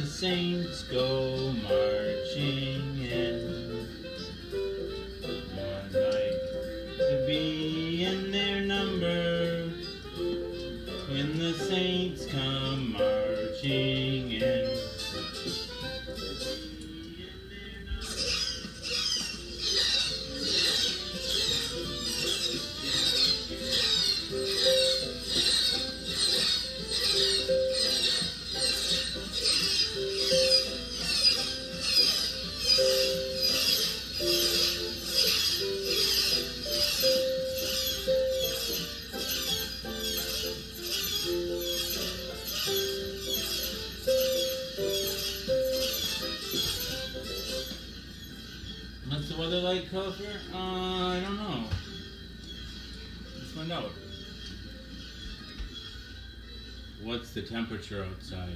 Saints go marching in. I'd like to be in their number when the saints come marching in. What's the weather like, Kofer? I don't know. Let's find out. What's the temperature outside?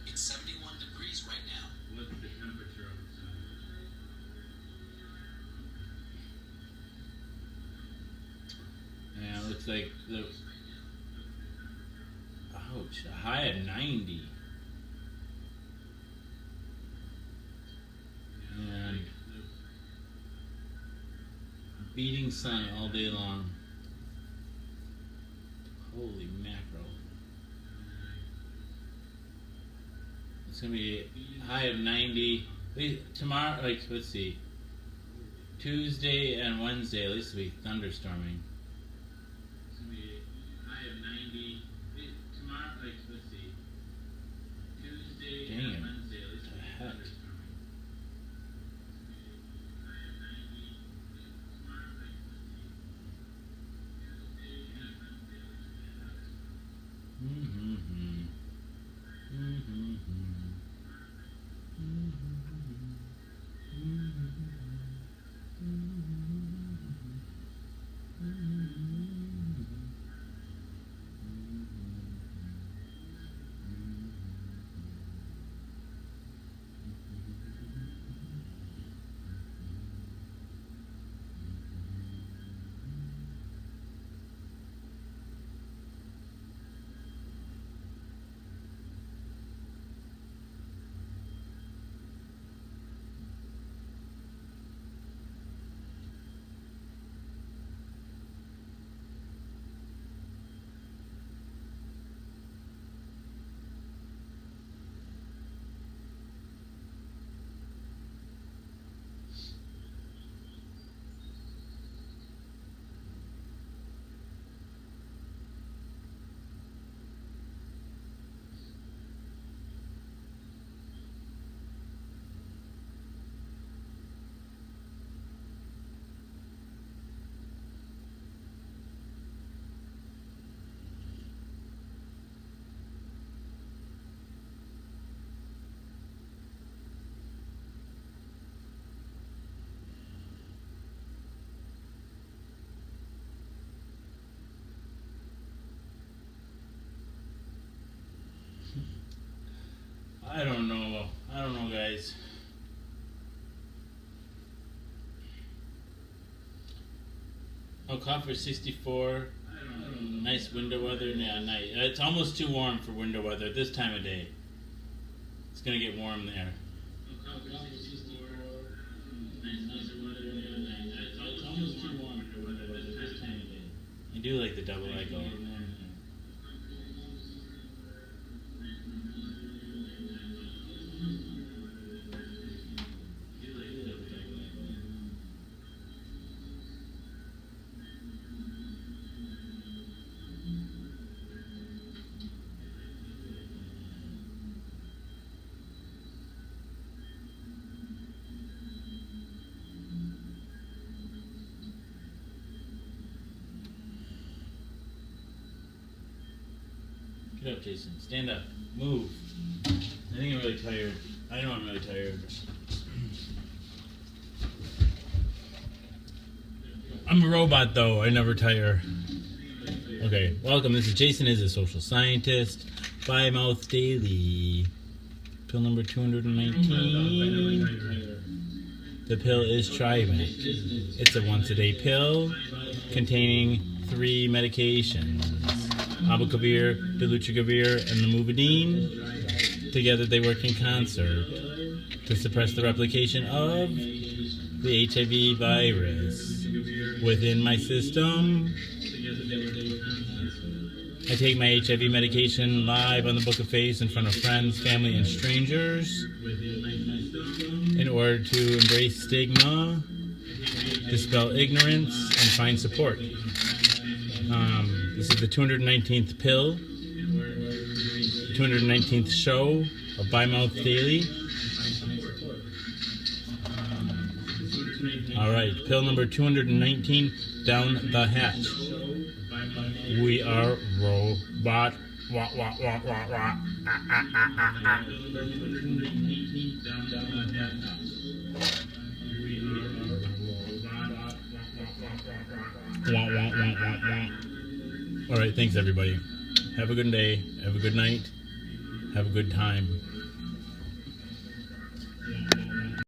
It's 71 degrees right now. What's the temperature outside? Yeah, it looks like the... Ouch, a high of 90. And beating sun all day long. Holy mackerel. It's gonna be a high of 90. Tomorrow, like, let's see. Tuesday and Wednesday, at least it'll be thunderstorming. It's gonna be a high of 90. Tomorrow, like, let's see. Tuesday and Wednesday, at least it'll be thunderstorming. I don't know. I don't know, guys. Oh, clock for 64. Nice winter weather. Yeah, nice. It's almost too warm for winter weather this time of day. It's gonna get warm there. It's almost too warm for winter weather this time of day. I do like the double echo. Get up, Jason. Stand up. Move. I think I'm really tired. I know I'm really tired. I'm a robot, though. I never tire. Okay, welcome. This is Jason is a social scientist. By Mouth Daily. Pill number 219. The pill is Trivet. It's a once-a-day pill containing 3 medications. Abacavir, dolutegravir, and lamivudine. Together they work in concert to suppress the replication of the HIV virus within my system. I take my HIV medication live on the Book of Face in front of friends, family, and strangers in order to embrace stigma, dispel ignorance, and find support. This is the 219th pill, the 219th show of By Mouth Daily. Alright, pill number 219, down the hatch. We are robot. Wah, wah, wah, wah, wah. Wah, wah, wah, wah, wah. Alright, thanks everybody. Have a good day, have a good night, have a good time.